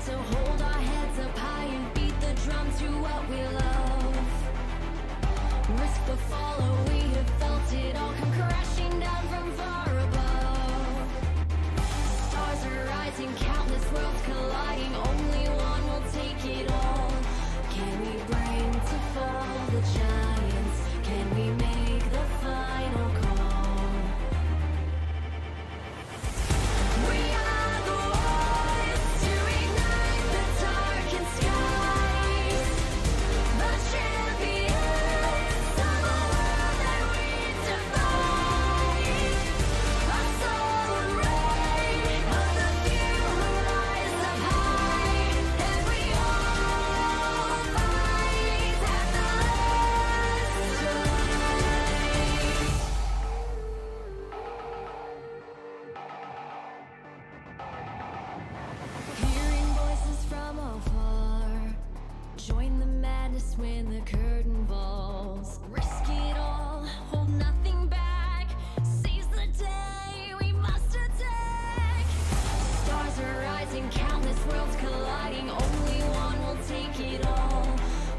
to hold our heads up high and beat the drum to what we love. Risk the follow, we have felt it all come crashing down from far above. Stars are rising, countless worlds colliding, only one will take it all. Can we bring to fall the giants? Can we make the final call? We are the ones to ignite the darkened skies, the champions of a world that we defy. A solar ray of the few who rise up high, and we all fight at the last Hearing voices from afar, join the madness when the curtain falls. Risk it all, hold nothing back. Seize the day, we must attack. Stars are rising, countless worlds colliding, only one will take it all.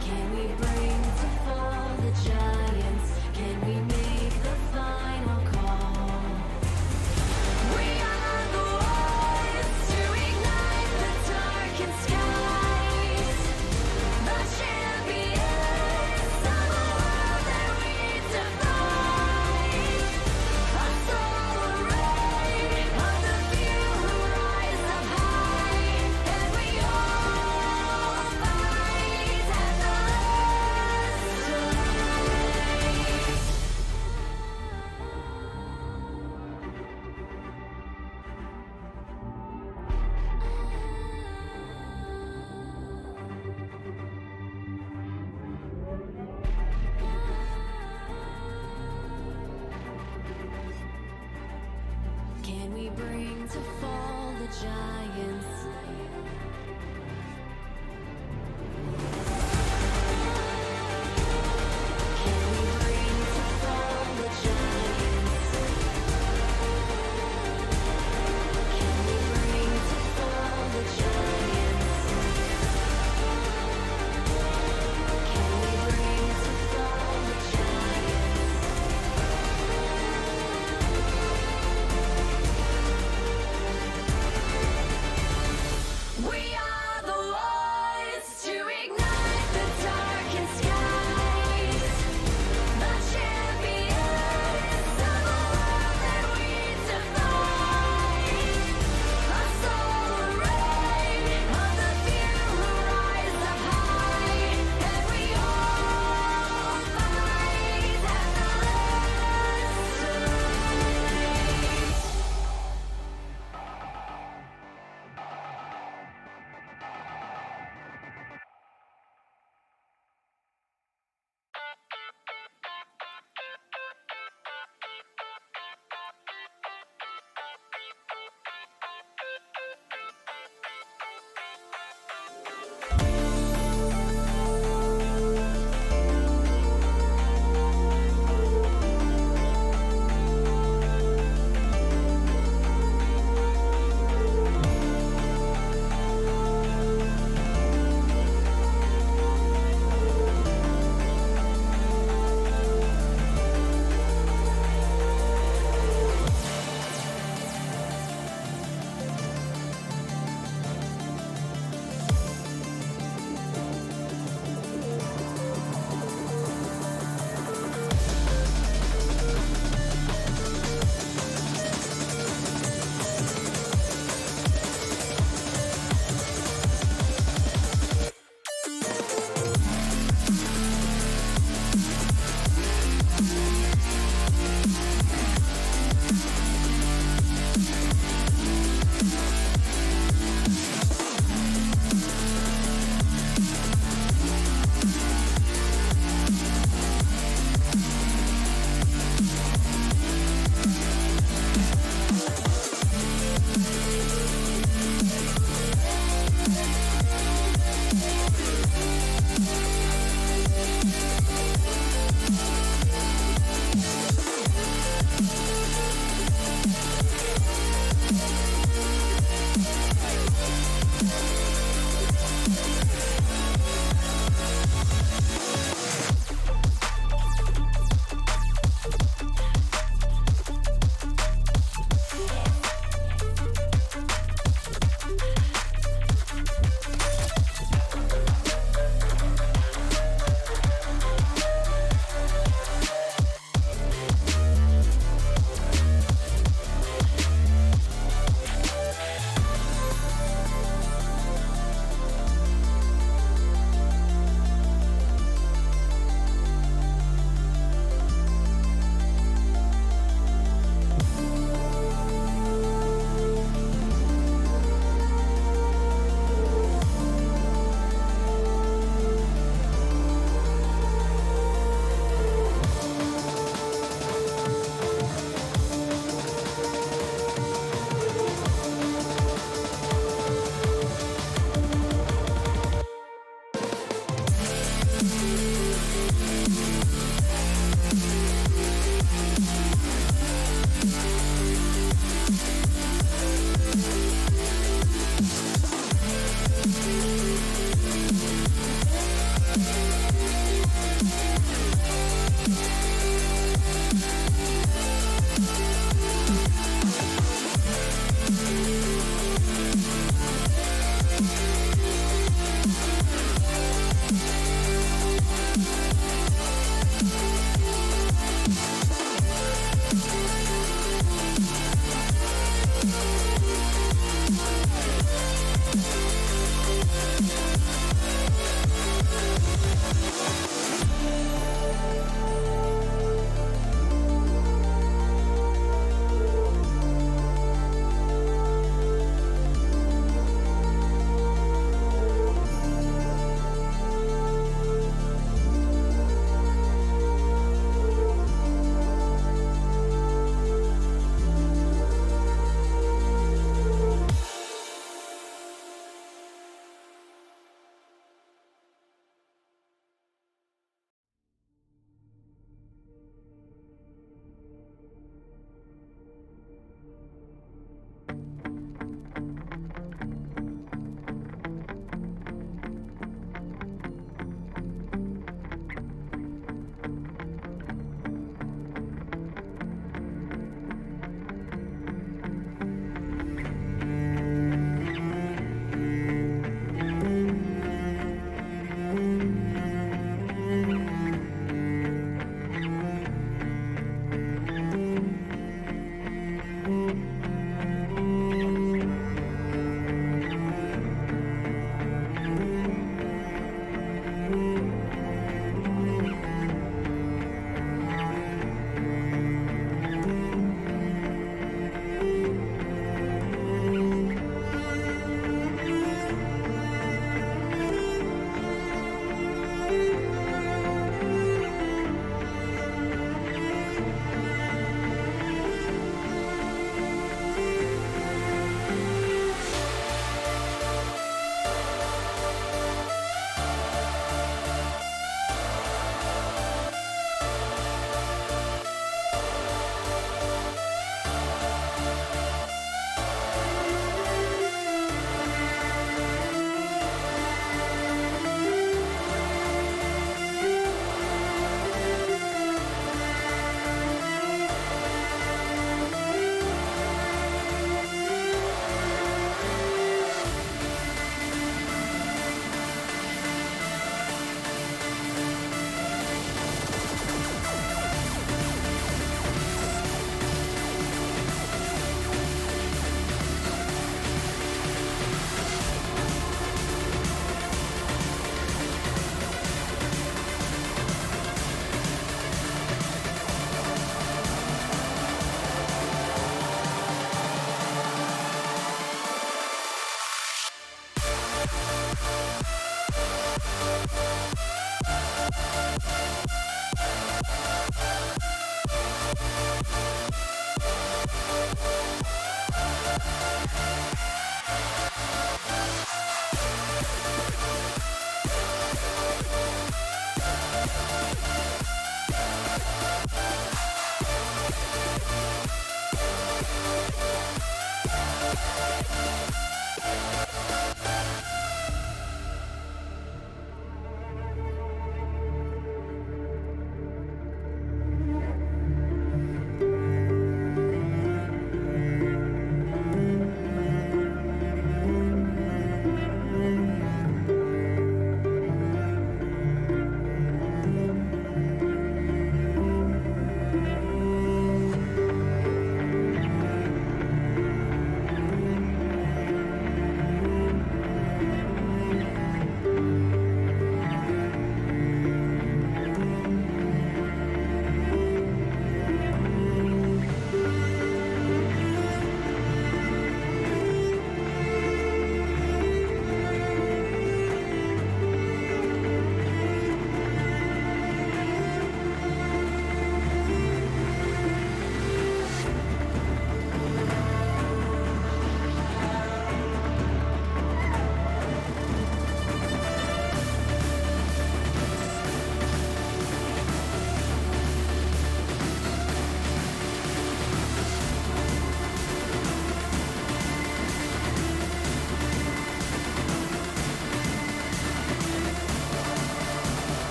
Can we bring to fall the giants? Can we make the final call? We are the ones to ignite the darkened skies, the champions of a world that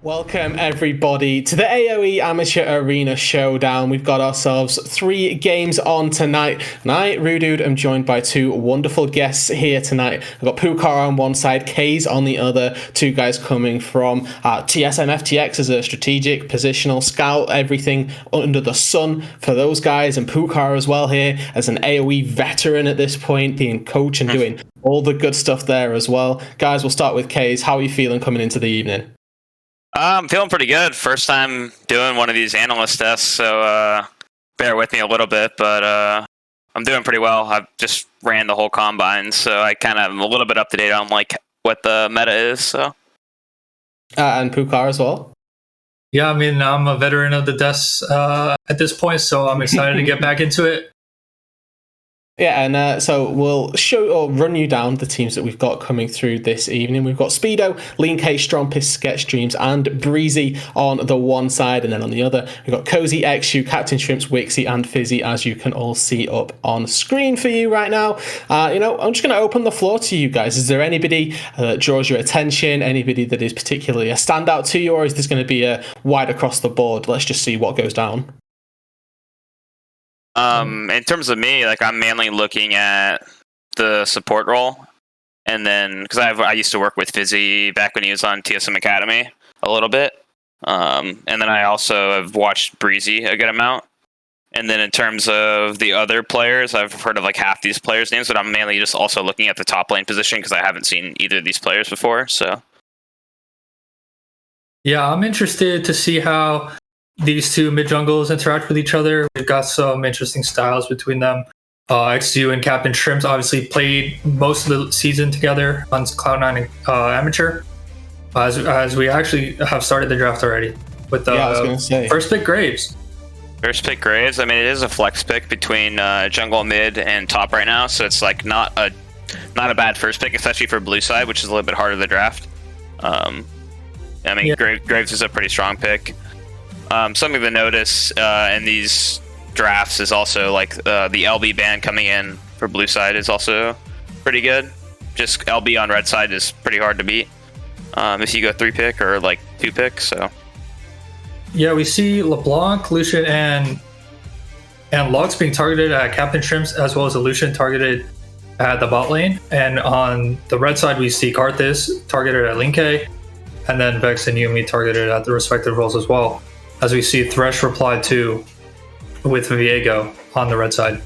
Welcome everybody to the AoE Amateur Arena Showdown. We've got ourselves 3 games on tonight, and I, Rudude, am joined by 2 wonderful guests here tonight. I've got Pukar on one side, Kays on the other, 2 guys coming from TSM-FTX as a strategic, positional, scout, everything under the sun for those guys, and Pukar as well here as an AoE veteran at this point, being coach and doing all the good stuff there as well. Guys, we'll start with Kays. How are you feeling coming into the evening? I'm feeling pretty good. First time doing one of these analyst tests, so bear with me a little bit, but I'm doing pretty well. I've just ran the whole combine, so I kind of am a little bit up to date on like what the meta is. So, and Pukar as well. Yeah, I mean, I'm a veteran of the desks at this point, so I'm excited to get back into it. Yeah, and so we'll show or run you down the teams that we've got coming through this evening. We've got Speedo, LeenK, Strompest, CptShrimps, and Breezy on the one side, and then on the other, we've got Cozy, eXyu, CptShrimps, Wixxi, and Fizzy, as you can all see up on screen for you right now. I'm just going to open the floor to you guys. Is there anybody that draws your attention? Anybody that is particularly a standout to you, or is this going to be a wide across the board? Let's just see what goes down. In terms of me, like I'm mainly looking at the support role, and then because I used to work with Fizzy back when he was on TSM Academy a little bit, and then I also have watched Breezy a good amount. And then in terms of the other players, I've heard of like half these players' names, but I'm mainly just also looking at the top lane position because I haven't seen either of these players before. So yeah, I'm interested to see how these 2 mid jungles interact with each other. We've got some interesting styles between them. eXyu and CptShrimps obviously played most of the season together on Cloud9 Amateur, as we actually have started the draft already with the first pick Graves. First pick Graves. I mean, it is a flex pick between jungle, mid, and top right now, so it's like not a bad first pick, especially for blue side, which is a little bit harder to draft. Graves is a pretty strong pick. Something to notice in these drafts is also like the LB ban coming in for blue side is also pretty good. Just LB on red side is pretty hard to beat if you go 3 pick or like 2 pick. So yeah, we see LeBlanc, Lucian, and Lux being targeted at CptShrimps, as well as a Lucian targeted at the bot lane. And on the red side, we see Karthus targeted at LeenK, and then Vex and Yuumi targeted at the respective roles as well, as we see Thresh replied to with Viego on the red side.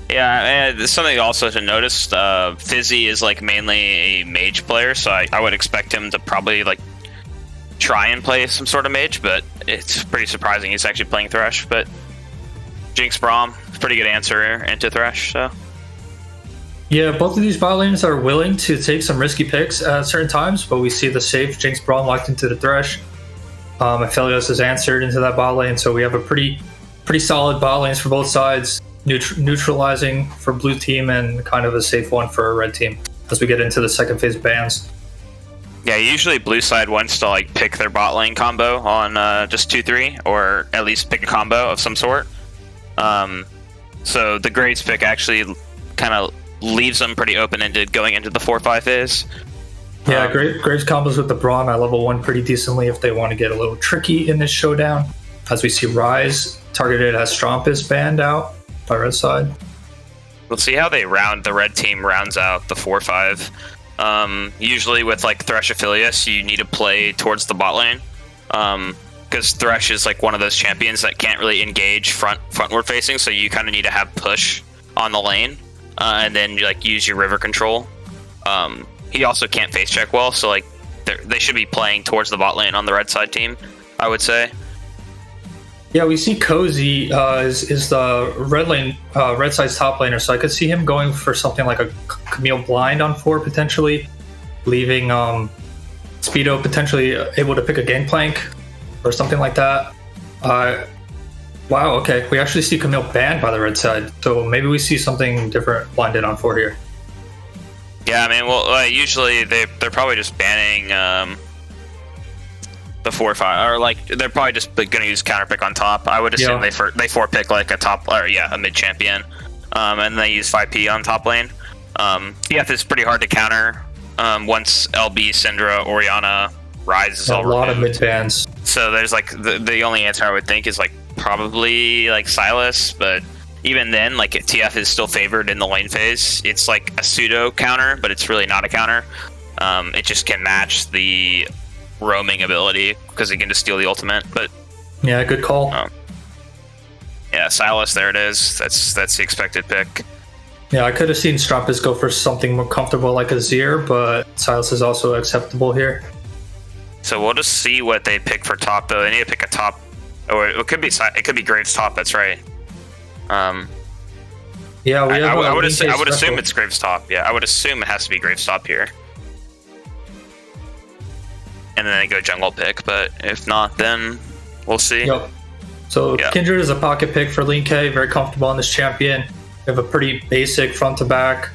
Yeah, and something also to notice, Fizzy is like mainly a mage player, so I would expect him to probably like try and play some sort of mage, but it's pretty surprising he's actually playing Thresh. But Jinx Braum, pretty good answer into Thresh. So yeah, both of these bot lanes are willing to take some risky picks at certain times, but we see the safe Jinx Braum locked into the Thresh. Aphelios has answered into that bot lane, so we have a pretty solid bot lanes for both sides, neutralizing for blue team and kind of a safe one for a red team as we get into the second phase bans. Yeah, usually blue side wants to like pick their bot lane combo on just 2-3, or at least pick a combo of some sort. So the Graves pick actually kind of leaves them pretty open-ended going into the 4-5 phase. Yeah, Graves combos with the Braum at level 1 pretty decently if they want to get a little tricky in this showdown. As we see Ryze targeted as Strompest banned out by red side. We'll see how the red team rounds out the 4-5. Usually with like Thresh Aphelios, you need to play towards the bot lane. Because Thresh is like one of those champions that can't really engage frontward facing, so you kind of need to have push on the lane. And then you like use your river control. He also can't face check well, so like they should be playing towards the bot lane on the red side team, I would say. Yeah, we see Cozy is the red side's top laner, so I could see him going for something like a Camille Blind on 4 potentially, leaving Speedo potentially able to pick a Gangplank or something like that. Wow, okay, we actually see Camille banned by the red side, so maybe we see something different blinded on 4 here. Yeah, I mean, well, usually they're probably just banning the 4-5, or like they're probably just going to use counter pick on top. I would assume they 4-pick like a mid champion, and they use 5P on top lane. TF is pretty hard to counter once LB, Syndra, Orianna Rise is A all lot of removed. mid bans. So there's like the only answer I would think is like probably like Silas, but even then, like TF is still favored in the lane phase. It's like a pseudo counter, but it's really not a counter. It just can match the roaming ability because it can just steal the ultimate. But Yeah, good call. yeah, Silas, there it is. That's the expected pick. Yeah, I could have seen Strompest go for something more comfortable like a Zir, but Silas is also acceptable here. So we'll just see what they pick for top though. They need to pick a top, or it could be Graves top. That's right. Yeah, we have I would LeenK assume special. it's Graves top. Yeah, I would assume it has to be Graves top here. And then they go jungle pick, but if not, then we'll see. Yep. So Yeah. Kindred is a pocket pick for LeenK, very comfortable on this champion. We have a pretty basic front to back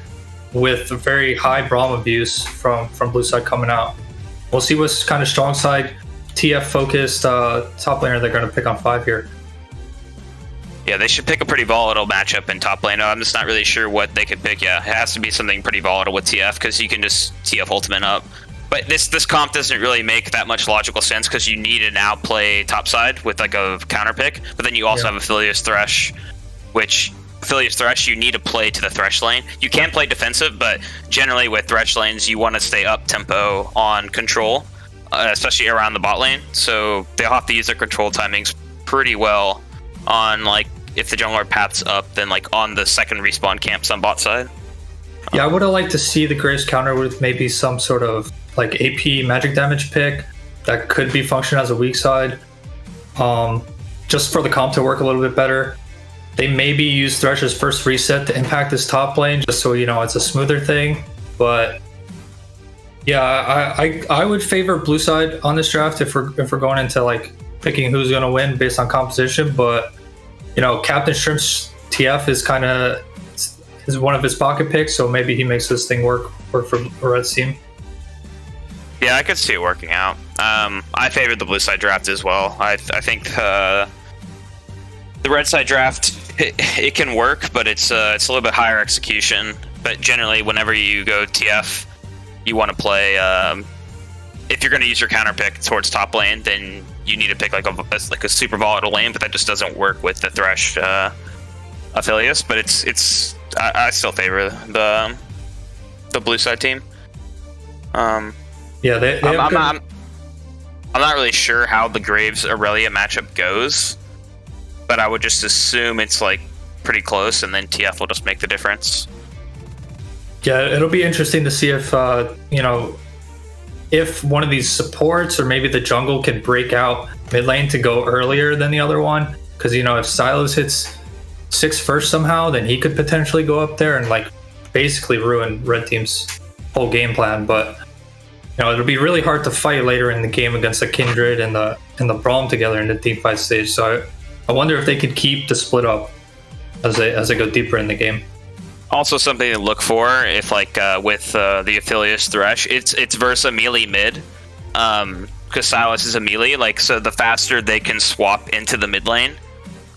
with very high Braum abuse from blue side coming out. We'll see what's kind of strong side TF focused top laner they're going to pick on 5 here. Yeah, they should pick a pretty volatile matchup in top lane. I'm just not really sure what they could pick. Yeah, it has to be something pretty volatile with TF because you can just TF ultimate up. But this comp doesn't really make that much logical sense because you need to now play topside with like a counter pick. But then you also have Aphelios Thresh, which Aphelios Thresh you need to play to the Thresh lane. You can play defensive, but generally with Thresh lanes you want to stay up tempo on control, especially around the bot lane. So they'll have to use their control timings pretty well on like if the jungler paths up, then like on the second respawn camps on bot side. Yeah, I would have liked to see the Graves counter with maybe some sort of like AP magic damage pick that could be function as a weak side. Just for the comp to work a little bit better. They maybe use Thresh's first reset to impact this top lane just so you know it's a smoother thing. But yeah, I would favor blue side on this draft if we're going into like picking who's gonna win based on composition. But you know, CptShrimps TF is one of his pocket picks, so maybe he makes this thing work for Red's team. Yeah, I could see it working out. I favored the blue side draft as well. I think the red side draft it can work, but it's a little bit higher execution. But generally, whenever you go TF, you want to play. If you're going to use your counter pick towards top lane, then you need to pick like a super volatile lane. But that just doesn't work with the Thresh Aphelios. But I still favor the blue side team. Yeah, they have good... I'm not really sure how the Graves Aurelia matchup goes, but I would just assume it's like pretty close, and then TF will just make the difference. Yeah, it'll be interesting to see if if one of these supports or maybe the jungle can break out mid lane to go earlier than the other one. Because if Silas hits 6 first somehow, then he could potentially go up there and like basically ruin Red Team's whole game plan. But it'll be really hard to fight later in the game against the Kindred and the Braum together in the team fight stage. So I wonder if they could keep the split up as they go deeper in the game. Also, something to look for if like with the Aphelios Thresh, it's versus melee mid, because Silas is a melee. Like, so the faster they can swap into the mid lane,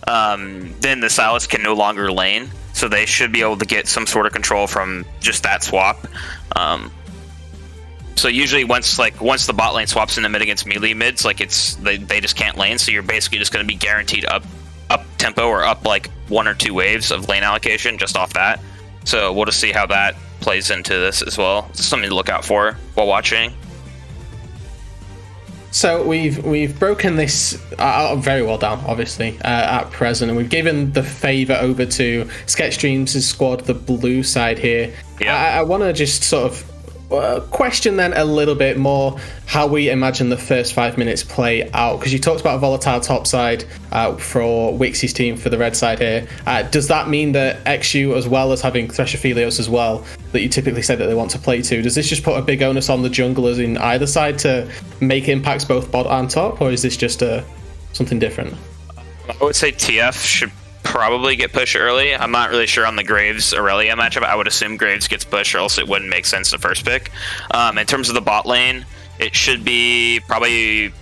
then the Silas can no longer lane. So they should be able to get some sort of control from just that swap. So usually once the bot lane swaps into mid against melee mids, like they just can't lane. So you're basically just going to be guaranteed up tempo or up like 1 or 2 waves of lane allocation just off that. So we'll just see how that plays into this as well. It's something to look out for while watching. So we've broken this very well down, obviously, at present, and we've given the favour over to CptShrimps' squad, the blue side here. Yeah. I want to just sort of question then a little bit more how we imagine the first 5 minutes play out, because you talked about a volatile top side for Wixxi's team for the red side here. Does that mean that eXyu, as well as having Thresh Aphelios as well, that you typically say that they want to play to, does this just put a big onus on the junglers in either side to make impacts both bot and top, or is this just something different? I would say TF should probably get pushed early. I'm not really sure on the Graves Aurelia matchup. I would assume Graves gets pushed, or else it wouldn't make sense to first pick. In terms of the bot lane, it should be probably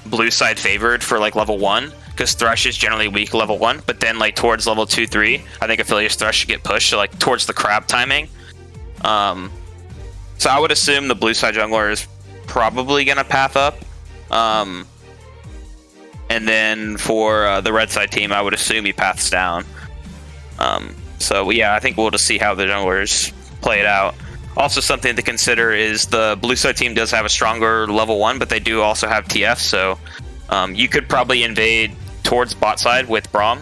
blue side favored for like level 1, because Thresh is generally weak level 1, but then like towards level 2, 3, I think Aphelios Thresh should get pushed, so like towards the crab timing. So I would assume the blue side jungler is probably gonna path up. And then for the red side team, I would assume he paths down. So yeah, I think we'll just see how the junglers play it out. Also, something to consider is the blue side team does have a stronger level 1, but they do also have TF, so you could probably invade towards bot side with Braum,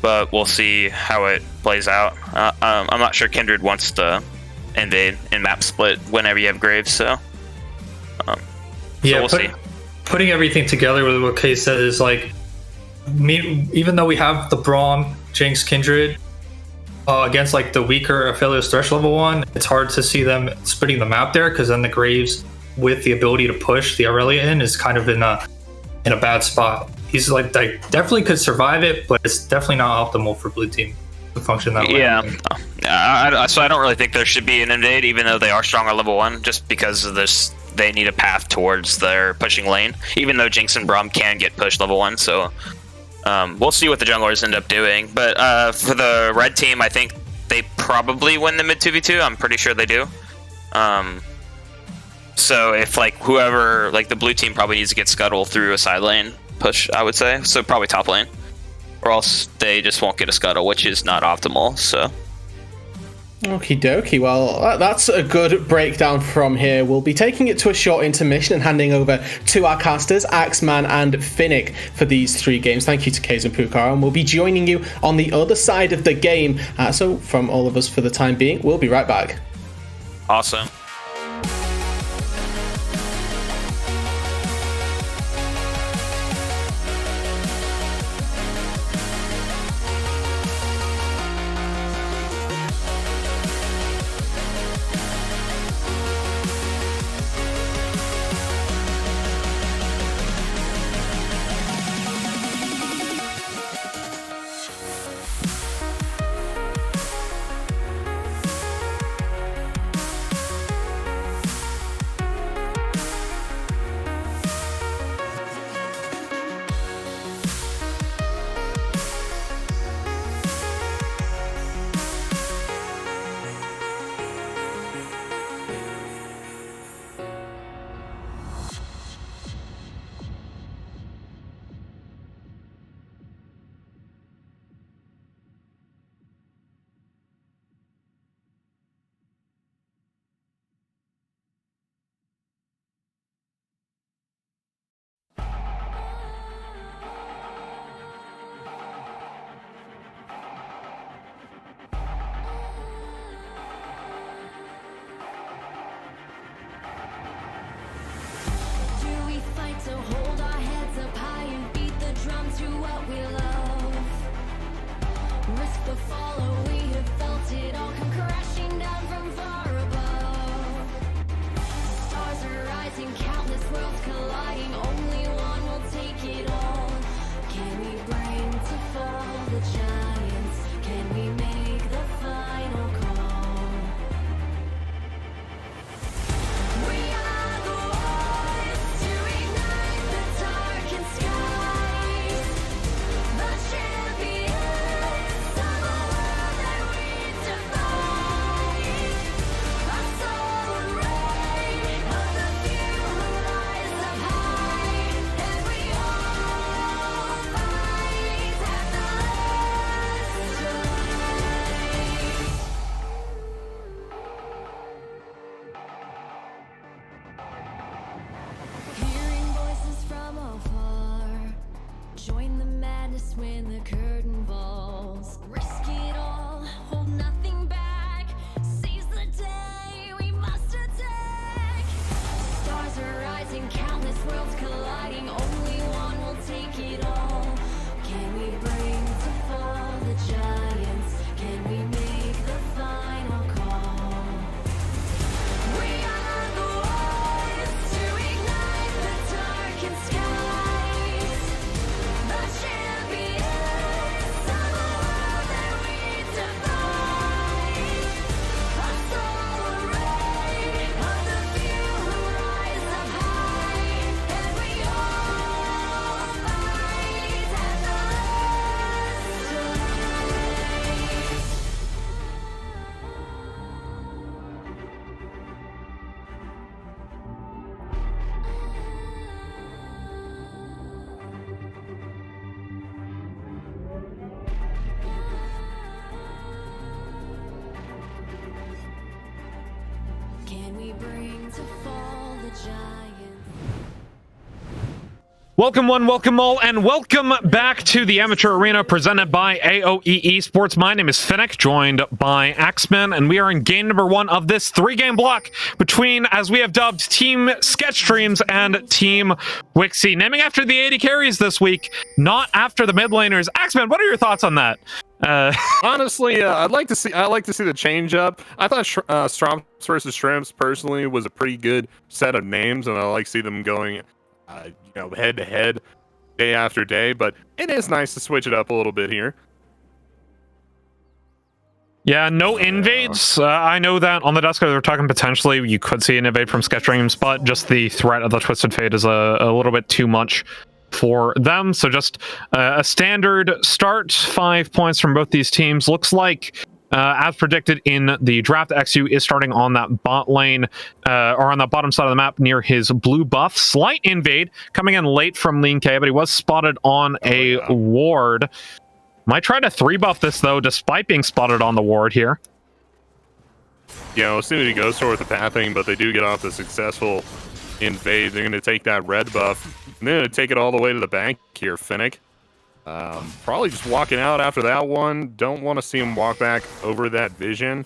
but we'll see how it plays out. I'm not sure Kindred wants to invade in map split whenever you have Graves, so yeah, we'll see. Putting everything together with what Kay said is like, even though we have the Braum, Jinx, Kindred against like the weaker Aphelios Thresh level 1, it's hard to see them splitting the map there, because then the Graves with the ability to push the Aurelia in is kind of in a bad spot. He's like definitely could survive it, but it's definitely not optimal for blue team to function that way. Yeah, so I don't really think there should be an invade, even though they are stronger level 1, just because of this. They need a path towards their pushing lane, even though Jinx and Braum can get pushed level 1, so we'll see what the junglers end up doing. But for the red team, I think they probably win the mid 2v2. I'm pretty sure they do. So if like whoever, like the blue team probably needs to get Scuttle through a side lane push, I would say. So probably top lane, or else they just won't get a Scuttle, which is not optimal, so. Okie dokie, well, that's a good breakdown from here. We'll be taking it to a short intermission and handing over to our casters, Axeman and Finnick, for these 3 games. Thank you to Kaze and Pukar, and we'll be joining you on the other side of the game. So from all of us for the time being, we'll be right back. Awesome. To hold our heads up high and beat the drums through what we love. Risk the fall, or we have felt it all come crashing down from far above. Stars are rising, countless worlds colliding. Only one will take it all. Can we bring to fall the giants? Can we make the final call? We are the ones to ignite the darkened skies. The champions of a world that we defy. A soul ray of the few who rise up high. And we all fight at the last strike. Hearing voices from afar, join the madness when the curtain falls. Risk it all, hold nothing back. Seize the day, we must attack. Stars are rising, countless worlds colliding. Only one will take it all. Can we bring to fall the giants? Can we make the final call? We are the ones to ignite the darkened skies. The champions of a world that we we bring to fall the giants. Welcome one, welcome all, and welcome back to the Amateur Arena presented by AOE Esports. My name is Finnick, joined by Axeman, and we are in game number 1 of this 3-game block between, as we have dubbed, Team CptShrimps and Team Wixxi. Naming after the 80 carries this week, not after the mid laners. Axeman, what are your thoughts on that? Honestly, I'd like to see the change up. I thought Strompest versus Shrimps personally was a pretty good set of names, and I like to see them going head to head day after day, but it is nice to switch it up a little bit here. Yeah, no invades. I know that on the desk they're talking potentially you could see an invade from CptShrimps, but just the threat of the Twisted Fate is a little bit too much for them. So just a standard start, 5 points from both these teams. Looks like as predicted in the draft, eXyu is starting on that bot lane, or on the bottom side of the map near his blue buff. Slight invade coming in late from LeenK, but he was spotted on a ward. Might try to 3-buff this, though, despite being spotted on the ward here. As soon as he goes for it with the pathing, but they do get off the successful invade. They're going to take that red buff, and they're going to take it all the way to the bank here, Finnick. Probably just walking out after that one. Don't want to see him walk back over that vision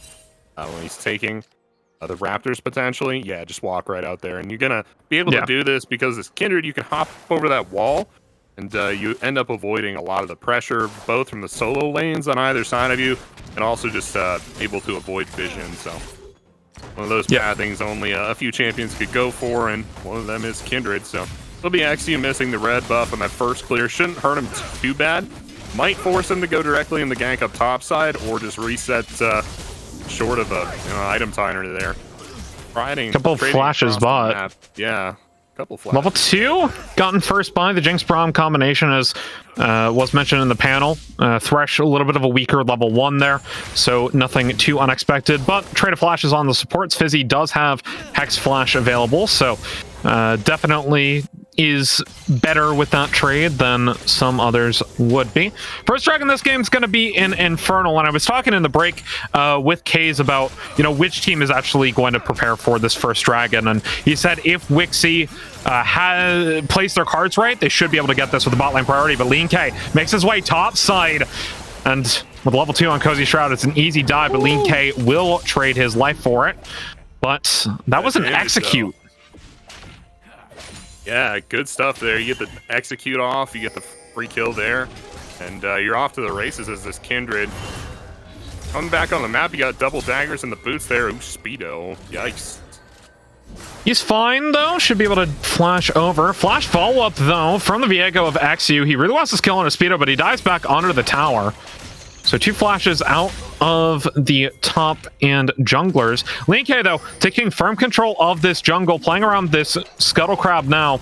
when he's taking the Raptors potentially. Yeah, just walk right out there. And you're going to be able to do this because this Kindred, you can hop over that wall, and you end up avoiding a lot of the pressure, both from the solo lanes on either side of you, and also just able to avoid vision. So one of those pathings only a few champions could go for, and one of them is Kindred. So it'll be eXyu missing the red buff on that first clear. Shouldn't hurt him too bad. Might force him to go directly in the gank up top side, or just reset short of a item tiner there. Couple flashes bot. Yeah, couple flashes. Level 2 gotten first by the Jinx Braum combination, as was mentioned in the panel. Thresh a little bit of a weaker level 1 there, so nothing too unexpected. But trade of flashes on the supports. Fizzy does have Hex Flash available, so definitely is better with that trade than some others would be. First drag in this game is going to be in Infernal, and I was talking in the break with Kaze about which team is actually going to prepare for this first dragon, and he said if Wixxi has placed their cards right, they should be able to get this with the bot lane priority. But LeenK makes his way top side, and with level 2 on Cozy Shroud, it's an easy dive, but LeenK will trade his life for it. But that was an execute. Yeah, good stuff there. You get the execute off, you get the free kill there, and you're off to the races as this Kindred. Coming back on the map, you got double daggers in the boots there. Ooh, Speedo. Yikes. He's fine, though. Should be able to flash over. Flash follow-up, though, from the Viego of eXyu. He really wants this kill on a Speedo, but he dives back under the tower. So 2 flashes out of the top and junglers. LeenK, though, taking firm control of this jungle, playing around this Scuttle Crab now.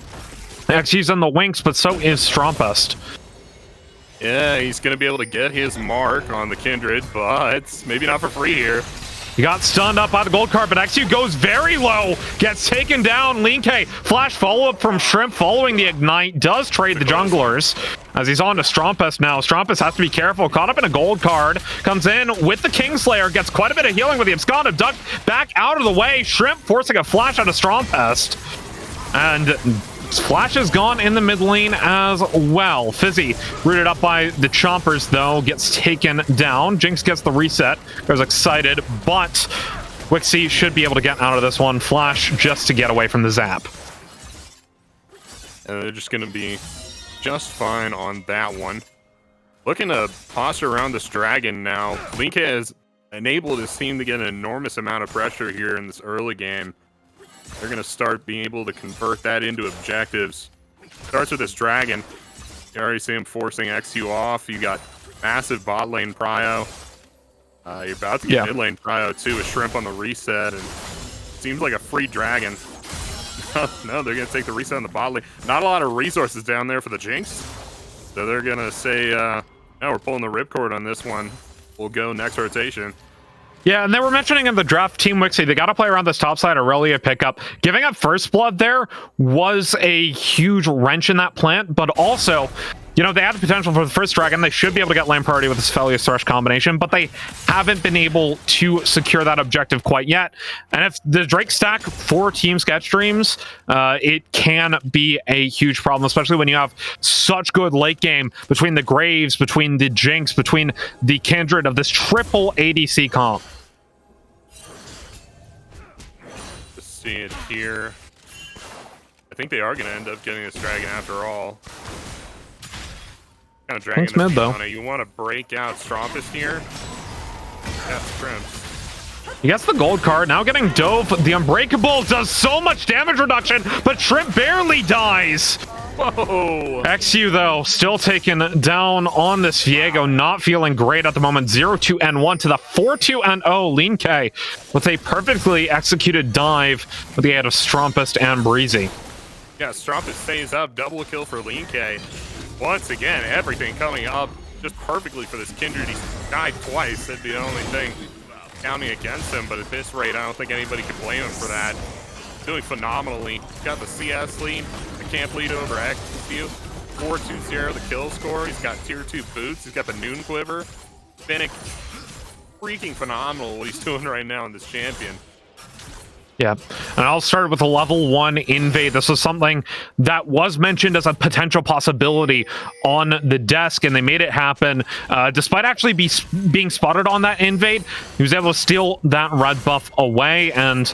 eXyu's in the winks, but so is Strompest. Yeah, he's going to be able to get his mark on the Kindred, but maybe not for free here. He got stunned up by the gold card, but eXyu goes very low, gets taken down. LeenK, flash follow-up from Shrimp following the ignite, does trade the junglers as he's on to Strompest now. Strompest has to be careful, caught up in a gold card, comes in with the Kingslayer, gets quite a bit of healing with the Abscond, ducked back out of the way. Shrimp forcing a flash out of Strompest, and Flash is gone in the mid lane as well. Fizzy, rooted up by the Chompers, though, gets taken down. Jinx gets the reset. Goes excited, but Wixxi should be able to get out of this one. Flash just to get away from the zap. And they're just going to be just fine on that one. Looking to posture around this dragon now. LeenK has enabled his team to get an enormous amount of pressure here in this early game. They're going to start being able to convert that into objectives. Starts with this dragon. You already see him forcing eXyu off. You got massive bot lane prio. You're about to get mid lane prio too. A Shrimp on the reset, and seems like a free dragon. No, they're going to take the reset on the bot lane. Not a lot of resources down there for the Jinx. So they're going to say, no, we're pulling the ripcord on this one. We'll go next rotation. Yeah, and they were mentioning in the draft, Team Wixxi, they got to play around this top side Aurelia pickup. Giving up First Blood there was a huge wrench in that plant, but also you know, they had the potential for the first dragon. They should be able to get lane priority with this Aphelios Thresh combination, but they haven't been able to secure that objective quite yet. And if the Drake stack for Team CptShrimps, it can be a huge problem, especially when you have such good late game between the Graves, between the Jinx, between the Kindred of this triple ADC comp. Just see it here. I think they are going to end up getting this dragon after all. Kind of dragging Thanks, mid, though. on it. You want to break out Strompest here? Yeah, Shrimps. He gets the gold card, now getting Dove. The Unbreakable does so much damage reduction, but Shrimp barely dies. Whoa! eXyu, though, still taken down on this Viego, not feeling great at the moment. 0-2-1 to the 4-2-0 LeenK with a perfectly executed dive with the aid of Strompest and Breezy. Yeah, Strompest stays up. Double kill for LeenK. Once again, everything coming up just perfectly for this Kindred. He died twice. That'd be the only thing counting against him, but at this rate, I don't think anybody could blame him for that. Doing phenomenally. Got the CS lead, the camp lead over eXyu. 4-2-0 the kill score. He's got tier 2 boots. He's got the Noon Quiver. Finnick, freaking phenomenal what he's doing right now in this champion. Yeah, and I'll start with a level 1 invade. This was something that was mentioned as a potential possibility on the desk, and they made it happen. Despite actually being spotted on that invade, he was able to steal that red buff away, and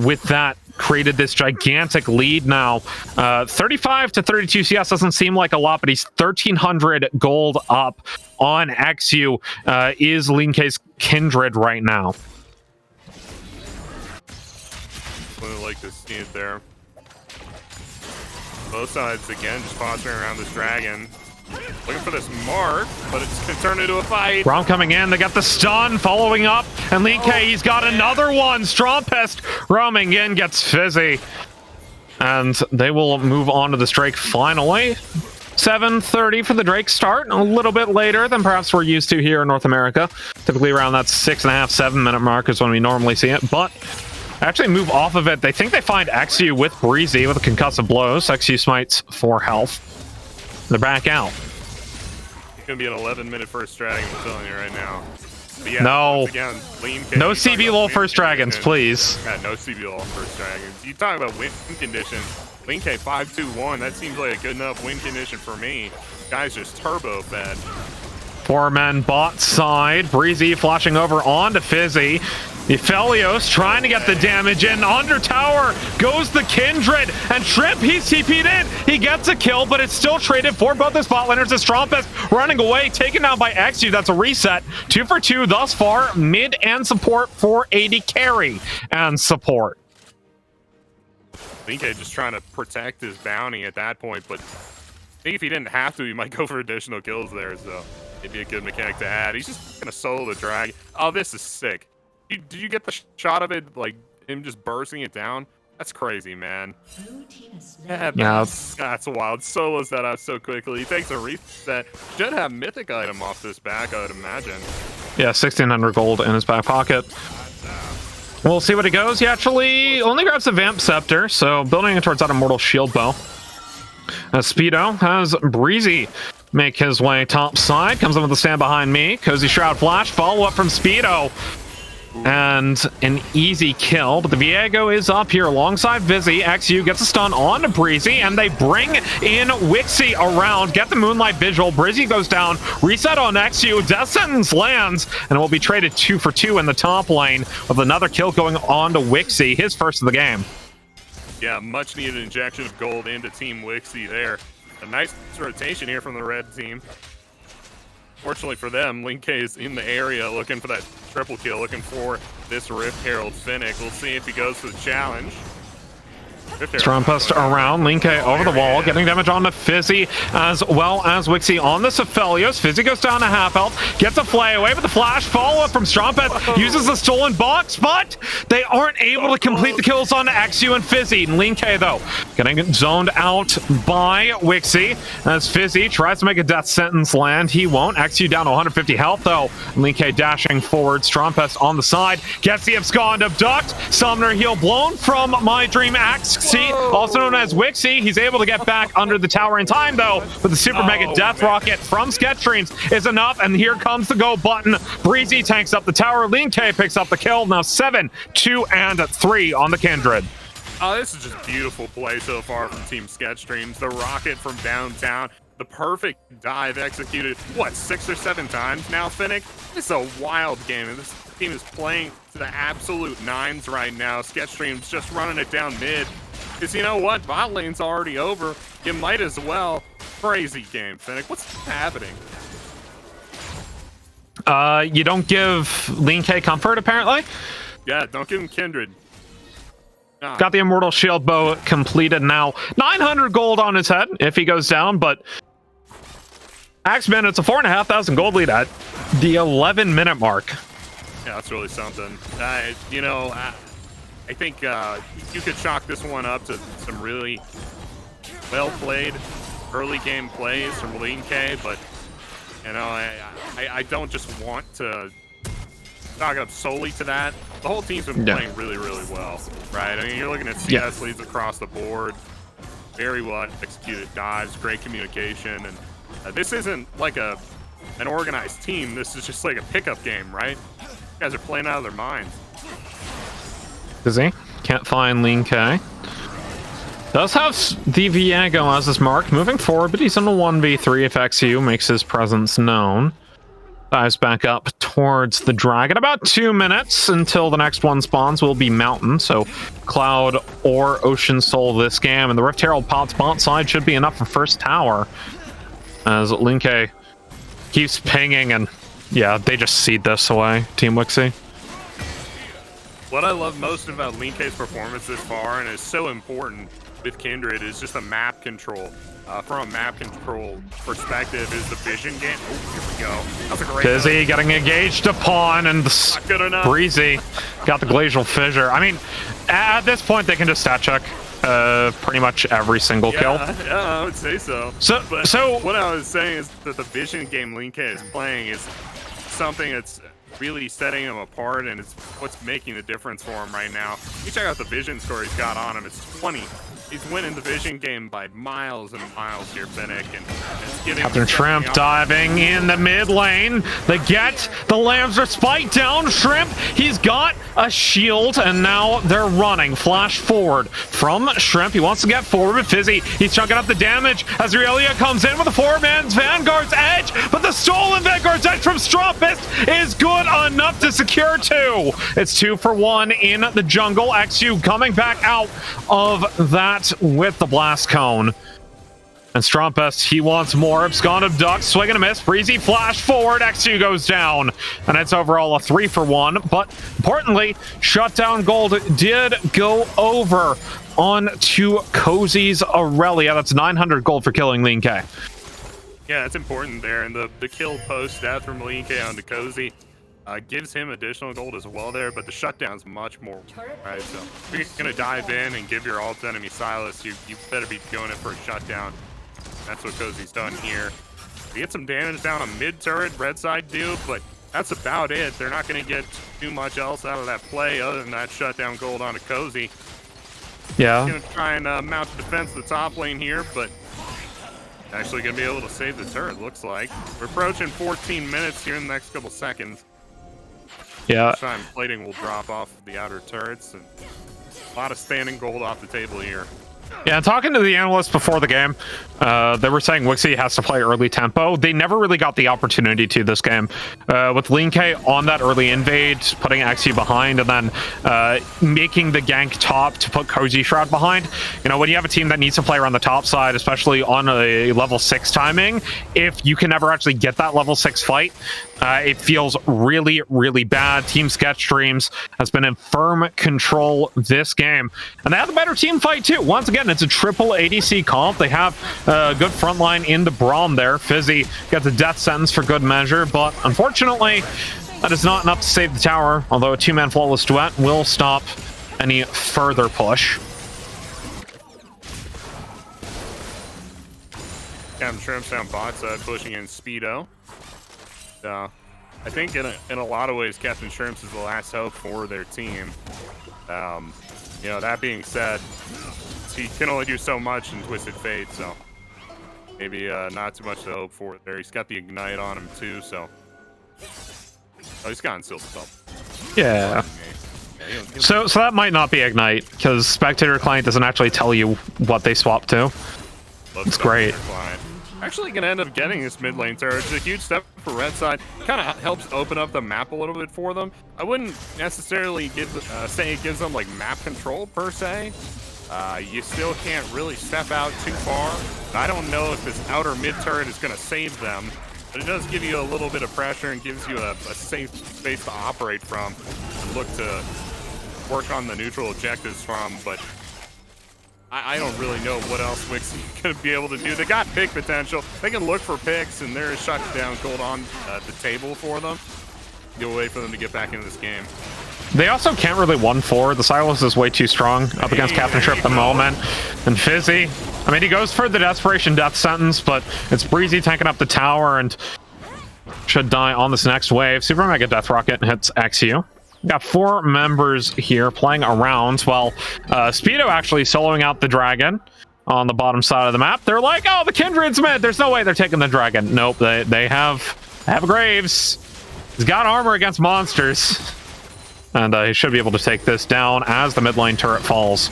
with that, created this gigantic lead now. 35 to 32 CS doesn't seem like a lot, but he's 1,300 gold up on eXyu. Is LeenK's Kindred right now. Really like to see it there. Both sides again just posturing around this dragon. Looking for this mark, but it's gonna turn into a fight. Braum coming in, they got the stun following up, and LeenK, he's got another one. Strompest roaming in, gets Fizzy. And they will move on to this Drake finally. 7:30 for the Drake start, a little bit later than perhaps we're used to here in North America. Typically around that 6.5, 7 minute mark is when we normally see it, but actually move off of it. They think they find eXyu with Breezy with a concussive blows. eXyu smites 4 health. They're back out. It's gonna be an 11-minute first dragon, I'm telling you right now. But yeah, No. once again, LeenK, No you talk CB about lol win first dragons, condition. please. Yeah, no CB lol first dragons. You talk about win condition. LeenK 5-2-1. That seems like a good enough win condition for me. Guy's just turbo fed. 4 men bot side. Breezy flashing over onto Fizzy. The Aphelios trying to get the damage in. Under tower goes the Kindred. And Shrimp, he's TP'd in. He gets a kill, but it's still traded for both the spot laners. The Strompest running away, taken down by eXyu. That's a reset. 2 for 2 thus far. Mid and support for AD carry and support. LeenK just trying to protect his bounty at that point, but I think if he didn't have to, he might go for additional kills there, so it'd be a good mechanic to add. He's just gonna solo the drag. Oh, this is sick. Did you get the shot of it, like him just bursting it down? That's crazy, man. Yeah, that's wild. Solos that out so quickly. He takes a reset. Should have mythic item off this back, I would imagine. Yeah, 1,600 gold in his back pocket. We'll see what it goes. He actually only grabs a Vamp Scepter, so building towards that Immortal Shield Bow. Speedo has Breezy make his way top side. Comes in with a stand behind me. Cozy Shroud Flash. Follow up from Speedo. And an easy kill, but the Viego is up here alongside Vizzy. eXyu gets a stun on to Breezy, and they bring in Wixxi around, get the Moonlight Vigil. Breezy goes down, reset on eXyu, Death Sentence lands, and it will be traded 2 for 2 in the top lane, with another kill going on to Wixxi, his first of the game. Yeah, much needed injection of gold into Team Wixxi there. A nice rotation here from the red team. Fortunately for them, LeenK is in the area looking for that triple kill, looking for this Rift Herald Finnick. We'll see if he goes for the challenge. Strompest around, LeenK over the wall, getting damage on to Fizzy, as well as Wixxi on the Aphelios. Fizzy goes down to half health, gets a flyaway with a flash, follow-up from Strompest, uses the stolen box, but they aren't able to complete the kills on eXyu and Fizzy. LeenK, though, getting zoned out by Wixxi, as Fizzy tries to make a death sentence land. He won't. eXyu down to 150 health, though. LeenK dashing forward, Strompest on the side, gets the abscond abduct, Summoner heal blown from My Dream Axe. Wixxi, also known as Wixxi. He's able to get back under the tower in time, though, but the super mega death rocket from CptShrimps is enough, and here comes the go button. Breezy tanks up the tower. LeenK picks up the kill. Now 7, 2, and 3 on the Kindred. Oh, this is just beautiful play so far from Team CptShrimps. The rocket from downtown. The perfect dive executed, what, 6 or 7 times now, Finnick? This is a wild game, and this team is playing to the absolute nines right now. CptShrimps just running it down mid. Because you know what? Bot lane's already over. You might as well. Crazy game, Finnick. What's happening? You don't give LeenK comfort, apparently? Yeah, don't give him Kindred. Nah. Got the Immortal Shield Bow completed now. 900 gold on his head if he goes down, but Axman, it's a 4,500 gold lead at the 11-minute mark. Yeah, that's really something. You know, I think you could chalk this one up to some really well-played early game plays from LeenK, but you know, I don't just want to chalk it up solely to that. The whole team's been playing really, really well, right? I mean, you're looking at CS leads across the board, very well executed dives, great communication, and this isn't like an organized team. This is just like a pickup game, right? You guys are playing out of their minds. Busy. Can't find LeenK. Does have the Viego as his mark. Moving forward, but he's in a 1v3 if eXyu makes his presence known. Dives back up towards the dragon. About 2 minutes until the next one spawns will be Mountain. So Cloud or Ocean Soul this game. And the Rift Herald pops bot side should be enough for first tower. As LeenK keeps pinging, and yeah, they just seed this away, Team Wixxi. What I love most about LeenK's performance this far, and is so important with Kindred, is just the map control. From a map control perspective, is the vision game. Oh, here we go. That's a great Busy getting engaged upon, and not good enough. Breezy got the glacial fissure. I mean, at this point, they can just stat check pretty much every single kill. Yeah, I would say so. So what I was saying is that the vision game LeenK is playing is something that's really setting him apart, and it's what's making the difference for him right now. You check out the vision score he's got on him. It's 20. He's winning the vision game by miles and miles here, Finnick, and it's giving CptShrimps diving in the mid lane. They get the lambs are spiked down. Shrimp, he's got a shield, and now they're running. Flash forward from Shrimp. He wants to get forward with Fizzy. He's chunking up the damage as Aurelia comes in with a 4-man's Vanguard's Edge, but the stolen Vanguard's Edge from Strompest is good enough to secure 2. It's 2 for 1 in the jungle. eXyu coming back out of that with the blast cone. And Strompest, he wants more. Abscond abduct, swing and a miss. Breezy flash forward. eXyu goes down. And it's overall a 3 for 1. But importantly, shutdown gold did go over on to Cozy's Aurelia. That's 900 gold for killing LeenK. Yeah, that's important there. And the kill post-death from LeenK onto Cozy gives him additional gold as well there, but the shutdown's much more, right? So if you're going to dive in and give your ult enemy Silas, you better be going in for a shutdown. That's what Cozy's done here. We get some damage down on mid-turret, red side do, but that's about it. They're not going to get too much else out of that play other than that shutdown gold onto Cozy. Yeah. He's going to try and mount the defense the top lane here, but actually going to be able to save the turret, looks like. We're approaching 14 minutes here in the next couple seconds. Yeah. Time plating will drop off the outer turrets, and a lot of standing gold off the table here. Yeah, talking to the analysts before the game, they were saying Wixxi has to play early tempo. They never really got the opportunity to this game. With LeenK on that early invade, putting eXyu behind, and then making the gank top to put Cozy Shroud behind. You know, when you have a team that needs to play around the top side, especially on a level 6 timing, if you can never actually get that level 6 fight, it feels really, really bad. Team CptShrimps has been in firm control this game. And they have a better team fight, too. Once again, it's a triple ADC comp. They have a good front line in the Braum there. Fizzy got the death sentence for good measure, but unfortunately, that is not enough to save the tower, although a 2-man flawless duet will stop any further push. CptShrimps down bot side, pushing in Speedo. I think in a lot of ways, CptShrimps is the last hope for their team. You know, that being said, he can only do so much in Twisted Fate, so maybe not too much to hope for there. He's got the Ignite on him too, so. Oh, he's got Seal Spell. Yeah. So that might not be Ignite, because Spectator Client doesn't actually tell you what they swap to. It's great. Actually gonna end up getting this mid lane turret. It's a huge step for Red Side. Kind of helps open up the map a little bit for them. I wouldn't necessarily say it gives them like map control per se. You still can't really step out too far. I don't know if this outer mid turret is gonna save them, but it does give you a little bit of pressure and gives you a safe space to operate from and look to work on the neutral objectives from. But I don't really know what else Wixxi is going to be able to do. They got pick potential. They can look for picks, and there is shutdown gold on the table for them. You'll wait for them to get back into this game. They also can't really 1-4. The Silas is way too strong up against CptShrimps at the moment. And Fizzy, I mean, he goes for the Desperation Death Sentence, but it's Breezy tanking up the tower and should die on this next wave. Super Mega Death Rocket hits eXyu. Got 4 members here playing around while Speedo actually soloing out the dragon on the bottom side of the map. They're like, oh, the Kindred's mid. There's no way they're taking the dragon. Nope, they have Graves. He's got armor against monsters. And he should be able to take this down as the mid lane turret falls.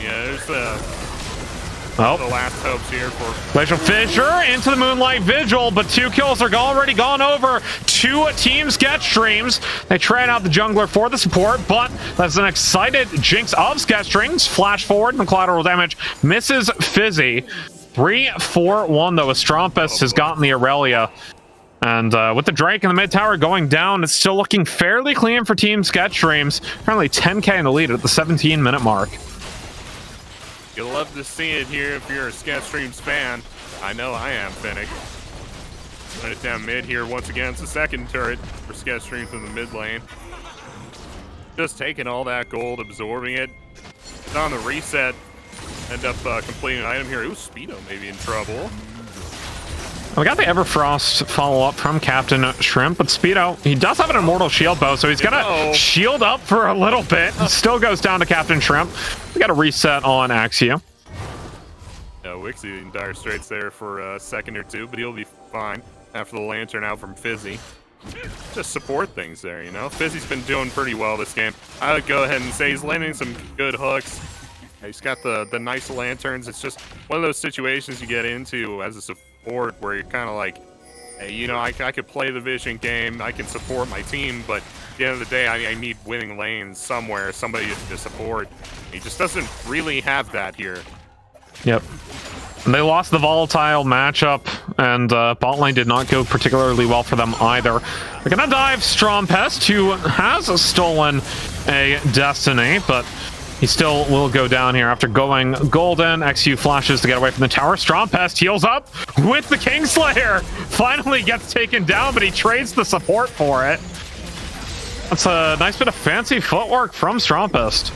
Yeah, there's the last hopes here for Glacial Fissure into the Moonlight Vigil, but 2 kills are already gone over to Team CptShrimps. They trade out the jungler for the support, but that's an excited Jinx of CptShrimps. Flash forward and the collateral damage misses Fizzy. 3-4-1 though, as Strompest has gotten the Aurelia. And with the Drake in the mid tower going down, it's still looking fairly clean for Team CptShrimps. Currently 10k in the lead at the 17-minute mark. You'll love to see it here if you're a CptShrimps fan. I know I am, Finnick. Run it down mid here once again. It's the second turret for CptShrimps in the mid lane. Just taking all that gold, absorbing it. It's on the reset. End up completing an item here. Ooh, Speedo may be in trouble. We got the Everfrost follow-up from CptShrimps, but Speedo, he does have an Immortal Shield bow, so he's gonna shield up for a little bit. Still goes down to CptShrimps. We got a reset on eXyu. No, Wixxi in dire straits there for a second or two, but he'll be fine after the lantern out from Fizzy. Just support things there, you know? Fizzy's been doing pretty well this game. I would go ahead and say he's landing some good hooks. He's got the nice lanterns. It's just one of those situations you get into as a support where you're kind of like, hey, you know, I could play the vision game, I can support my team, but at the end of the day, I need winning lanes somewhere, somebody to support. He just doesn't really have that here. Yep. And they lost the volatile matchup, and bot lane did not go particularly well for them either. They're gonna dive Strompest, who has stolen a Destiny, but he still will go down here after going golden. eXyu flashes to get away from the tower. Strompest heals up with the Kingslayer. Finally gets taken down, but he trades the support for it. That's a nice bit of fancy footwork from Strompest.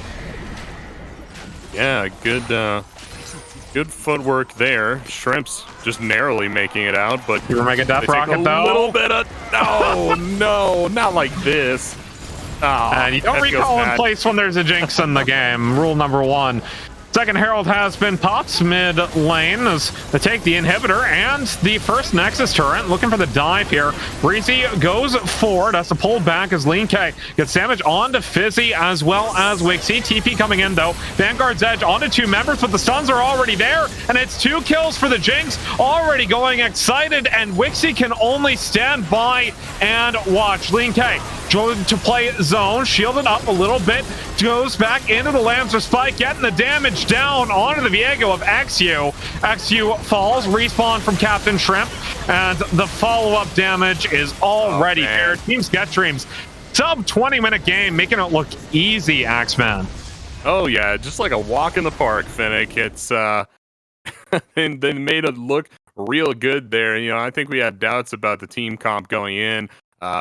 Yeah, good footwork there. Shrimps just narrowly making it out, but Super Mega Death Rocket though. A little bit of no, not like this. Oh, and you don't recall in place when there's a Jinx in the game. Rule number 1. Second Herald has been popped mid lane as they take the inhibitor and the first Nexus turret. Looking for the dive here. Breezy goes forward, has to pull back as LeenK gets damage onto Fizzy as well as Wixxi. TP coming in though. Vanguard's Edge onto 2 members, but the stuns are already there, and it's 2 kills for the Jinx. Already going excited, and Wixxi can only stand by and watch. LeenK going to play zone, shielded up a little bit, goes back into the Lancer Spike, getting the damage down onto the Viego of eXyu. eXyu falls, respawn from CptShrimps, and the follow-up damage is already here. Team CptShrimps, sub 20-minute game, making it look easy, Axeman. Oh yeah, just like a walk in the park, Finnick. It's and they made it look real good there. You know, I think we had doubts about the team comp going in.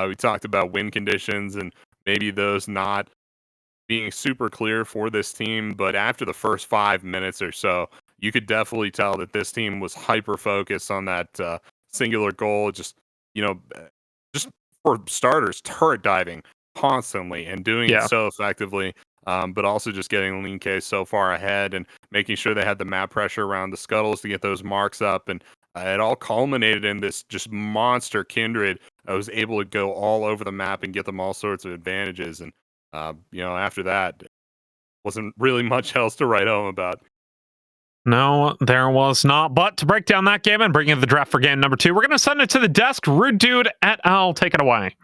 We talked about win conditions and maybe those not being super clear for this team, but after the first 5 minutes or so, you could definitely tell that this team was hyper focused on that singular goal. Just, you know, just for starters, turret diving constantly and doing it so effectively. but also just getting LeenK so far ahead and making sure they had the map pressure around the scuttles to get those marks up. And it all culminated in this just monster Kindred that was able to go all over the map and get them all sorts of advantages. And, after that, wasn't really much else to write home about. No, there was not. But to break down that game and bring in the draft for game number 2, we're going to send it to the desk. Rude Dude et al. Take it away.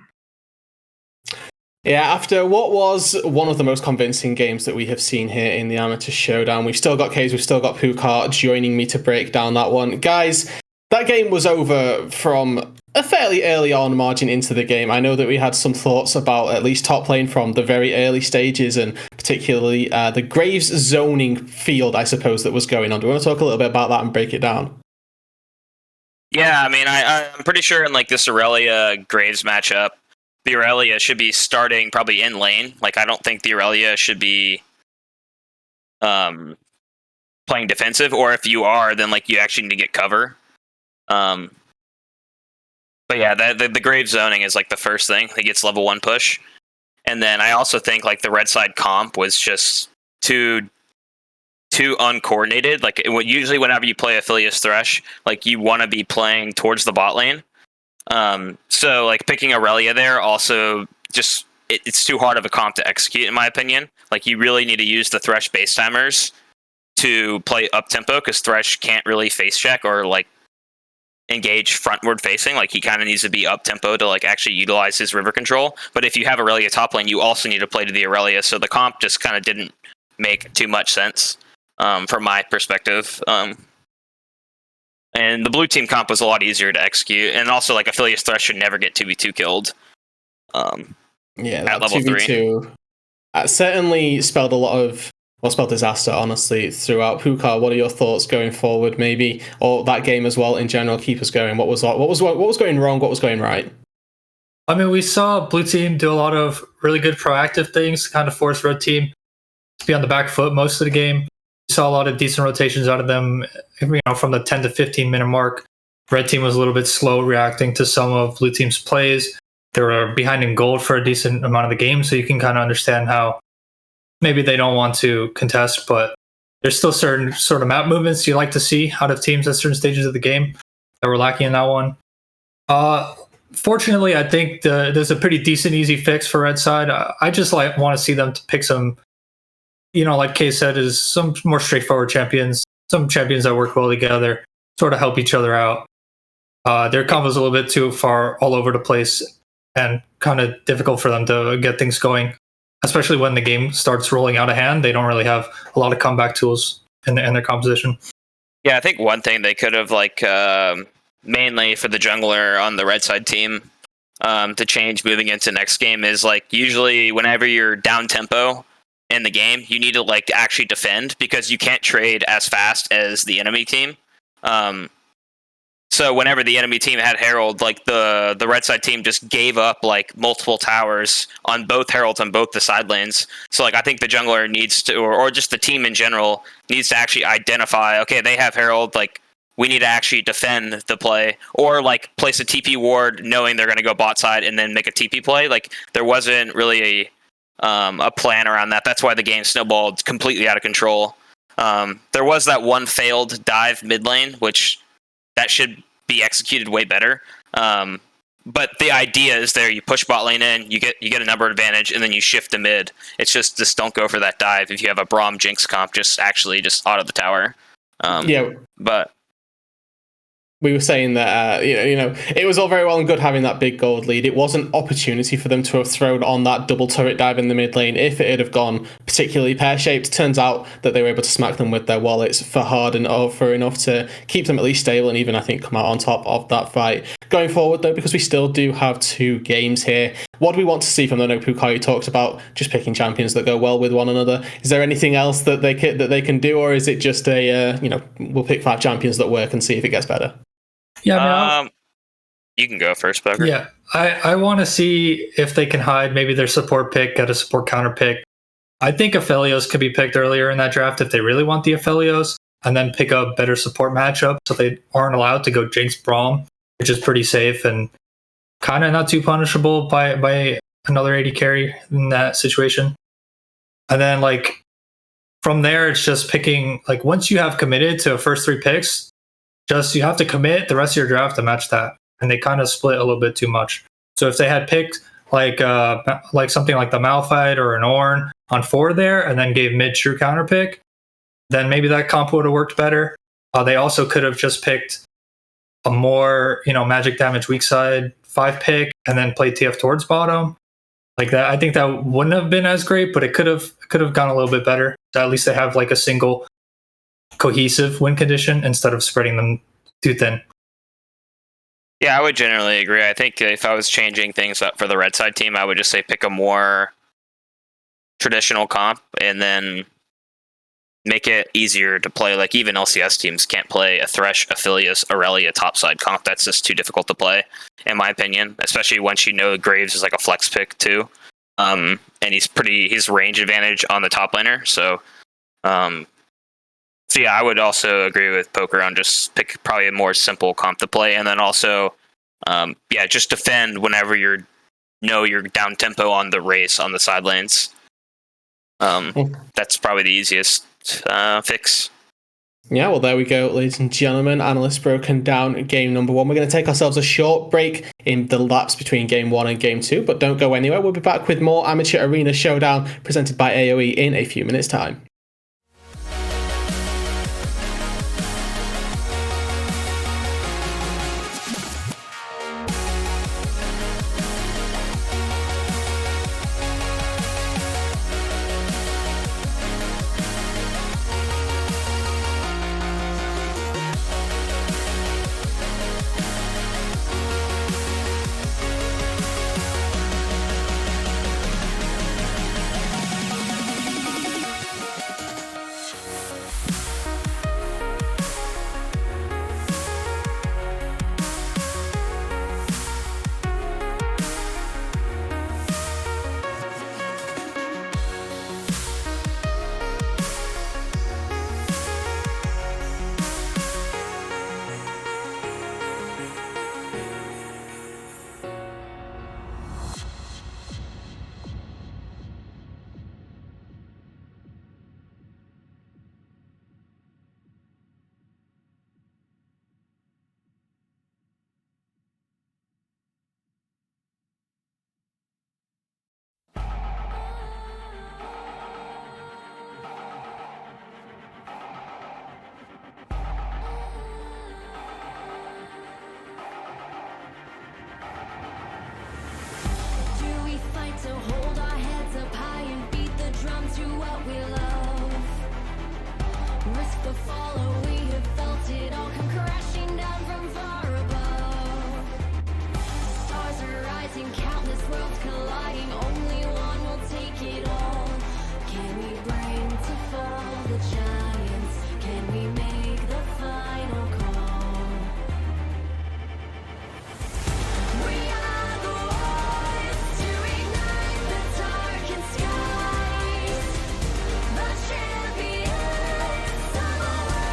Yeah, after what was one of the most convincing games that we have seen here in the Amateur Showdown, we've still got Kays, we've still got Pukar joining me to break down that one. Guys, that game was over from a fairly early on margin into the game. I know that we had some thoughts about at least top lane from the very early stages, and particularly the Graves zoning field, I suppose, that was going on. Do we want to talk a little bit about that and break it down? Yeah, I mean, I'm pretty sure in like this Aurelia Graves matchup, the Aurelia should be starting probably in lane. Like, I don't think the Aurelia should be playing defensive, or if you are, then like you actually need to get cover. But yeah, the Grave zoning is like the first thing. He gets level 1 push. And then I also think like the red side comp was just too uncoordinated. Like usually whenever you play Aphelios Thresh, like you want to be playing towards the bot lane. So like picking Aurelia there also just it's too hard of a comp to execute in my opinion. Like you really need to use the Thresh base timers to play up tempo, because Thresh can't really face check or like engage frontward facing. Like he kind of needs to be up tempo to like actually utilize his river control. But if you have Aurelia top lane, you also need to play to the Aurelia. So the comp just kind of didn't make too much sense from my perspective. And the blue team comp was a lot easier to execute. And also like Aphelios Thresh should never get 2v2 killed. Yeah, at level 2v2 certainly spelled disaster, honestly, throughout. Pukar, what are your thoughts going forward, maybe, or that game as well in general? Keep us going. What was going wrong? What was going right? I mean, we saw blue team do a lot of really good proactive things to kind of force red team to be on the back foot most of the game. We saw a lot of decent rotations out of them, from the 10 to 15 minute mark. Red team was a little bit slow reacting to some of blue team's plays. They were behind in gold for a decent amount of the game, so you can kind of understand how maybe they don't want to contest, but there's still certain sort of map movements you like to see out of teams at certain stages of the game that were lacking in that one. Fortunately, I think there's a pretty decent, easy fix for red side. I just want to see them to pick some, like Kay said, is some more straightforward champions, some champions that work well together, sort of help each other out. Their combo's a little bit too far all over the place and kind of difficult for them to get things going. Especially when the game starts rolling out of hand, they don't really have a lot of comeback tools in their composition. Yeah, I think one thing they could have mainly for the jungler on the red side team to change moving into next game is like usually whenever you're down tempo in the game, you need to like actually defend because you can't trade as fast as the enemy team. So whenever the enemy team had Herald, like the red side team just gave up like multiple towers on both Heralds on both the side lanes. So like I think the jungler needs to, or just the team in general needs to actually identify, okay, they have Herald, like we need to actually defend the play, or like place a TP ward knowing they're going to go bot side and then make a TP play. Like there wasn't really a plan around that. That's why the game snowballed completely out of control. There was that one failed dive mid lane, which that should be executed way better. But the idea is there: you push bot lane in, you get a number advantage, and then you shift to mid. It's just don't go for that dive. If you have a Braum Jinx comp, just auto the tower. But we were saying that it was all very well and good having that big gold lead. It was an opportunity for them to have thrown on that double turret dive in the mid lane if it had have gone particularly pear-shaped. Turns out that they were able to smack them with their wallets for enough to keep them at least stable and even I think come out on top of that fight. Going forward though, because we still do have 2 games here, what do we want to see from the Pukar? You talked about just picking champions that go well with one another. Is there anything else that they can do, or is it just we'll pick 5 champions that work and see if it gets better? Yeah, you can go first, Bugger. Yeah, I want to see if they can hide maybe their support pick, get a support counter pick. I think Aphelios could be picked earlier in that draft if they really want the Aphelios, and then pick a better support matchup so they aren't allowed to go Jinx Braum, which is pretty safe and kind of not too punishable by another AD carry in that situation. And then like from there, it's just picking, like once you have committed to the first 3 picks, just you have to commit the rest of your draft to match that. And they kind of split a little bit too much. So if they had picked like something like the Malphite or an Ornn on 4 there, and then gave mid true counter pick, then maybe that comp would have worked better. They also could have just picked a more, magic damage weak side 5 pick and then played TF towards bottom. Like that, I think that wouldn't have been as great, but it could have gone a little bit better. So at least they have like a single cohesive win condition instead of spreading them too thin. Yeah, I would generally agree. I think if I was changing things up for the red side team, I would just say pick a more traditional comp and then make it easier to play. Like even LCS teams can't play a Thresh, Aphelios, Aurelia topside comp. That's just too difficult to play, in my opinion. Especially once Graves is like a flex pick too, and he's range advantage on the top laner. So yeah, I would also agree with Poker on just pick probably a more simple comp to play, and then also just defend whenever you're down tempo on the race on the side lanes. That's probably the easiest fix. Yeah, well, there we go, ladies and gentlemen. Analysts broken down game number 1. We're going to take ourselves a short break in the lapse between game 1 and game 2, but don't go anywhere. We'll be back with more Amateur Arena Showdown presented by AoE in a few minutes' time. To hold our heads up high and beat the drum to what we love. Risk the fall, or we have felt it all come crashing down from far above. Stars are rising, countless worlds colliding. Only one will take it all. Can we bring to fall the giants? Can we make the final call? We are the ones to ignite the darkened skies. The champions of our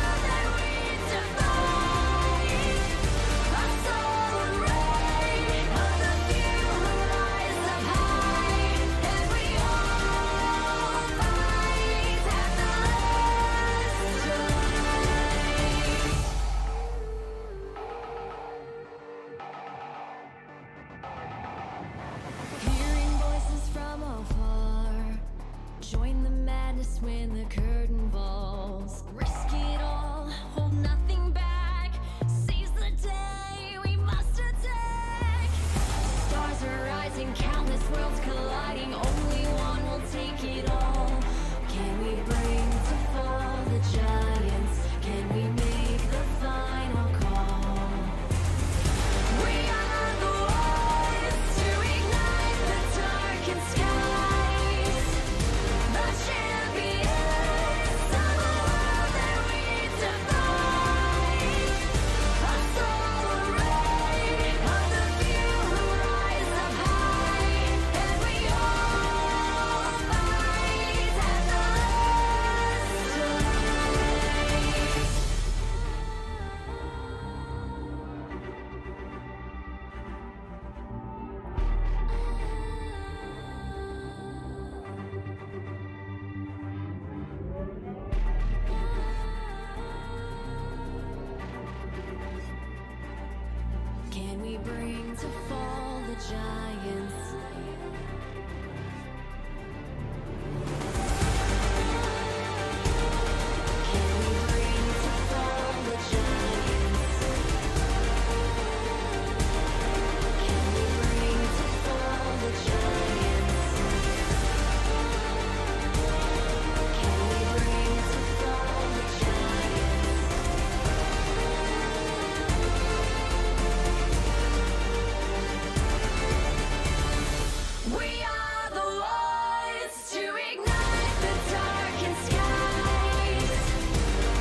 bring to fall the giants? Can we bring to fall the giants? Can we bring to fall the giants? Can we bring to fall the giants? We are the ones to ignite the darkened skies,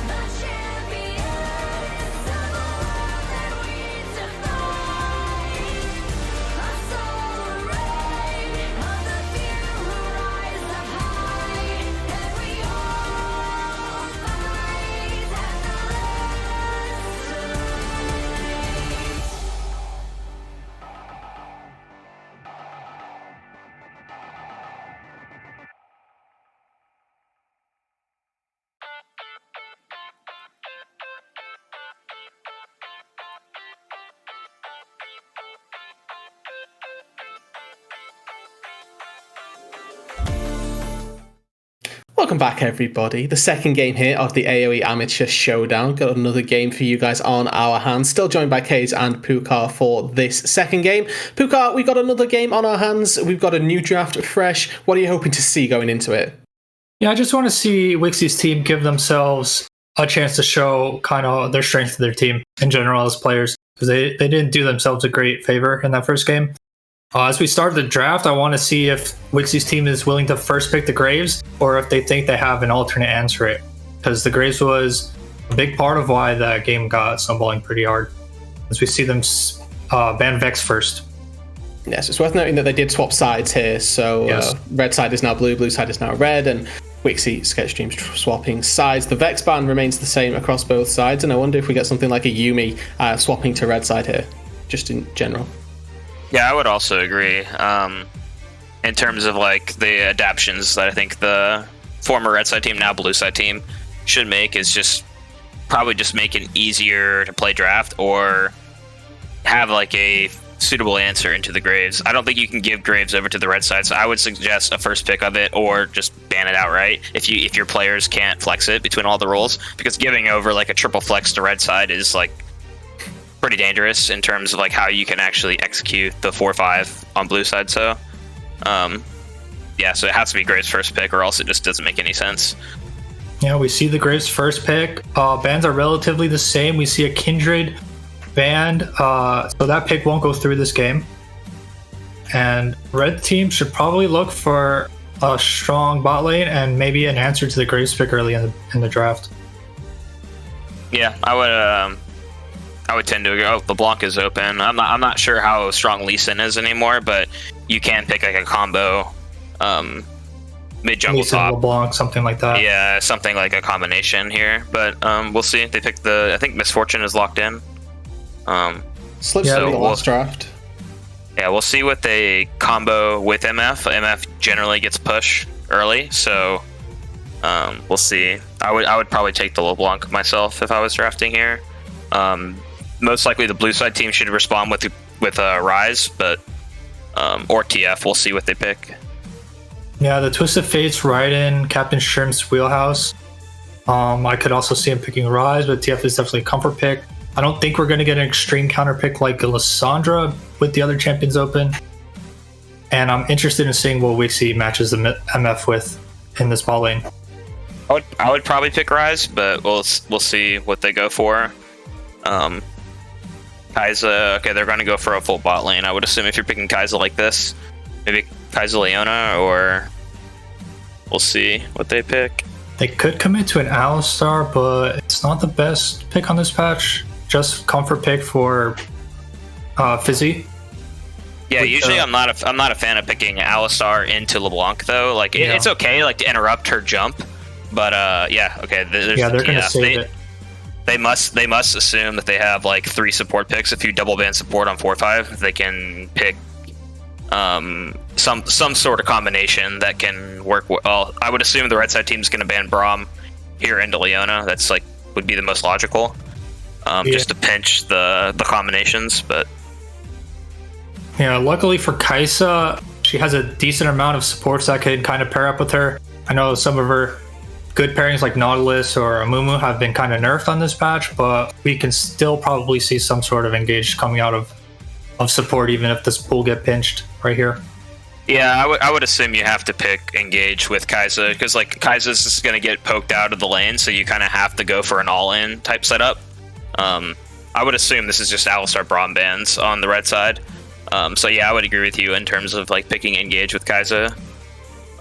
the champions of the world that we defy. A solar ray of the few who rise up high, and we all fight at the last light. Welcome back, everybody. The second game here of the AoE Amateur Showdown. Got another game for you guys on our hands. Still joined by Kaze and Pukar for this second game. Pukar, we got another game on our hands. We've got a new draft fresh. What are you hoping to see going into it? Yeah, I just want to see Wixxi's team give themselves a chance to show kind of their strength of their team in general as players, because they didn't do themselves a great favor in that first game. As we start the draft, I want to see if Wixxi's team is willing to first pick the Graves, or if they think they have an alternate answer it. Because the Graves was a big part of why that game got snowballing pretty hard. As we see them ban Vex first. Yes, it's worth noting that they did swap sides here. So Yes. red side is now blue, blue side is now red, and Wixxi CptShrimps swapping sides. The Vex ban remains the same across both sides, and I wonder if we get something like a Yumi swapping to red side here, just in general. Yeah, I would also agree. In terms of like the adaptions that I think the former red side team, now blue side team, should make is just probably just make it easier to play draft, or have like a suitable answer into the Graves. I don't think you can give Graves over to the red side, so I would suggest a first pick of it, or just ban it outright if your players can't flex it between all the roles, because giving over like a triple flex to red side is like pretty dangerous in terms of like how you can actually execute the 4-5 on blue side. So yeah, so it has to be Graves first pick, or else it just doesn't make any sense. Yeah, we see the Graves first pick. Bans are relatively the same. We see a Kindred banned, so that pick won't go through this game. And red team should probably look for a strong bot lane and maybe an answer to the Graves pick early in the draft. Yeah, I would tend to go. Oh, LeBlanc is open. I'm not sure how strong Lee Sin is anymore, but you can pick like a combo mid jungle Lee Sin, top. LeBlanc, something like that. Yeah, something like a combination here. But we'll see. They picked I think Misfortune is locked in. Slips Yeah, through the we'll- last draft. Yeah, we'll see what they combo with MF. MF generally gets push early, so we'll see. I would probably take the LeBlanc myself if I was drafting here. Most likely the blue side team should respond with Rise, but or TF. We'll see what they pick. Yeah, the Twisted Fates right in CptShrimps' wheelhouse. I could also see him picking Rise, but TF is definitely a comfort pick. I don't think we're going to get an extreme counter pick like Lissandra with the other champions open. And I'm interested in seeing what Wixxi matches the MF with in this bot lane. I would probably pick Rise, but we'll see what they go for. Kai'Sa, okay, they're going to go for a full bot lane. I would assume if you're picking Kai'Sa like this, maybe Kai'Sa Leona, or we'll see what they pick. They could commit to an Alistar, but it's not the best pick on this patch. Just comfort pick for Fizzy. Yeah, Which, usually I'm not a fan of picking Alistar into LeBlanc though. Like Yeah. it's okay, like to interrupt her jump, but yeah, okay. They're Gonna save it. They must assume that they have like 3 support picks. If you double ban support on 4-5, they can pick some sort of combination that can work well. I would assume the red side team is going to ban Braum here into Leona. That's like would be the most logical, just to pinch the combinations. But Yeah, luckily for Kaisa, she has a decent amount of supports that can kind of pair up with her. I know some of her good pairings like Nautilus or Amumu have been kind of nerfed on this patch, but we can still probably see some sort of engage coming out of support, even if this pool get pinched right here. Yeah, I would assume you have to pick engage with Kaisa, because like Kaisa's just going to get poked out of the lane, so you kind of have to go for an all-in type setup. I would assume this is just Alistar Braum bans on the red side. So yeah, I would agree with you in terms of like picking engage with Kaisa.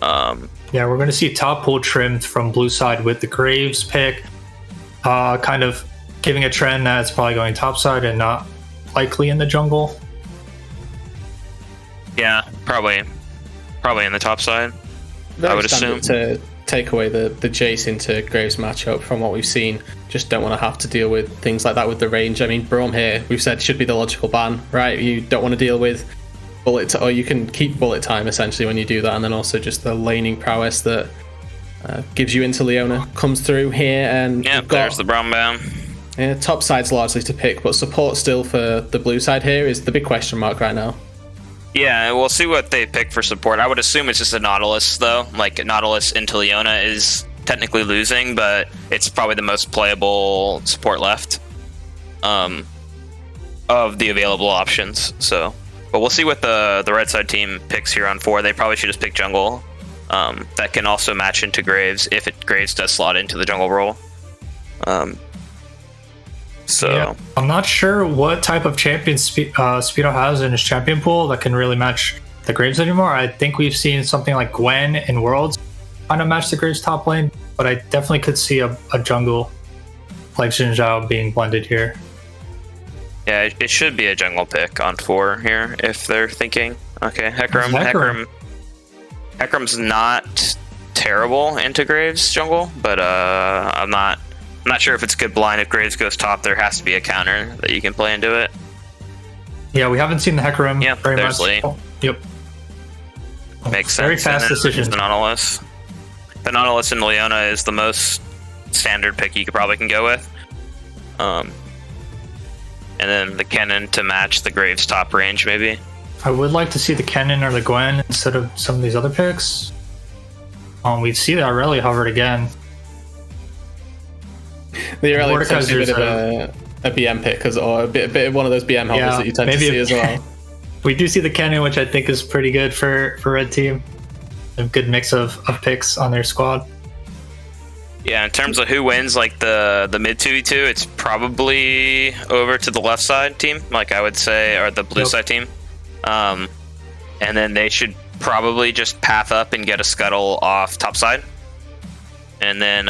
Yeah, we're going to see top pool trimmed from blue side with the Graves pick, kind of giving a trend that it's probably going top side and not likely in the jungle. Yeah, probably in the top side. Very I would assume to take away the Jace into Graves matchup from what we've seen. Just don't want to have to deal with things like that with the range. I mean, Braum here, we've said should be the logical ban, right? You don't want to deal with bullet, or you can keep bullet time essentially when you do that, and then also just the laning prowess that gives you into Leona comes through here. And yeah, there's the Braum ban. Yeah, top side's largely to pick, but support still for the blue side here is the big question mark right now. Yeah, we'll see what they pick for support. I would assume it's just a Nautilus, though. Like, Nautilus into Leona is technically losing, but it's probably the most playable support left of the available options. So, but we'll see what the red side team picks here on 4. They probably should just pick jungle. That can also match into Graves if Graves does slot into the jungle role. Yeah. I'm not sure what type of champion Speedo has in his champion pool that can really match the Graves anymore. I think we've seen something like Gwen in Worlds kind of match the Graves top lane, but I definitely could see a jungle like Xin Zhao being blended here. Yeah, it should be a jungle pick on 4 here if they're thinking. Okay, Hecarim's not terrible into Graves jungle, but I'm not sure if it's good blind. If Graves goes top, there has to be a counter that you can play into it. Yeah, we haven't seen the Hecarim very much. Lee. Yep. Makes sense. Very fast decision. The Nautilus. The Nautilus in Leona is the most standard pick you probably can go with. And then the Kennen to match the Graves top range, maybe. I would like to see the Kennen or the Gwen instead of some of these other picks. We see that Aurelia hovered again. The Aurelia is a bit of a BM pick, or a bit of one of those BM holders that you tend to see as well. We do see the Kennen, which I think is pretty good for red team. A good mix of picks on their squad. Yeah, in terms of who wins, like the mid 2v2, it's probably over to the left side team, like I would say, or the blue side team. And then they should probably just path up and get a scuttle off top side. And then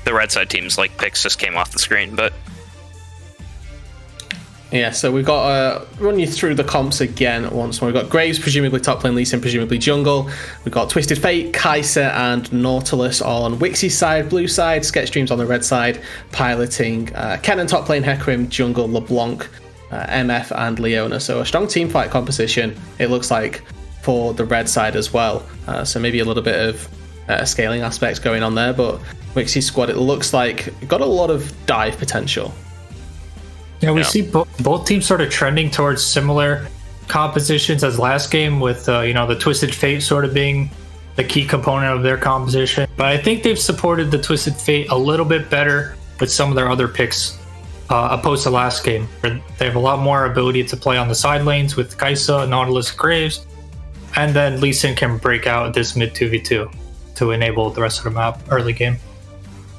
the red side team's like picks just came off the screen, but yeah, so we've got run you through the comps again once more. We've got Graves, presumably top lane, Lee Sin, presumably jungle. We've got Twisted Fate, Kaisa, and Nautilus all on Wixxi side, blue side, CptShrimps on the red side, piloting Kennen top lane, Hecarim, jungle, LeBlanc, MF, and Leona. So a strong team fight composition, it looks like, for the red side as well. So maybe a little bit of scaling aspects going on there, but Wixxi squad, it looks like got a lot of dive potential. Yeah, we see both teams sort of trending towards similar compositions as last game, with the Twisted Fate sort of being the key component of their composition. But I think they've supported the Twisted Fate a little bit better with some of their other picks opposed to last game. They have a lot more ability to play on the side lanes with Kaisa, Nautilus, Graves, and then Lee Sin can break out this mid 2v2 to enable the rest of the map early game.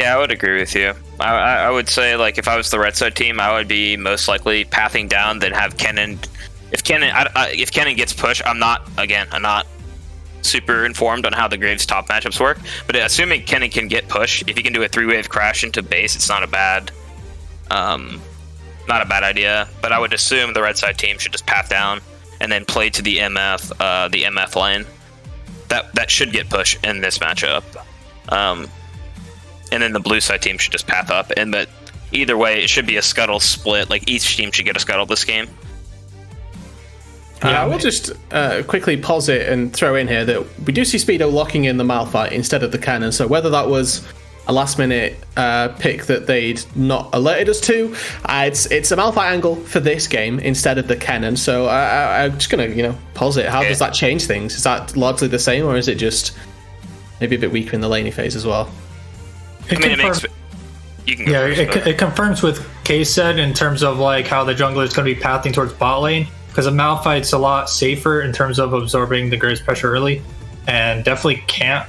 yeah, I would agree with you. I would say, like, if I was the red side team, I would be most likely pathing down, then have Kennen. If Kennen gets pushed, I'm not super informed on how the Graves top matchups work, but assuming Kennen can get pushed, if he can do a 3-wave crash into base, it's not a bad idea. But I would assume the red side team should just path down and then play to the MF lane. That should get pushed in this matchup. And then the blue side team should just path up. But either way, it should be a scuttle split. Like, each team should get a scuttle this game. Yeah, we'll just quickly pause it and throw in here that we do see Speedo locking in the Malphite instead of the cannon. So whether that was a last minute pick that they'd not alerted us to. It's a Malphite angle for this game instead of the Kennen. So I'm just gonna pause it. How does that change things? Is that largely the same, or is it just maybe a bit weaker in the laning phase as well? I mean, you can go first, it confirms with K-Said in terms of like how the jungler is going to be pathing towards bot lane, because a Malphite's a lot safer in terms of absorbing the Graves pressure early, and definitely can't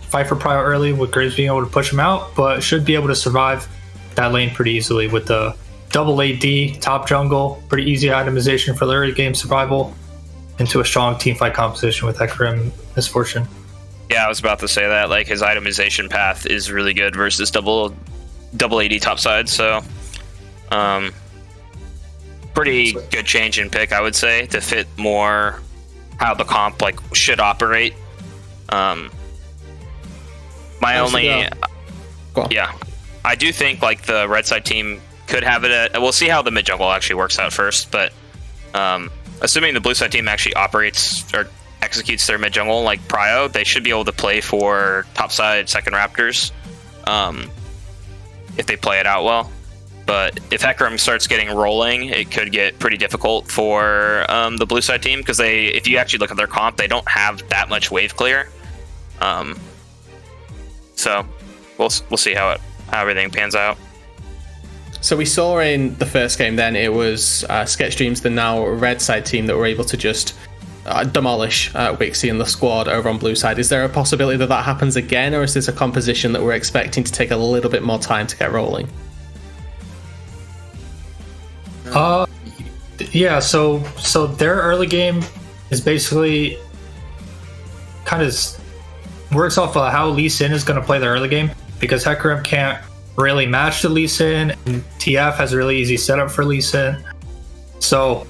fight for prio early with Graves being able to push him out, but should be able to survive that lane pretty easily with the double AD, top jungle, pretty easy itemization for the early game survival into a strong teamfight composition with Hecarim Misfortune. Yeah, I was about to say that. Like, his itemization path is really good versus double AD topside. So, pretty good change in pick, I would say, to fit more how the comp like should operate. I do think like the red side team could have it. We'll see how the mid jungle actually works out first, but assuming the blue side team actually operates or executes their mid jungle like prio, they should be able to play for topside second Raptors if they play it out well. But if Hecarim starts getting rolling, it could get pretty difficult for the blue side team, because if you actually look at their comp, they don't have that much wave clear. So we'll see how everything pans out. So we saw in the first game then it was CptShrimps, the now red side team, that were able to just demolish Wixxi and the squad over on blue side. Is there a possibility that that happens again, or is this a composition that we're expecting to take a little bit more time to get rolling? Yeah, so their early game is basically kind of works off of how Lee Sin is going to play the early game, because Hecarim can't really match the Lee Sin, and TF has a really easy setup for Lee Sin. So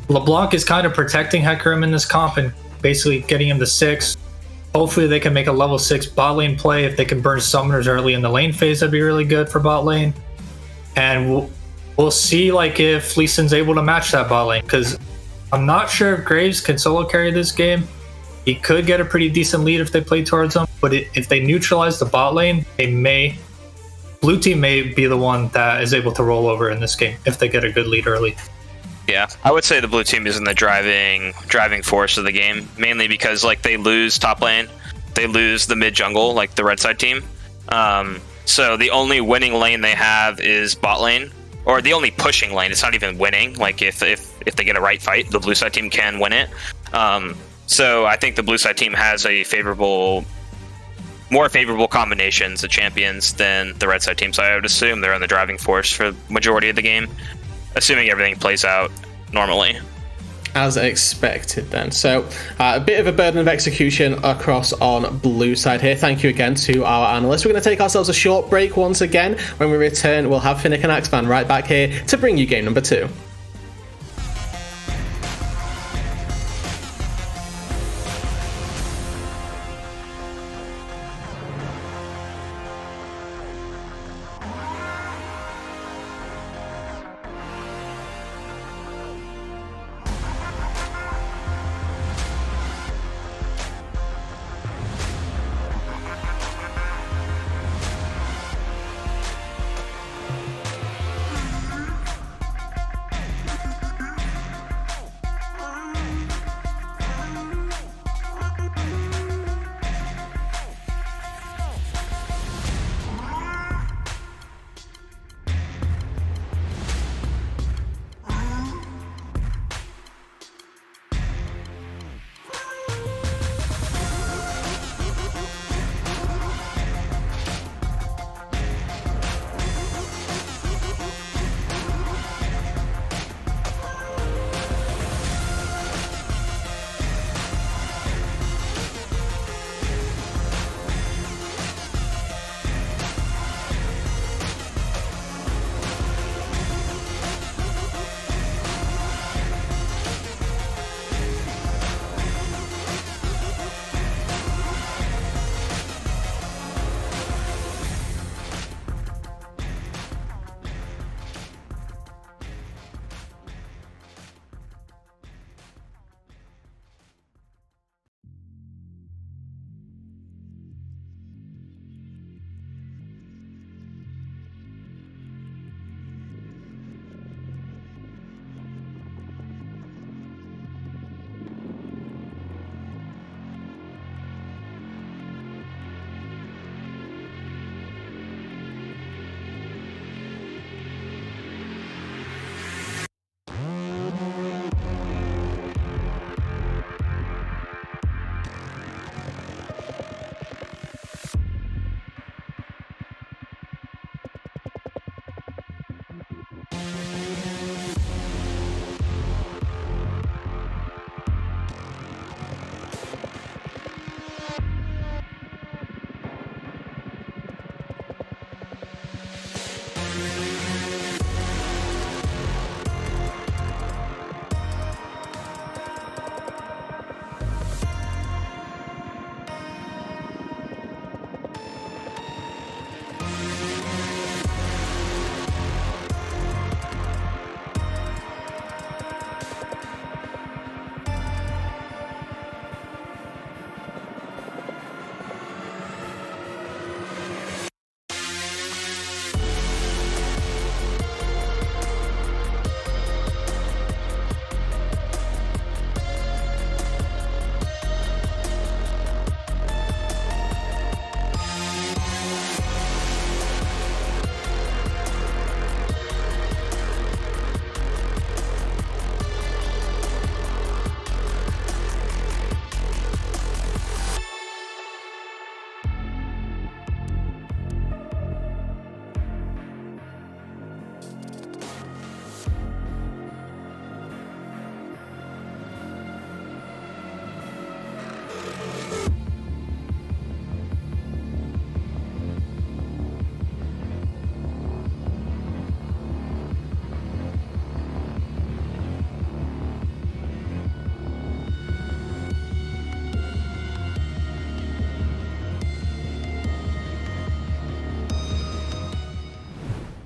LeBlanc is kind of protecting Hecarim in this comp and basically getting him to 6. Hopefully they can make a level 6 bot lane play. If they can burn summoners early in the lane phase, that'd be really good for bot lane. And we'll see like if Lee Sin's able to match that bot lane, because I'm not sure if Graves can solo carry this game. He could get a pretty decent lead if they play towards him, but if they neutralize the bot lane, blue team may be the one that is able to roll over in this game if they get a good lead early. Yeah, I would say the blue team is in the driving force of the game, mainly because like they lose top lane, they lose the mid jungle, like the red side team. So the only winning lane they have is bot lane, or the only pushing lane. It's not even winning. Like if they get a right fight, the blue side team can win it. So I think the blue side team has a more favorable combinations of champions than the red side team. So I would assume they're in the driving force for the majority of the game, assuming everything plays out normally. As expected then. So a bit of a burden of execution across on blue side here. Thank you again to our analysts. We're going to take ourselves a short break once again. When we return, we'll have Finnick and Axeman right back here to bring you game number 2.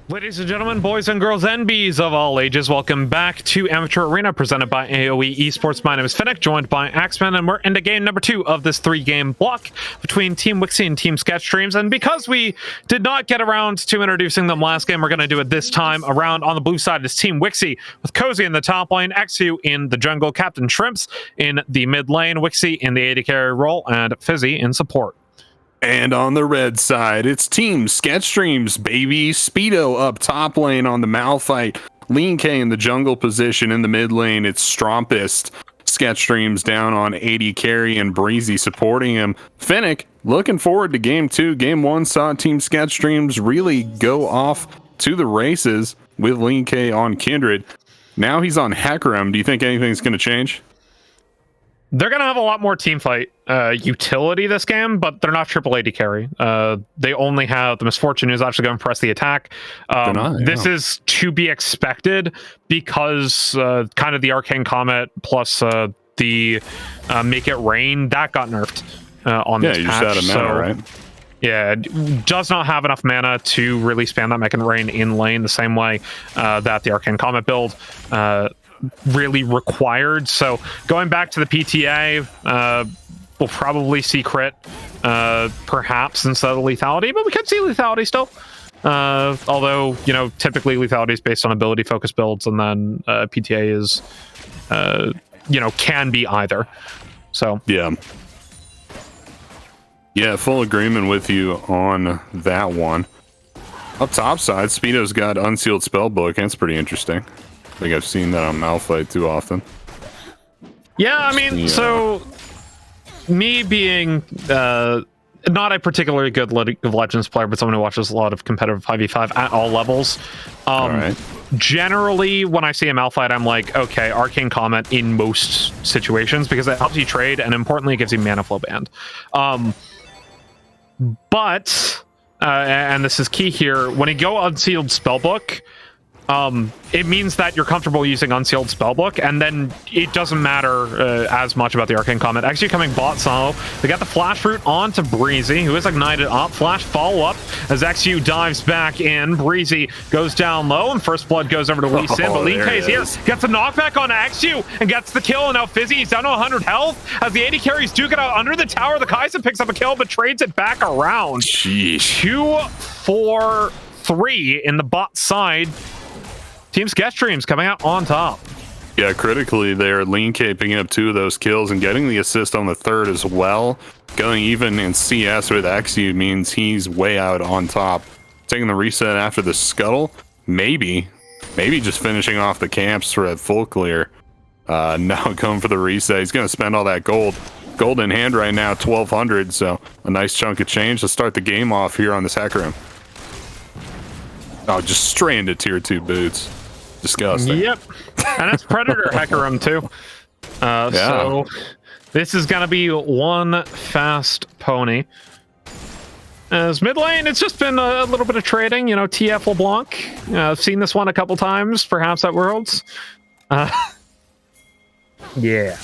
Ladies and gentlemen, boys and girls, and bees of all ages, welcome back to Amateur Arena, presented by AOE Esports. My name is Finnick, joined by Axeman, and we're into game number 2 of this 3-game block between Team Wixxi and Team CptShrimps. And because we did not get around to introducing them last game, we're going to do it this time around. On the blue side is Team Wixxi, with Cozy in the top lane, eXyu in the jungle, CptShrimps in the mid lane, Wixxi in the AD carry role, and Fizzy in support. And on the red side, it's Team CptShrimps, baby. Speedo up top lane on the Malphite. LeenK in the jungle position. In the mid lane, it's Strompest. CptShrimps down on AD carry and Breezy supporting him. Finnick, looking forward to game 2. Game 1 saw Team CptShrimps really go off to the races with LeenK on Kindred. Now he's on Hecarim. Do you think anything's going to change? They're going to have a lot more teamfight utility this game, but they're not triple AD carry. They only have the Misfortune, who's actually going to press the attack. This is to be expected because kind of the Arcane Comet plus the Make It Rain, that got nerfed on this patch. Yeah, you just had a mana, right? Yeah, does not have enough mana to really spam that Make It Rain in lane the same way that the Arcane Comet build really required. So going back to the PTA, we'll probably see crit perhaps instead of lethality, but we could see lethality still. Although, you know, typically lethality is based on ability focused builds, and then PTA is, you know, can be either. So yeah, full agreement with you on that one. Up top side, Speedo's got Unsealed Spellbook, and it's pretty interesting. I think I've seen that on Malphite too often. Yeah, I mean, so me being not a particularly good League of Legends player, but someone who watches a lot of competitive 5v5 at all levels. Generally, when I see a Malphite, I'm like, okay, Arcane Comet in most situations, because it helps you trade, and importantly, it gives you mana flow band. But, and this is key here, when you go Unsealed Spellbook, it means that you're comfortable using Unsealed Spellbook, and then it doesn't matter as much about the Arcane Comet. Actually coming bot solo, they got the flash root onto Breezy, who is ignited up. Flash follow-up as eXyu dives back in. Breezy goes down low, and First Blood goes over to Lee Sin, but LeenK is here. Gets a knockback on eXyu, and gets the kill, and now Fizzy, he's down to 100 health. As the AD carries duke it out under the tower, the Kai'Sa picks up a kill, but trades it back around. Jeez. 2-4-3 in the bot side. Team CptShrimps coming out on top. Yeah, critically there, LeenK picking up 2 of those kills and getting the assist on the 3rd as well. Going even in CS with eXyu means he's way out on top. Taking the reset after the scuttle, maybe just finishing off the camps for a full clear. Now going for the reset. He's going to spend all that gold. Gold in hand right now, 1,200, so a nice chunk of change to start the game off here on this Hecarim. Oh, just straight into tier 2 boots. Disgusting. Yep. And it's Predator Hecarim too. So this is going to be one fast pony. As mid lane, it's just been a little bit of trading, you know, TF LeBlanc. I've seen this one a couple times, perhaps at Worlds. Yeah.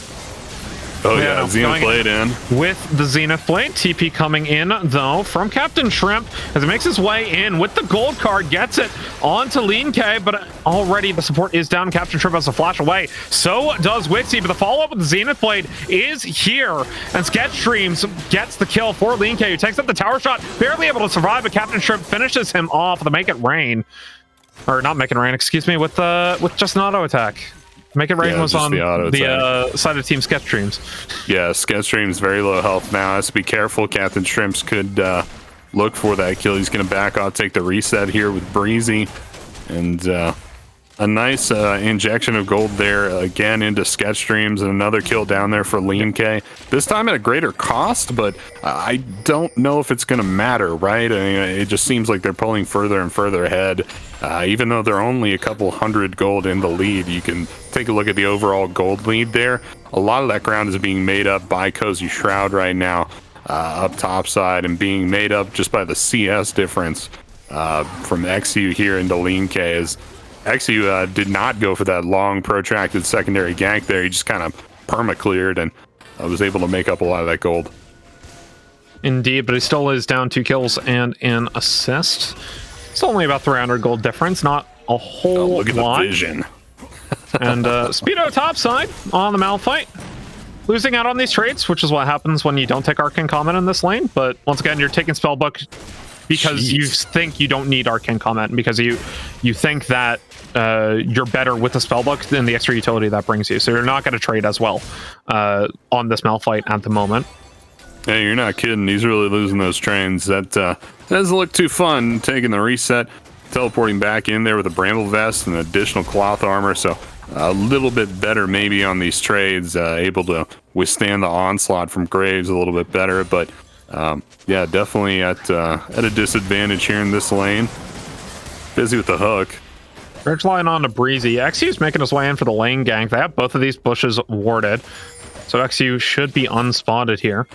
Oh yeah, Zenith Blade in. With the Zenith Blade, TP coming in, though, from CptShrimps as he makes his way in with the gold card, gets it onto LeenK, but already the support is down. CptShrimps has to flash away. So does Wixxi, but the follow-up with the Zenith Blade is here, and CptShrimps gets the kill for LeenK, who takes up the tower shot, barely able to survive, but CptShrimps finishes him off with the Make It Rain. Or not Make It Rain, excuse me, with just an auto attack. Make It Rain was on the side of Team CptShrimps. Yeah, CptShrimps very low health now. Has to be careful. CptShrimps could look for that kill. He's going to back off, take the reset here with Breezy. And a nice injection of gold there again into CptShrimps, and another kill down there for LeenK. This time at a greater cost, but I don't know if it's going to matter, right? I mean, it just seems like they're pulling further and further ahead. Even though they're only a couple hundred gold in the lead, you can take a look at the overall gold lead there. A lot of that ground is being made up by Cozy Shroud right now, up top side, and being made up just by the CS difference from eXyu here into LeenK. As eXyu did not go for that long protracted secondary gank there. He just kind of perma-cleared and was able to make up a lot of that gold. Indeed, but he still is down 2 kills and an assist. It's only about 300 gold difference, not a whole Look at lot. the vision. And Speedo topside on the Malphite. Losing out on these trades, which is what happens when you don't take Arcane Comment in this lane. But once again, you're taking Spellbook because you think you don't need Arcane Comment, and because you think that you're better with the Spellbook than the extra utility that brings you. So you're not going to trade as well on this Malphite at the moment. Hey, you're not kidding. He's really losing those trains. That doesn't look too fun, taking the reset, teleporting back in there with a Bramble Vest and additional cloth armor. So a little bit better maybe on these trades, able to withstand the onslaught from Graves a little bit better. But yeah, definitely at a disadvantage here in this lane. Busy with the hook. Bridge line on to Breezy. eXyu's making his way in for the lane gank. They have both of these bushes warded. So eXyu should be unspotted here.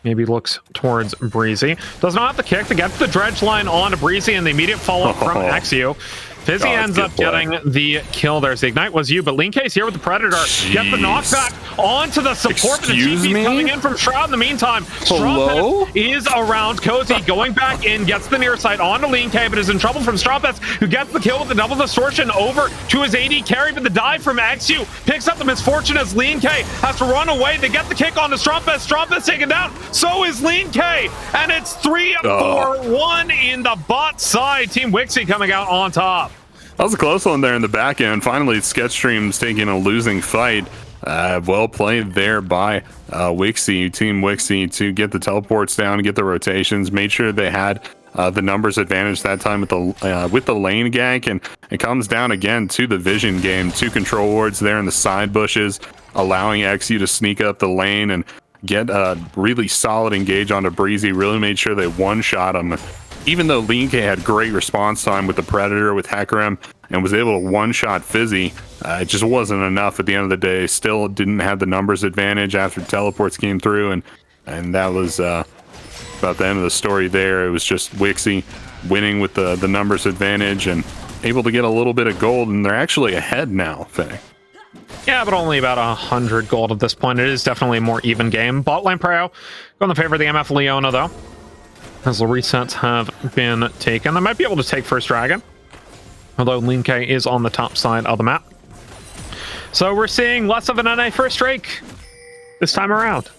Maybe looks towards Breezy. Does not have the kick to get the dredge line on to Breezy, and the immediate follow-up from eXyu. Fizzy ends up getting the kill there. The Ignite was you, but LeenK's here with the Predator. Get the knockback onto the support, but the TP's coming in from Shroud in the meantime. Strompest is around Cozy, going back in, gets the near side onto LeenK, but is in trouble from Strompest, who gets the kill with the double distortion over to his AD carry, but the dive from eXyu picks up the misfortune as LeenK has to run away. They get the kick onto Strompest. Strompest taken down. So is LeenK, and it's 3-4-1 in the bot side. Team Wixxi coming out on top. That was a close one there in the back end. Finally, CptShrimps taking a losing fight. Well played there by Wixxi, Team Wixxi, to get the teleports down, get the rotations, made sure they had the numbers advantage that time with the lane gank, and it comes down again to the vision game. 2 control wards there in the side bushes, allowing eXyu to sneak up the lane and get a really solid engage onto Breezy. Really made sure they one-shot him. Even though LeenK had great response time with the Predator, with Hecarim, and was able to one-shot Fizzy, it just wasn't enough at the end of the day. Still didn't have the numbers advantage after teleports came through, and that was about the end of the story there. It was just Wixxi winning with the numbers advantage and able to get a little bit of gold, and they're actually ahead now, Finnick. Yeah, but only about 100 gold at this point. It is definitely a more even game. Bot lane Preo going in favor of the MF Leona, though, as the resets have been taken. They might be able to take first dragon, although LeenK is on the top side of the map. So we're seeing less of an NA first Drake this time around.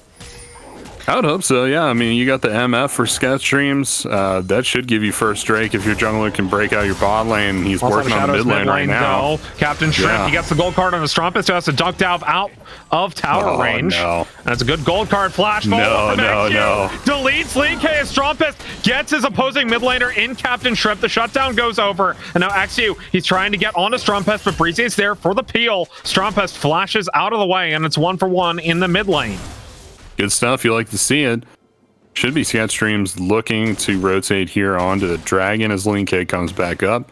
I would hope so, yeah. I mean, you got the MF for CptShrimps. That should give you first Drake if your jungler can break out your bot lane. He's also working on the mid lane right now. CptShrimps, he gets the gold card on the Strompest, who has to dunk dive out of tower range. No. That's a good gold card flash. No. Deletes LeenK as Strompest gets his opposing mid laner in CptShrimps. The shutdown goes over, and now eXyu, he's trying to get onto Strompest, but Breezy is there for the peel. Strompest flashes out of the way, and it's 1-for-1 in the mid lane. Good stuff. You like to see it. Should be CptShrimps looking to rotate here onto the dragon as LeenK comes back up.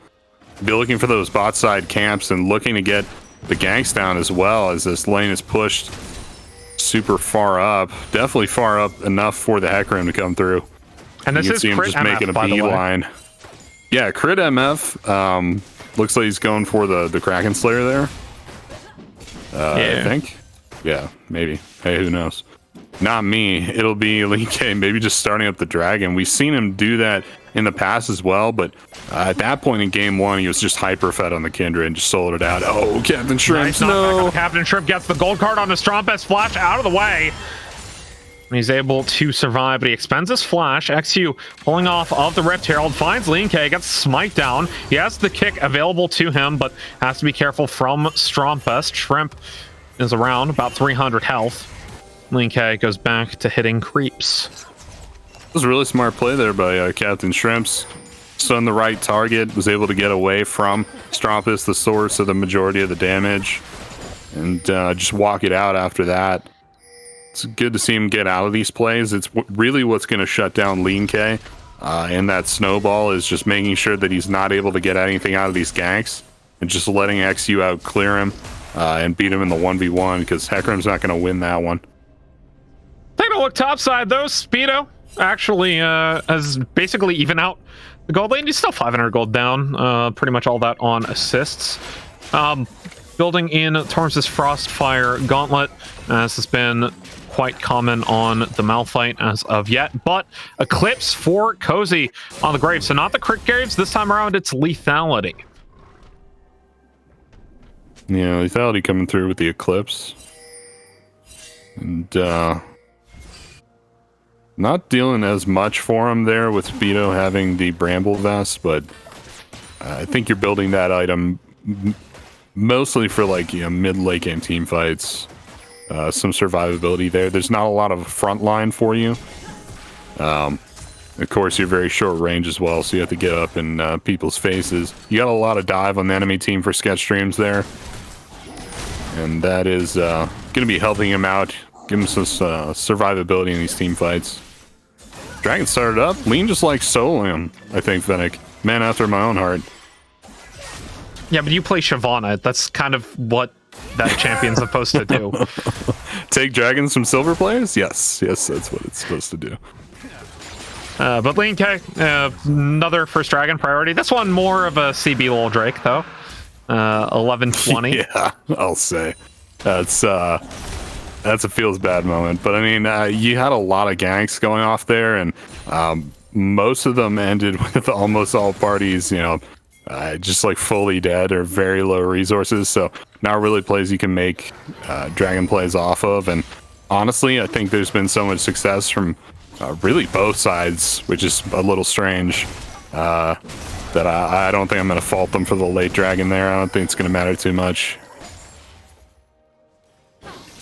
Be looking for those bot side camps and looking to get the ganks down as well, as this lane is pushed super far up. Definitely far up enough for the Hecarim to come through. And this you can is see him crit just MF, making a by the way. beeline. Yeah, crit MF. Looks like he's going for the Kraken Slayer there. Yeah. I think. Yeah, maybe. Hey, who knows? Not me. It'll be LeenK, maybe just starting up the dragon. We've seen him do that in the past as well, but at that point in game 1, he was just hyper fed on the Kindred and just soloed it out. Oh, CptShrimps, no! CptShrimps gets the gold card on the Strompest, flash out of the way. And he's able to survive, but he expends his flash. eXyu pulling off of the Rift Herald, finds LeenK, gets smite down. He has the kick available to him, but has to be careful from Strompest. Shrimp is around about 300 health. LeenK goes back to hitting creeps. It was a really smart play there by CptShrimps. Stunned the right target, was able to get away from Strompest, the source of the majority of the damage, and just walk it out after that. It's good to see him get out of these plays. It's really what's going to shut down LeenK, and that snowball is just making sure that he's not able to get anything out of these ganks, and just letting eXyu out clear him and beat him in the 1v1, because Hecarim's not going to win that one. Taking a look topside, though, Speedo actually has basically even out the gold lane. He's still 500 gold down. Pretty much all that on assists. Building building in towards this Frostfire Gauntlet. This has been quite common on the Malphite as of yet, but Eclipse for Cozy on the Graves. So not the crit Graves, this time around it's Lethality. Yeah, Lethality coming through with the Eclipse. And not dealing as much for him there with Speedo having the Bramble Vest, but I think you're building that item mostly for like, you know, mid-late game team fights. Some survivability there. There's not a lot of front line for you. Of course, you're very short range as well, so you have to get up in people's faces. You got a lot of dive on the enemy team for CptShrimps there. And that is going to be helping him out, give him some survivability in these team fights. Dragon started up. LeenK just like soloing him, I think, Fennec. Man after my own heart. Yeah, but you play Shyvana. That's kind of what that champion's supposed to do. Take dragons from silver players? Yes, that's what it's supposed to do. But LeenK, another first dragon priority. This one more of a CB Lol Drake, though. 11-20. Yeah, I'll say. That's a feels bad moment. But I mean, you had a lot of ganks going off there, and most of them ended with almost all parties, you know, just like fully dead or very low resources. So not really plays you can make dragon plays off of. And honestly, I think there's been so much success from really both sides, which is a little strange. That I don't think I'm going to fault them for the late dragon there. I don't think it's going to matter too much.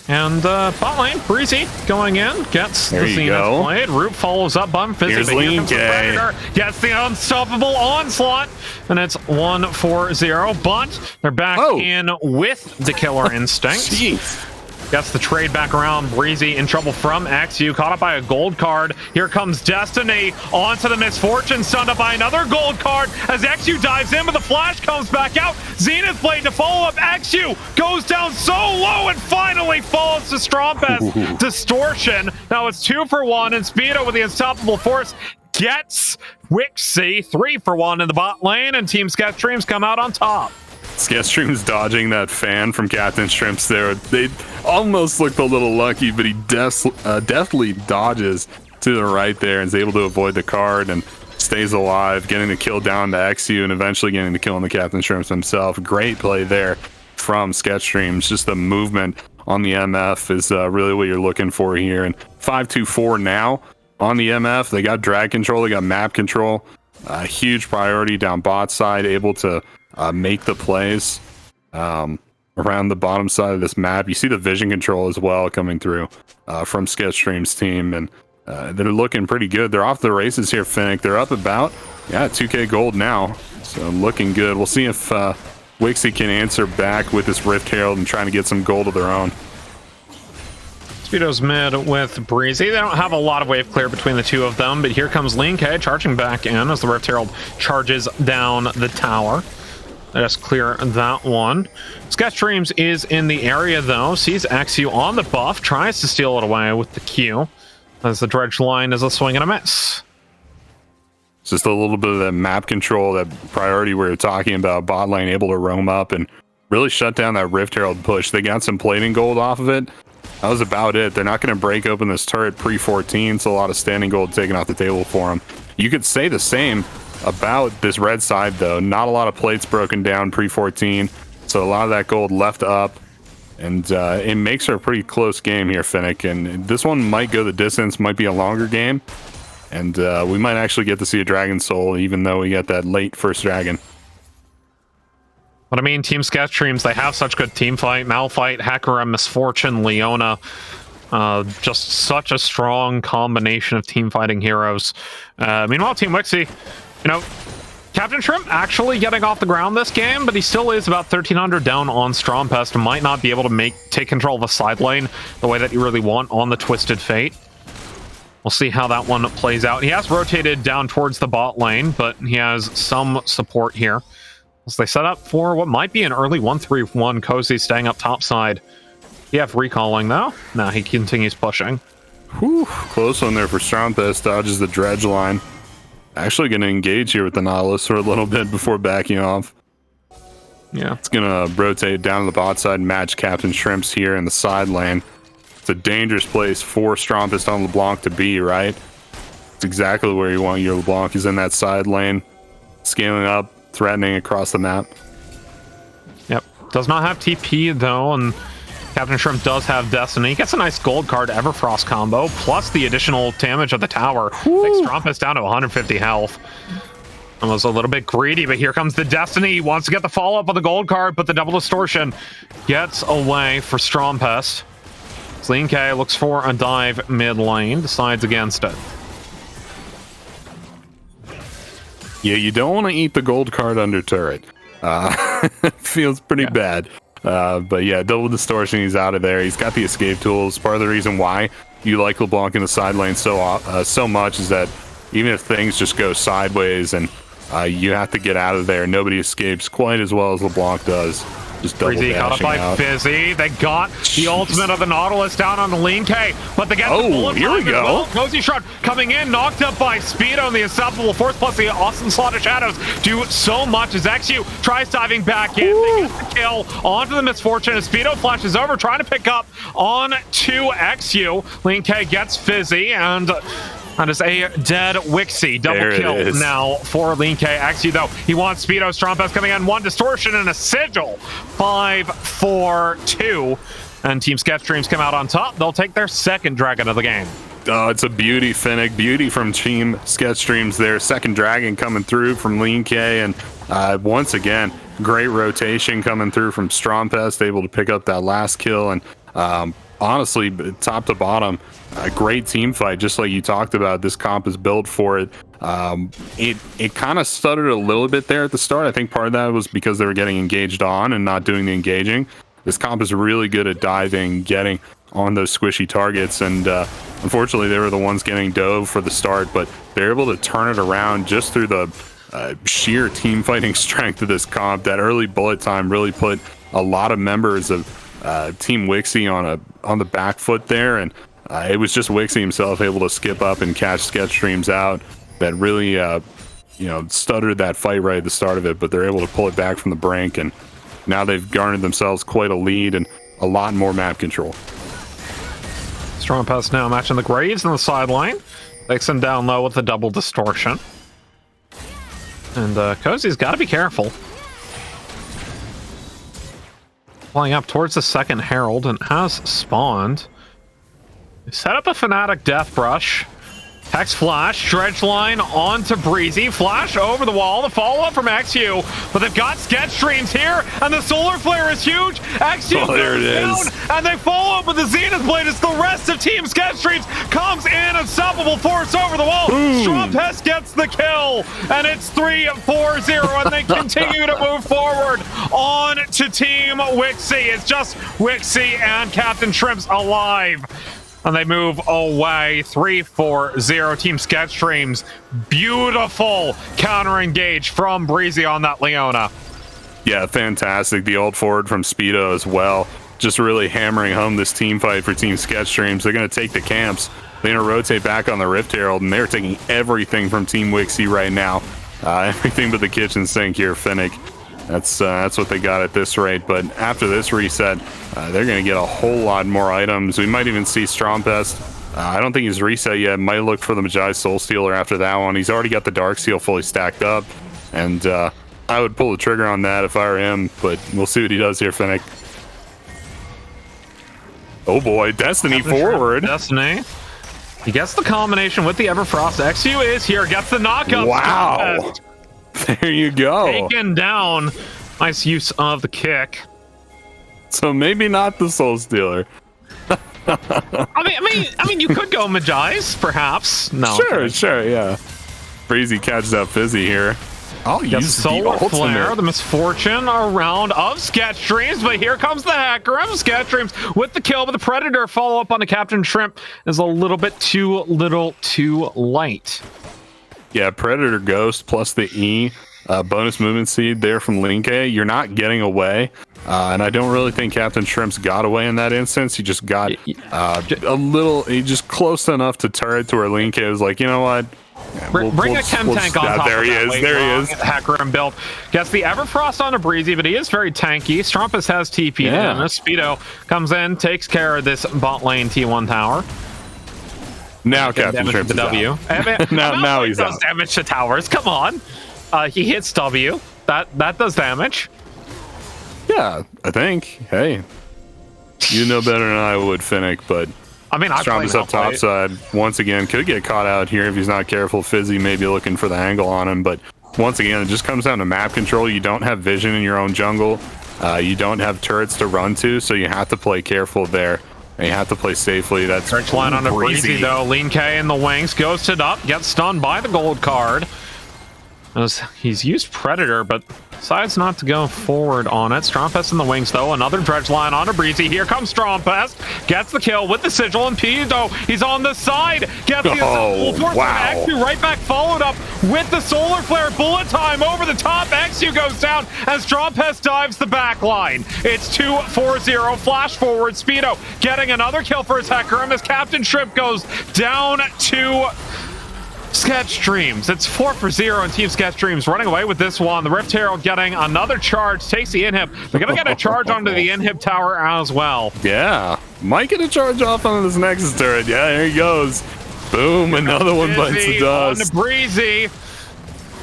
And bot lane, Breezy going in, gets there the Zenith played. Root follows up on physically. Here's LeenK. Gets the unstoppable onslaught, and it's 1-4-0. But they're back in with the killer instinct. Jeez. Gets the trade back around. Breezy in trouble from eXyu, caught up by a gold card. Here comes Destiny onto the Misfortune, stunned up by another gold card as eXyu dives in, but the flash comes back out. Zenith blade to follow up. eXyu goes down so low and finally falls to Strompest. Distortion. Now it's 2 for 1, and Speedo with the unstoppable force gets Wixxi 3 for 1 in the bot lane, and Team CptShrimps come out on top. CptShrimps dodging that fan from CptShrimps there. They almost looked a little lucky, but he deftly dodges to the right there and is able to avoid the card and stays alive, getting the kill down to eXyu and eventually getting the kill on the CptShrimps himself. Great play there from CptShrimps. Just the movement on the MF is really what you're looking for here. And 5-2-4 now on the MF. They got drag control, they got map control. Huge priority down bot side, able to make the plays around the bottom side of this map. You see the vision control as well coming through from CptShrimps team, and they're looking pretty good. They're off the races here, Finnick. They're up about 2k gold now, so looking good. We'll see if Wixxi can answer back with this Rift Herald and trying to get some gold of their own. Speedo's mid with Breezy. They don't have a lot of wave clear between the two of them, but here comes LeenK charging back in as the Rift Herald charges down the tower. Let's clear that one. CptShrimps is in the area though, sees eXyu on the buff, tries to steal it away with the Q as the dredge line is a swing and a miss. It's just a little bit of that map control, that priority we were talking about. Bot lane able to roam up and really shut down that Rift Herald push. They got some plating gold off of it. That was about it. They're not going to break open this turret pre-14, so a lot of standing gold taken off the table for them. You could say the same about this red side though. Not a lot of plates broken down pre-14, so a lot of that gold left up, and it makes for a pretty close game here, Finnick. And this one might go the distance, might be a longer game, and we might actually get to see a Dragon Soul, even though we got that late first dragon. But I mean, Team CptShrimps, they have such good team fight. Malphite, Hecarim, Misfortune, Leona. Just such a strong combination of team fighting heroes. Meanwhile, Team Wixxi, you know, CptShrimps actually getting off the ground this game, but he still is about 1,300 down on Strompest and might not be able to take control of a side lane the way that you really want on the Twisted Fate. We'll see how that one plays out. He has rotated down towards the bot lane, but he has some support here. As they set up for what might be an early 1-3-1, Cozy staying up top side. You have recalling though. No, he continues pushing. Whew, close one there for Strompest. Dodges the dredge line. Actually going to engage here with the Nautilus for a little bit before backing off. Yeah. It's going to rotate down to the bot side, match CptShrimps here in the side lane. It's a dangerous place for Strompest on LeBlanc to be, right? It's exactly where you want your LeBlanc, is in that side lane, scaling up, threatening across the map. Yep. Does not have TP though, and CptShrimp does have Destiny. Gets a nice gold card Everfrost combo, plus the additional damage of the tower. Takes Strompest down to 150 health. I was a little bit greedy, but here comes the Destiny. He wants to get the follow-up on the gold card, but the double distortion gets away for Strompest. LeenK looks for a dive mid lane, decides against it. Yeah, you don't want to eat the gold card under turret. Feels pretty bad. But yeah, double distortion, he's out of there. He's got the escape tools. Part of the reason why you like LeBlanc in the side lane so much is that even if things just go sideways and you have to get out of there, nobody escapes quite as well as LeBlanc does. Just double Breezy caught up by out. Fizzy. They got the ultimate of the Nautilus down on the LeenK, but they get the bullet here we time as go. well. Cozy Shroud coming in, knocked up by Speedo, and the Unstoppable Force plus the awesome Slaughter Shadows do so much as eXyu tries diving back in. They get the kill onto the Misfortune as Speedo flashes over, trying to pick up on to eXyu. LeenK gets Fizzy, and that is a dead Wixxi. Double kill now for LeenK. eXyu, though, he wants Speedo. Strompest coming in. One distortion and a sigil. 5-4-2. And Team CptShrimps come out on top. They'll take their second dragon of the game. Oh, it's a beauty, Finnick. Beauty from Team CptShrimps there. Second dragon coming through from LeenK. And once again, great rotation coming through from Strompest, able to pick up that last kill. And honestly, top to bottom, a great team fight, just like you talked about. This comp is built for it. It kind of stuttered a little bit there at the start. I think part of that was because they were getting engaged on and not doing the engaging. This comp is really good at diving, getting on those squishy targets, and unfortunately they were the ones getting dove for the start, but they're able to turn it around just through the sheer team fighting strength of this comp. That early bullet time really put a lot of members of Team Wixxi on the back foot there, and it was just Wixxi himself able to skip up and catch CptShrimps out. That really stuttered that fight right at the start of it, but they're able to pull it back from the brink, and now they've garnered themselves quite a lead and a lot more map control. Strompest now matching the Graves in the sideline. Takes him down low with the double distortion. And Cozy's got to be careful. Flying up towards the second Herald and has spawned. Set up a Fnatic Death Brush. Hex Flash, Dredge Line onto Breezy, Flash over the wall, the follow-up from eXyu, but they've got CptShrimps here, and the Solar Flare is huge. eXyu goes down, and they follow up with the Zenith Blade as the rest of Team CptShrimps comes in, Unstoppable Force over the wall. Strompest gets the kill, and it's 3-4-0, and they continue to move forward on to Team Wixxi. It's just Wixxi and CptShrimps alive. And they move away. 3-4-0. Team CptShrimps. Beautiful counter engage from Breezy on that Leona. Yeah, fantastic. The ult forward from Speedo as well. Just really hammering home this team fight for Team CptShrimps. They're going to take the camps. They're going to rotate back on the Rift Herald, and they're taking everything from Team Wixxi right now. Everything but the kitchen sink here, Finnick. That's what they got at this rate, but after this reset, they're going to get a whole lot more items. We might even see Strompest. I don't think he's reset yet. Might look for the Magi Soul Stealer after that one. He's already got the Dark Seal fully stacked up, and I would pull the trigger on that if I were him, but we'll see what he does here, Finnick. Oh boy, Destiny forward. Destiny. He gets the combination with the Everfrost. eXyu is here, gets the knockup. Wow. Strompest. There you go. Taken down. Nice use of the kick. So maybe not the Soul Stealer. I mean, you could go Magi's, perhaps. No. Sure, yeah. Breezy catches up Fizzy here. I'll use the Solar Flare, ultimate. the Misfortune around of CptShrimps, but here comes the hacker of CptShrimps with the kill, but the Predator follow-up on the CptShrimp is a little bit too light. Yeah, Predator Ghost plus the E bonus movement seed there from LeenK. You're not getting away, and I don't really think CptShrimps got away in that instance. He just got he just close enough to turret to where LeenK was like, you know what, Bring a chem tank on top there of he that. is. There he is. Hecarim build. Gets the Everfrost on a Breezy, but he is very tanky. Strompest has TP in. Speedo comes in, takes care of this bot lane T1 tower. Now CptShrimps the W. now he's does out. damage to towers. Come on. He hits W. That does damage. Yeah, I think. Hey, you know better than I would, Finnick, but I mean, Strompest up top side once again could get caught out here if he's not careful. Fizzy may be looking for the angle on him, but once again, it just comes down to map control. You don't have vision in your own jungle. You don't have turrets to run to, so you have to play careful there. And you have to play safely. That's Search line on a Breezy though. LeenK in the wings goes to up, gets stunned by the gold card. As he's used Predator, but decides not to go forward on it. Strompest in the wings, though. Another dredge line on a Breezy. Here comes Strompest. Gets the kill with the sigil, and Pido, he's on the side. Gets the eXyu right back, followed up with the solar flare. Bullet time over the top. eXyu goes down as Strompest dives the back line. It's 2-4-0. Flash forward. Speedo getting another kill for his Hecarim as CptShrimps goes down to CptShrimps. It's 4-0 and Team CptShrimps running away with this one. The Rift Herald getting another charge, takes the inhib. They're going to get a charge onto the inhib tower as well. Yeah, might get a charge off on this Nexus turret. Yeah, there he goes. Boom, another one bites the dust. On the Breezy.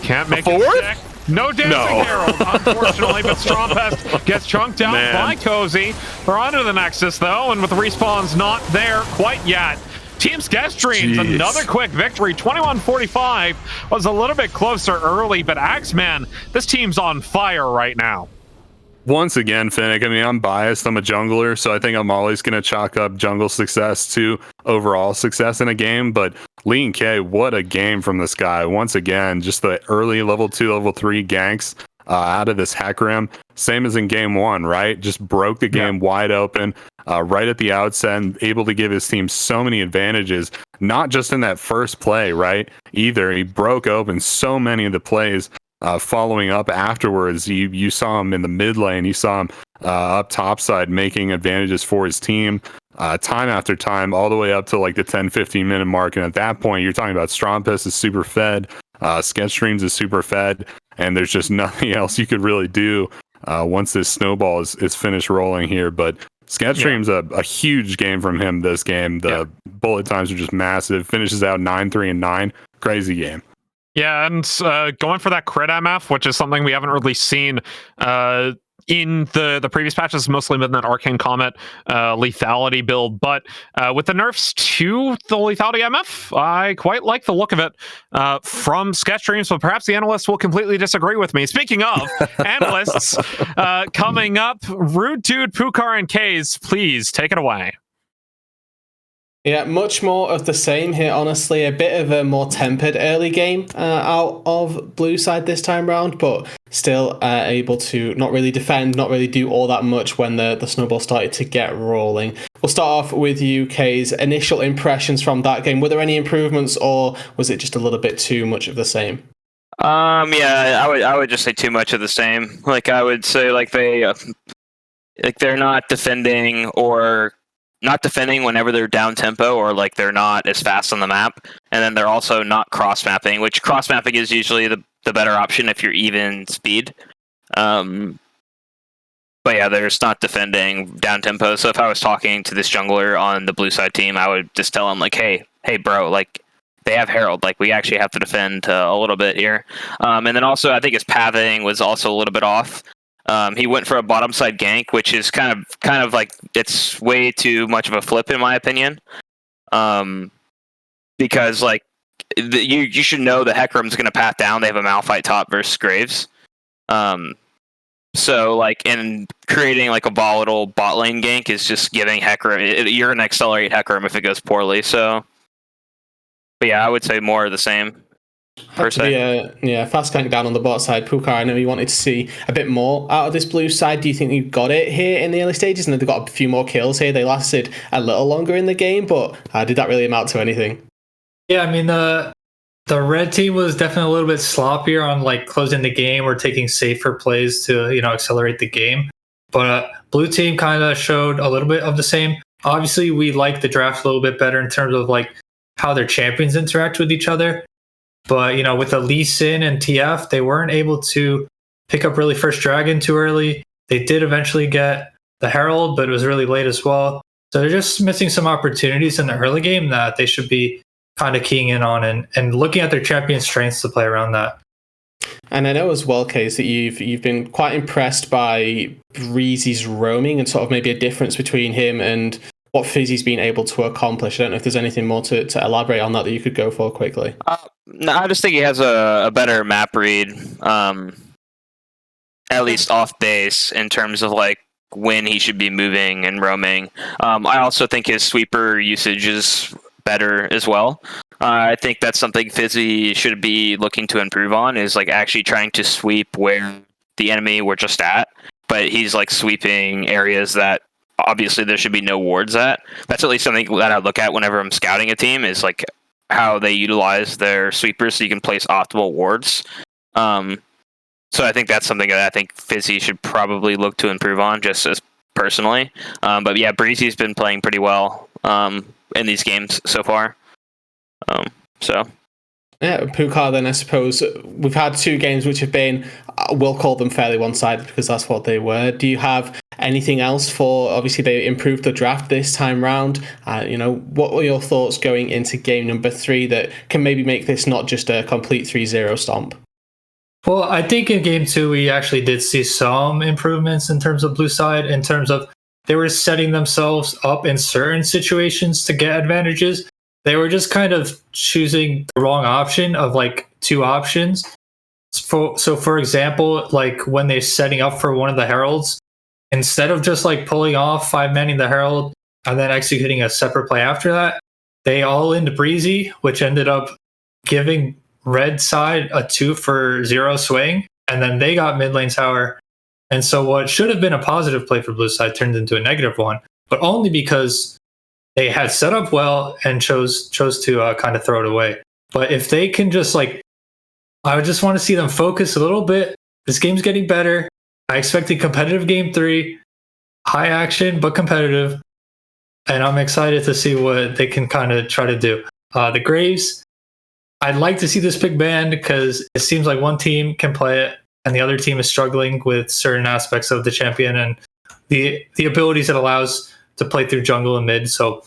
Can't make it stick. No dancing Herald, unfortunately, but Strompest gets chunked out by Cozy. They're onto the Nexus, though, and with the respawns not there quite yet. Team CptShrimps, another quick victory. 21-45 was a little bit closer early, but Axeman, this team's on fire right now. Once again, Finnick, I mean, I'm biased. I'm a jungler, so I think I'm always going to chalk up jungle success to overall success in a game. But LeenK, what a game from this guy. Once again, just the early level 2, level 3 ganks out of this Hecarim. Same as in game 1, right? Just broke the game wide open. Right at the outset, and able to give his team so many advantages, not just in that first play, right? Either he broke open so many of the plays following up afterwards. You saw him in the mid lane, you saw him up top side making advantages for his team time after time, all the way up to like the 10-15 minute mark. And at that point, you're talking about Strompest is super fed, CptShrimps is super fed, and there's just nothing else you could really do once this snowball is finished rolling here. But CptShrimps, a huge game from him this game. The bullet times are just massive. Finishes out 9-3 and 9. Crazy game. Yeah, and going for that crit MF, which is something we haven't really seen in the previous patches, mostly been that Arcane Comet lethality build. But with the nerfs to the lethality MF, I quite like the look of it from CptShrimps, but perhaps the analysts will completely disagree with me. Speaking of analysts, coming up, Rude Dude, Pukkar, and Kays, please take it away. Yeah, much more of the same here, honestly. A bit of a more tempered early game out of blue side this time round, but still able to not really defend, not really do all that much when the snowball started to get rolling. We'll start off with UK's initial impressions from that game. Were there any improvements, or was it just a little bit too much of the same? Yeah, I would just say too much of the same. Like, I would say like they're not defending whenever they're down tempo, or like they're not as fast on the map, and then they're also not cross mapping, which cross mapping is usually the better option if you're even speed. But yeah, they're just not defending down tempo. So if I was talking to this jungler on the blue side team, I would just tell him like, hey bro, like they have Herald, like we actually have to defend a little bit here. And then also I think his pathing was also a little bit off. He went for a bottom side gank, which is kind of like, it's way too much of a flip in my opinion. Because like you should know the Hecarim's going to path down. They have a Malphite top versus Graves. So like in creating like a volatile bot lane gank is just giving Hecarim, you're going to accelerate Hecarim if it goes poorly. So, but yeah, I would say more of the same. Had to be a fast gank down on the bot side. Pukkar, I know you wanted to see a bit more out of this blue side. Do you think you got it here in the early stages? And they've got a few more kills here. They lasted a little longer in the game, but did that really amount to anything? Yeah, I mean, the red team was definitely a little bit sloppier on like closing the game or taking safer plays to, accelerate the game. But blue team kind of showed a little bit of the same. Obviously, we like the draft a little bit better in terms of like how their champions interact with each other. But, with the Lee Sin and TF, they weren't able to pick up really first Dragon too early. They did eventually get the Herald, but it was really late as well. So they're just missing some opportunities in the early game that they should be kind of keying in on and looking at their champion strengths to play around that. And I know as well, Case, that you've been quite impressed by Breezy's roaming and sort of maybe a difference between him and what Fizzy's been able to accomplish. I don't know if there's anything more to elaborate on that you could go for quickly. No, I just think he has a better map read, at least off base, in terms of like when he should be moving and roaming. I also think his sweeper usage is better as well. I think that's something Fizzy should be looking to improve on, is like actually trying to sweep where the enemy were just at, but he's like sweeping areas that obviously there should be no wards at. That's at least something that I look at whenever I'm scouting a team, is like how they utilize their sweepers so you can place optimal wards. So I think that's something that I think Fizzy should probably look to improve on, just as personally. But yeah, Breezy's been playing pretty well in these games so far. Yeah, Pukar, then I suppose we've had 2 games which have been, we'll call them fairly one-sided because that's what they were. Do you have anything else for, obviously they improved the draft this time round, what were your thoughts going into game number 3 that can maybe make this not just a complete 3-0 stomp? Well, I think in game 2 we actually did see some improvements in terms of blue side, in terms of they were setting themselves up in certain situations to get advantages. They were just kind of choosing the wrong option of like 2 options. So for example, like when they're setting up for one of the heralds, instead of just like pulling off 5-manning the herald and then executing a separate play after that, they all into Breezy, which ended up giving red side a 2-for-0 swing, and then they got mid lane tower. And so what should have been a positive play for blue side turned into a negative one, but only because they had set up well and chose to kind of throw it away. But if they can just I would just want to see them focus a little bit. This game's getting better. I expected competitive game 3, high action but competitive, and I'm excited to see what they can kind of try to do. The Graves, I'd like to see this pick banned because it seems like one team can play it and the other team is struggling with certain aspects of the champion and the abilities it allows to play through jungle and mid. So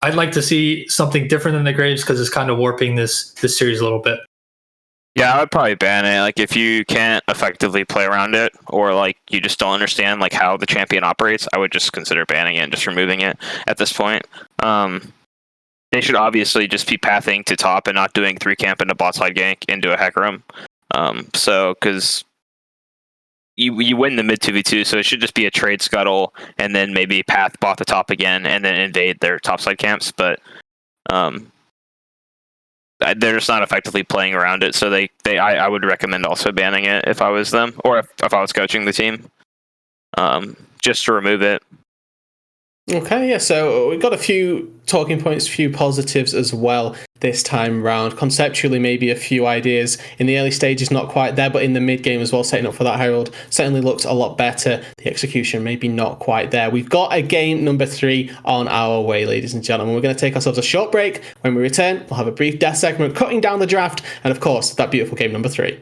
I'd like to see something different than the Graves because it's kind of warping this series a little bit. Yeah, I would probably ban it. Like if you can't effectively play around it, or like you just don't understand like how the champion operates, I would just consider banning it and just removing it at this point. They should obviously just be pathing to top and not doing 3 camp into bot side gank into a hack room. Because you win the mid 2v2, so it should just be a trade scuttle and then maybe path bot the top again and then invade their topside camps. But they're just not effectively playing around it, so I would recommend also banning it if I was them, or if I was coaching the team, just to remove it. Okay, yeah, so we've got a few talking points, a few positives as well this time round. Conceptually, maybe a few ideas in the early stages, not quite there, but in the mid game as well, setting up for that Herald certainly looks a lot better. The execution maybe not quite there. We've got a game number 3 on our way, ladies and gentlemen. We're going to take ourselves a short break. When we return, we'll have a brief death segment, cutting down the draft, and of course, that beautiful game number 3.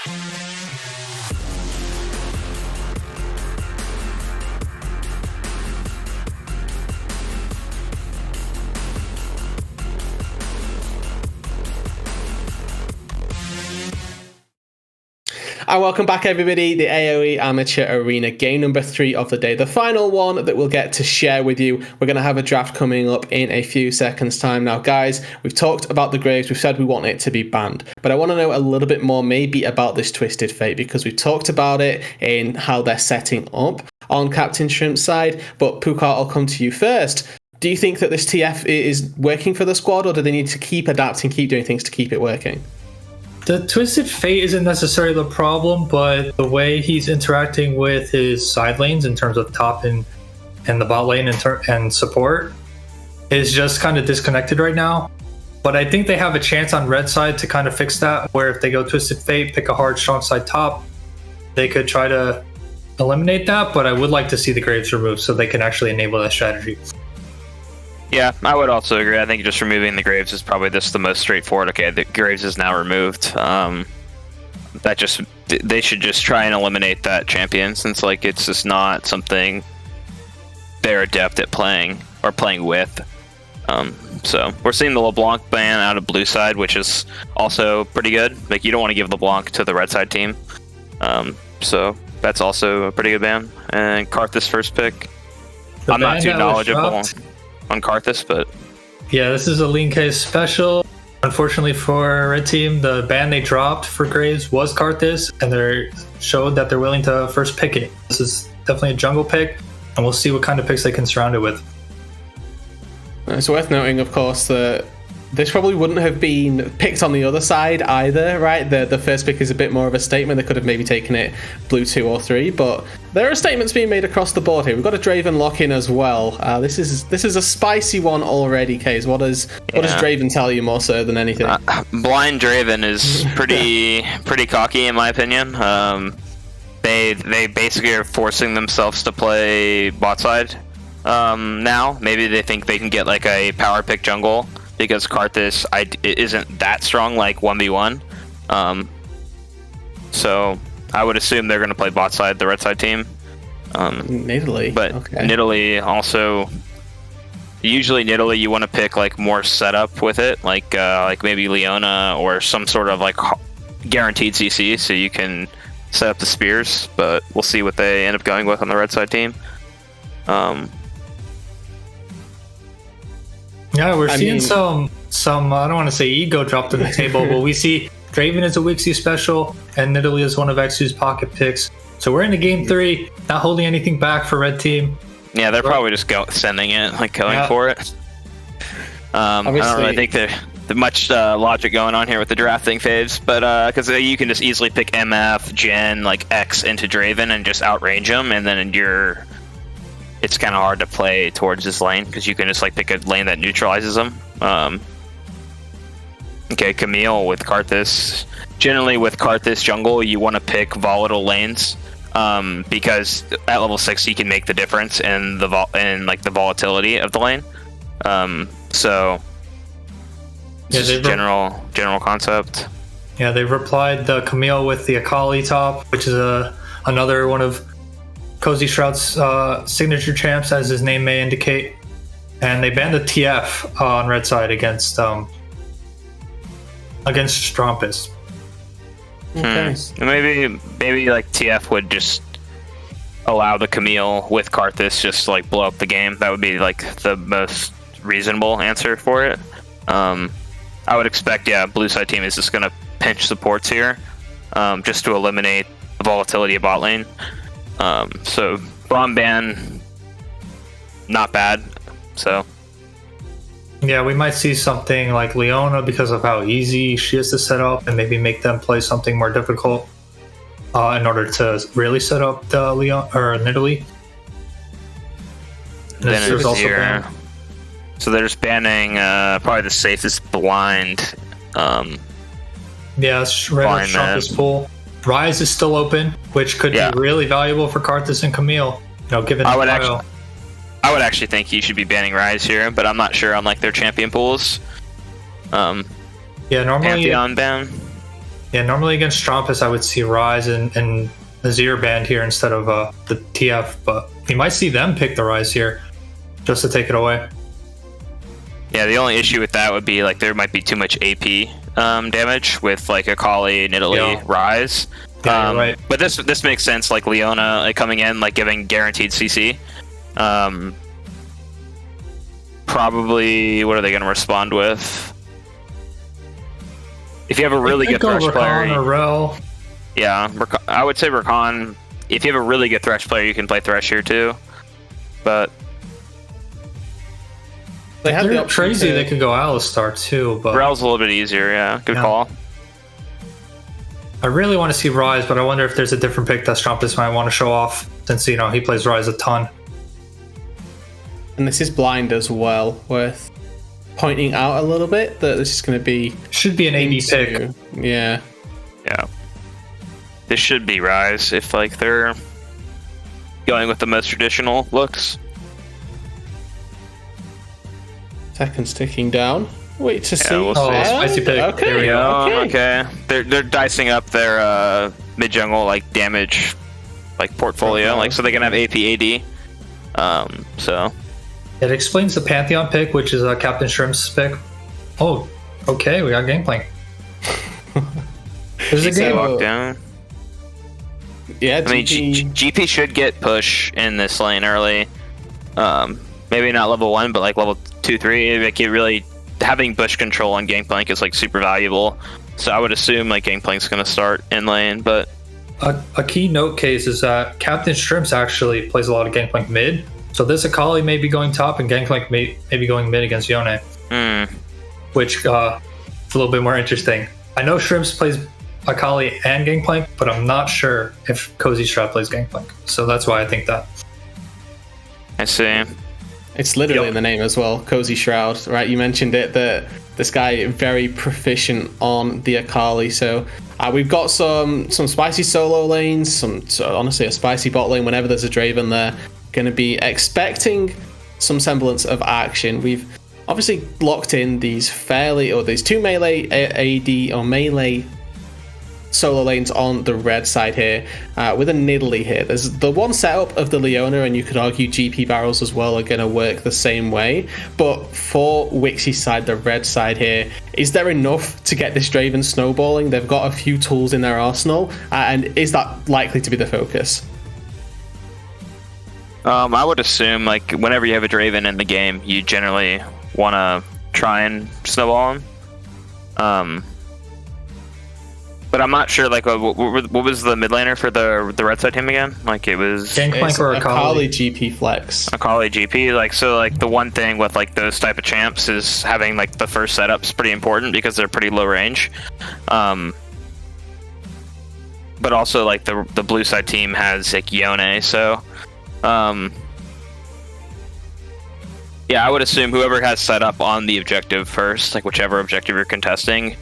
And welcome back, everybody. The AoE Amateur Arena game number 3 of the day. The final one that we'll get to share with you. We're going to have a draft coming up in a few seconds' time. Now, guys, we've talked about the Graves. We've said we want it to be banned. But I want to know a little bit more maybe about this Twisted Fate, because we've talked about it in how they're setting up on CptShrimps' side. But Pukar, I'll come to you first. Do you think that this TF is working for the squad, or do they need to keep adapting, keep doing things to keep it working? The Twisted Fate isn't necessarily the problem, but the way he's interacting with his side lanes in terms of top and the bot lane and support is just kind of disconnected right now. But I think they have a chance on red side to kind of fix that, where if they go Twisted Fate, pick a hard, strong side top, they could try to eliminate that. But I would like to see the Graves removed so they can actually enable that strategy. Yeah, I would also agree. I think just removing the Graves is probably just the most straightforward. Okay, the Graves is now removed. They should just try and eliminate that champion, since like it's just not something they're adept at playing or playing with. So we're seeing the LeBlanc ban out of blue side, which is also pretty good. Like, you don't want to give LeBlanc to the red side team. So that's also a pretty good ban. And Karthus first pick. I'm not too knowledgeable on Karthus, but yeah, this is a LeenK special. Unfortunately for Red Team, the ban they dropped for Graves was Karthus, and they showed that they're willing to first pick it. This is definitely a jungle pick, and we'll see what kind of picks they can surround it with. It's worth noting, of course, that this probably wouldn't have been picked on the other side either, right? The first pick is a bit more of a statement. They could have maybe taken it blue 2 or 3, but there are statements being made across the board here. We've got a Draven lock-in as well. This is a spicy one already, Kays. What does Draven tell you more so than anything? Blind Draven is pretty cocky, in my opinion. They basically are forcing themselves to play bot side now. Maybe they think they can get like a power pick jungle, because Karthus isn't that strong, like 1v1. So I would assume they're going to play bot side, the red side team. Nidalee. But okay. Nidalee also... Usually Nidalee, you want to pick like more setup with it, like maybe Leona or some sort of like guaranteed CC, so you can set up the spears. But we'll see what they end up going with on the red side team. Yeah, we're seeing some I don't want to say ego dropped on the table, but we see Draven is a Wixxi special, and Nidalee is one of eXyu's pocket picks. So we're into game 3, not holding anything back for Red Team. Yeah, they're probably just sending it, like going for it. I don't really think there's much logic going on here with the drafting phase, but because you can just easily pick MF, Gen, like X into Draven and just outrange them, and then it's kind of hard to play towards this lane because you can just like pick a lane that neutralizes them. Okay, Camille with Karthus. Generally with Karthus jungle, you want to pick volatile lanes because at level 6 you can make the difference in the volatility of the lane. So this is general concept. Yeah, they've replied the Camille with the Akali top, which is another one of Cozy Shroud's signature champs, as his name may indicate, and they banned the TF on red side against Strompest. Okay. Maybe like TF would just allow the Camille with Karthus just like blow up the game. That would be like the most reasonable answer for it. I would expect, blue side team is just gonna pinch supports here, just to eliminate the volatility of bot lane. So Braum ban, not bad. So yeah, we might see something like Leona because of how easy she is to set up, and maybe make them play something more difficult in order to really set up the Leon or Nidalee. Then it's here. So they're just banning probably the safest blind. Yeah, it's right at Strompest pool. Rise is still open, which could be really valuable for Karthus and Camille. Given I would actually think you should be banning Rise here, but I'm not sure on like their champion pools. Normally Pantheon ban. Yeah, normally against Strompest, I would see Rise and Azir banned here instead of the TF, but you might see them pick the Rise here just to take it away. Yeah, the only issue with that would be like there might be too much AP damage with like Akali, Nidalee, Rise. Yeah, you're right. But this makes sense, like Leona like, coming in, like giving guaranteed CC. Probably, what are they going to respond with? If you have a really good Thresh player, or Rel. yeah, I would say Rakan. If you have a really good Thresh player, you can play Thresh here too. But They had the option crazy. to- They could go Alistar too, but Rel's a little bit easier. Yeah, good Yeah. call. I really want to see Rise, but I wonder if there's a different pick that Strompest might want to show off, since you know he plays Rise a ton. And this is blind as well, worth pointing out a little bit that this is going to be Should be an AD pick. into- Yeah. Yeah, this should be Rise if like they're going with the most traditional looks. Seconds ticking down. Wait to see. we'll Oh, see. spicy pick. There Okay. we go. Okay. They're dicing up their mid jungle like damage like portfolio, Okay. like so they can have AP AD. So It explains the Pantheon pick, which is CptShrimps pick. Oh, okay, we got Gangplank. There's a So- game. walk down. Yeah, I mean, GP should get push in this lane early. Maybe not level 1, but like level 2, 3. Like it really having bush control on Gangplank is like super valuable. So I would assume like Gangplank's gonna start in lane, but A key note case is that CptShrimps actually plays a lot of Gangplank mid. So this Akali may be going top and Gangplank may be going mid against Yone, which is a little bit more interesting. I know Shrimps plays Akali and Gangplank, but I'm not sure if Cozy Shroud plays Gangplank. So that's why I think that. I see. It's literally Yep. in the name as well, Cozy Shroud, right? You mentioned it, that this guy very proficient on the Akali. So we've got some spicy solo lanes, so honestly a spicy bot lane whenever there's a Draven there. Going to be expecting some semblance of action. We've obviously locked in these two melee AD or melee solo lanes on the red side here with a Nidalee here. There's the one setup of the Leona, and you could argue GP barrels as well are going to work the same way. But for Wixxi's side, the red side here, is there enough to get this Draven snowballing? They've got a few tools in their arsenal, and is that likely to be the focus? I would assume like whenever you have a Draven in the game, you generally want to try and snowball him. But I'm not sure. Like, what was the mid laner for the red side team again? Like, it was Gangplank It's or Akali Akali. GP flex. Akali GP. Like, so like the one thing with like those type of champs is having like the first setup's pretty important because they're pretty low range. But also like the blue side team has like Yone, so yeah, I would assume whoever has set up on the objective first, like whichever objective you're contesting,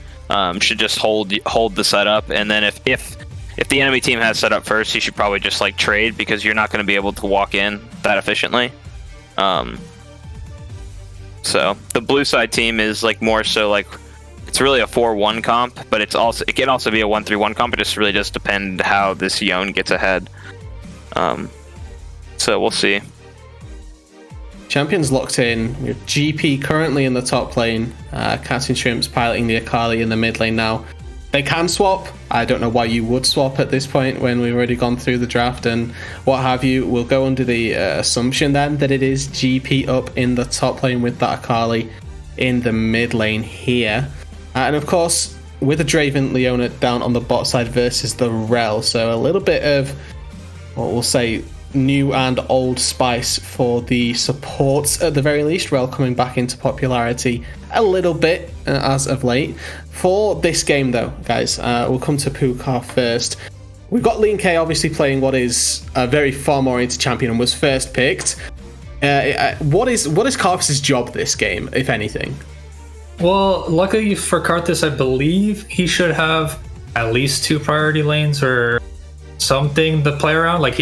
should just hold the setup, and then if the enemy team has set up first, you should probably just like trade because you're not going to be able to walk in that efficiently. So the blue side team is like more so like it's really a 4-1 comp, but it can also be a 1-3-1 comp. It just really does depend how this Yone gets ahead. So we'll see. Champions locked in. We have GP currently in the top lane. CptShrimps piloting the Akali in the mid lane now. They can swap. I don't know why you would swap at this point when we've already gone through the draft and what have you. We'll go under the assumption then that it is GP up in the top lane with that Akali in the mid lane here. And of course, with a Draven Leona down on the bot side versus the Rel. So a little bit of, what we'll say, new and old spice for the supports at the very least. Rel coming back into popularity a little bit as of late. For this game though, guys, we'll come to Puka first. We've got LeenK obviously playing what is a very farm-oriented champion and was first picked. What is Karthus' job this game, if anything? Well, luckily for Karthus, I believe he should have at least 2 priority lanes or something to play around. Like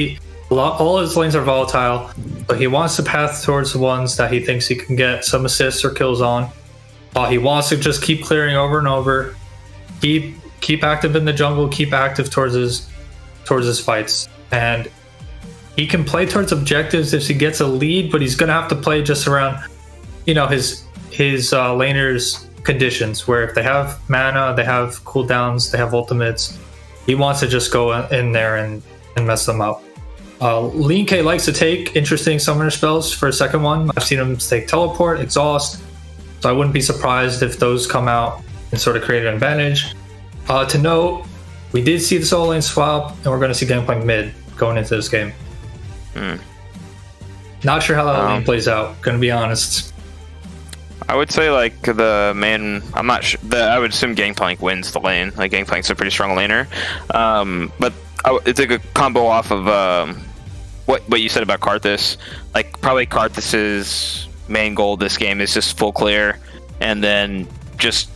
all his lanes are volatile, but he wants to path towards the ones that he thinks he can get some assists or kills on. He wants to just keep clearing over and over, keep keep active in the jungle, keep active towards his fights, and he can play towards objectives if he gets a lead, but he's gonna have to play just around, you know, his laners' conditions, where if they have mana, they have cooldowns, they have ultimates, he wants to just go in there and mess them up. LeenK likes to take interesting summoner spells for a second one. I've seen him take teleport, exhaust, so I wouldn't be surprised if those come out and sort of create an advantage. To note, we did see the solo lane swap, and we're going to see Gangplank mid going into this game. Not sure how that lane plays out, going to be honest. I would say like the main. I'm not sure. I would assume Gangplank wins the lane. Like Gangplank's a pretty strong laner, but it's like a combo off of what you said about Karthus. Like probably Karthus's main goal this game is just full clear, and then just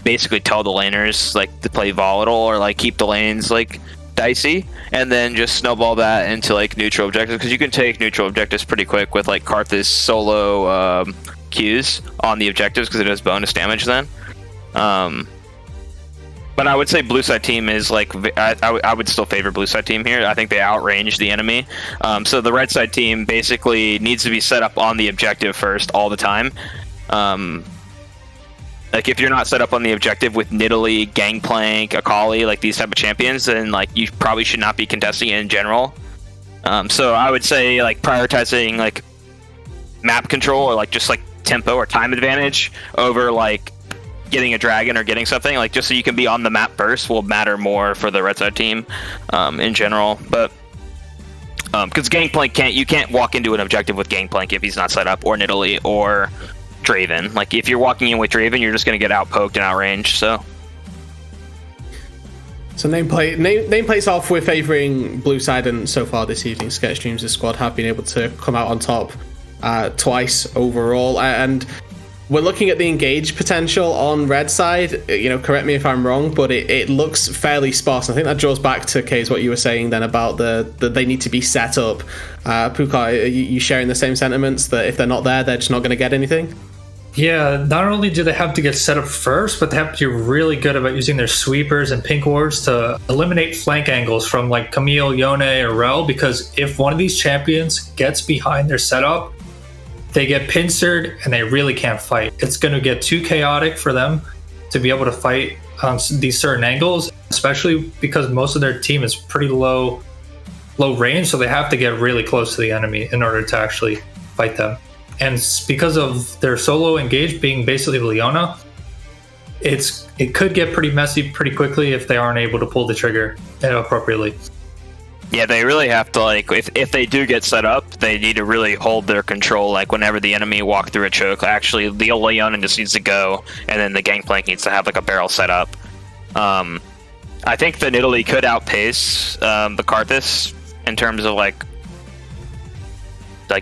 basically tell the laners like to play volatile or like keep the lanes like dicey, and then just snowball that into like neutral objectives, because you can take neutral objectives pretty quick with like Karthus solo Qs on the objectives, because it does bonus damage then. But I would say blue side team is like I would still favor blue side team here. I think they outrange the enemy. So the red side team basically needs to be set up on the objective first all the time. Like if you're not set up on the objective with Nidalee, Gangplank, Akali, like these type of champions, then like you probably should not be contesting it in general. So I would say like prioritizing like map control or like just like tempo or time advantage over like getting a dragon or getting something, like just so you can be on the map first will matter more for the red side team in general. But because Gangplank you can't walk into an objective with Gangplank if he's not set up, or Nidalee or Draven. Like if you're walking in with Draven, you're just going to get outpoked and outranged. So nameplate's off. We're favouring blue side, and so far this evening, CptShrimps' squad have been able to come out on top twice overall. And we're looking at the engage potential on red side. You know, correct me if I'm wrong, but it looks fairly sparse. I think that draws back to Kay's what you were saying then about they need to be set up. Pukar, are you sharing the same sentiments that if they're not there, they're just not going to get anything? Yeah, not only do they have to get set up first, but they have to be really good about using their sweepers and pink wards to eliminate flank angles from like Camille, Yone, or Rel, because if one of these champions gets behind their setup, they get pincered and they really can't fight. It's going to get too chaotic for them to be able to fight these certain angles, especially because most of their team is pretty low range, so they have to get really close to the enemy in order to actually fight them. And because of their solo engage being basically Leona, it could get pretty messy pretty quickly if they aren't able to pull the trigger appropriately. Yeah, they really have to, like, if they do get set up, they need to really hold their control. Like, whenever the enemy walk through a choke, actually, the Leona just needs to go, and then the Gangplank needs to have, like, a barrel set up. I think the Nidalee could outpace the Karthus in terms of, like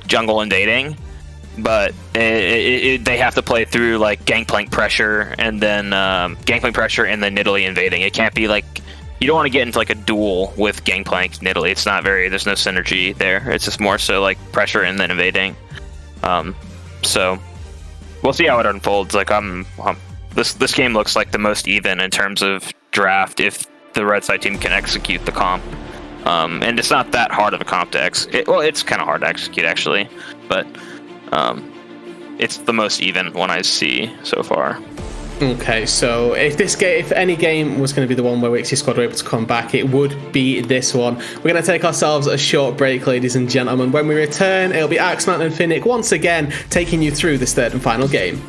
jungle invading, but they have to play through, like, Gangplank pressure, and then Nidalee invading. It can't be, like... You don't want to get into like a duel with Gangplank Nidalee. It's not there's no synergy there. It's just more so like pressure and then evading. So we'll see how it unfolds. Like this game looks like the most even in terms of draft if the red side team can execute the comp. And it's not that hard of a comp to execute. Well, it's kind of hard to execute actually, but it's the most even one I see so far. Okay, so if any game was going to be the one where Wixxi squad were able to come back, it would be this one. We're going to take ourselves a short break, ladies and gentlemen. When we return, it'll be Axeman and Finnick once again taking you through this third and final game.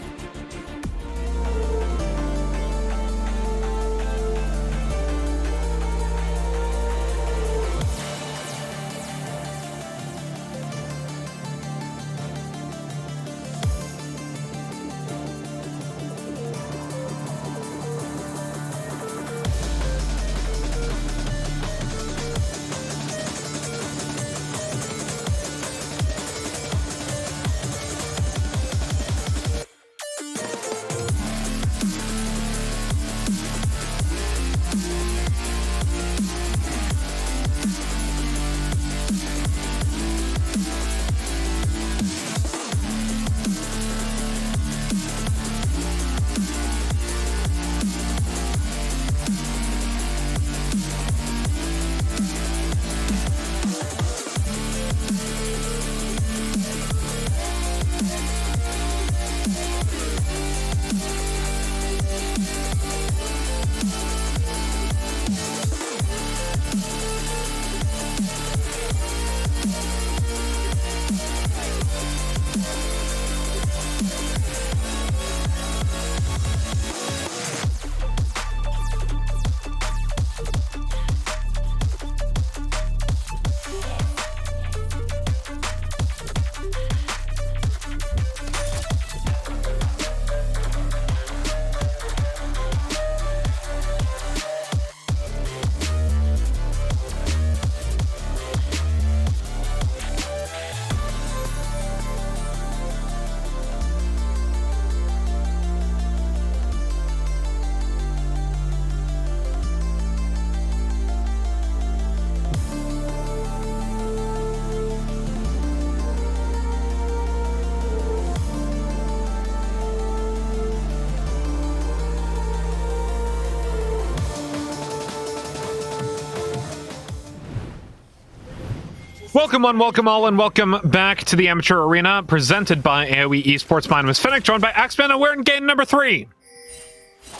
Welcome one, welcome all, and welcome back to the Amateur Arena, presented by AoE Esports. My name is Finnick, joined by Axman, and we're in game number 3.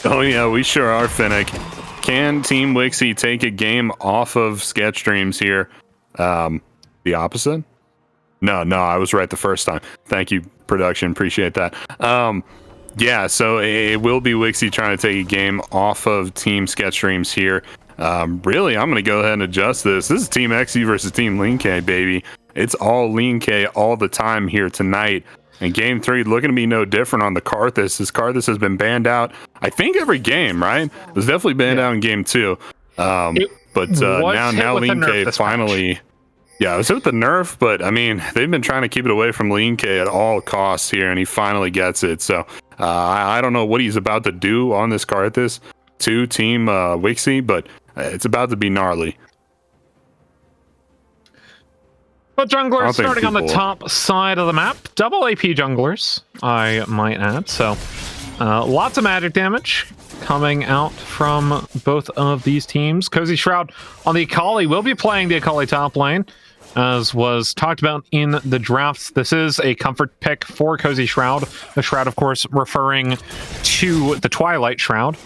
Oh yeah, we sure are, Finnick. Can Team Wixxi take a game off of CptShrimps here? The opposite? No, I was right the first time. Thank you, production. Appreciate that. Yeah, so it will be Wixxi trying to take a game off of Team CptShrimps here. Really, I'm going to go ahead and adjust this. This is Team eXyu versus Team LeenK, baby. It's all LeenK all the time here tonight. And game 3 looking to be no different on the Karthus. This Karthus has been banned out, I think, every game, right? It was definitely banned out in game 2. Now LeenK finally... Yeah, it was with the nerf, but I mean, they've been trying to keep it away from LeenK at all costs here, and he finally gets it. So I don't know what he's about to do on this Karthus to Team Wixxi, but it's about to be gnarly. But junglers starting on the top side of the map. Double AP junglers, I might add. So lots of magic damage coming out from both of these teams. Cozy Shroud on the Akali will be playing the Akali top lane, as was talked about in the drafts. This is a comfort pick for Cozy Shroud. The Shroud, of course, referring to the Twilight Shroud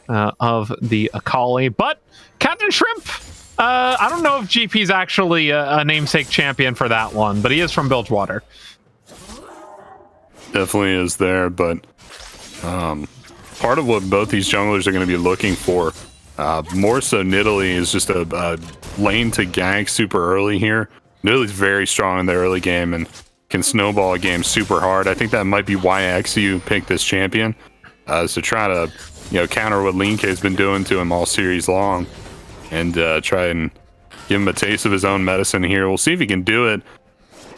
of the Akali. But Captain Shrimp, I don't know if GP's actually a namesake champion for that one, but he is from Bilgewater. Definitely is there, but part of what both these junglers are going to be looking for, more so Nidalee, is just a lane to gank super early here. Nidalee's very strong in the early game and can snowball a game super hard. I think that might be why eXyu picked this champion, is to try to counter what LeenK has been doing to him all series long, and try and give him a taste of his own medicine here. We'll see if he can do it.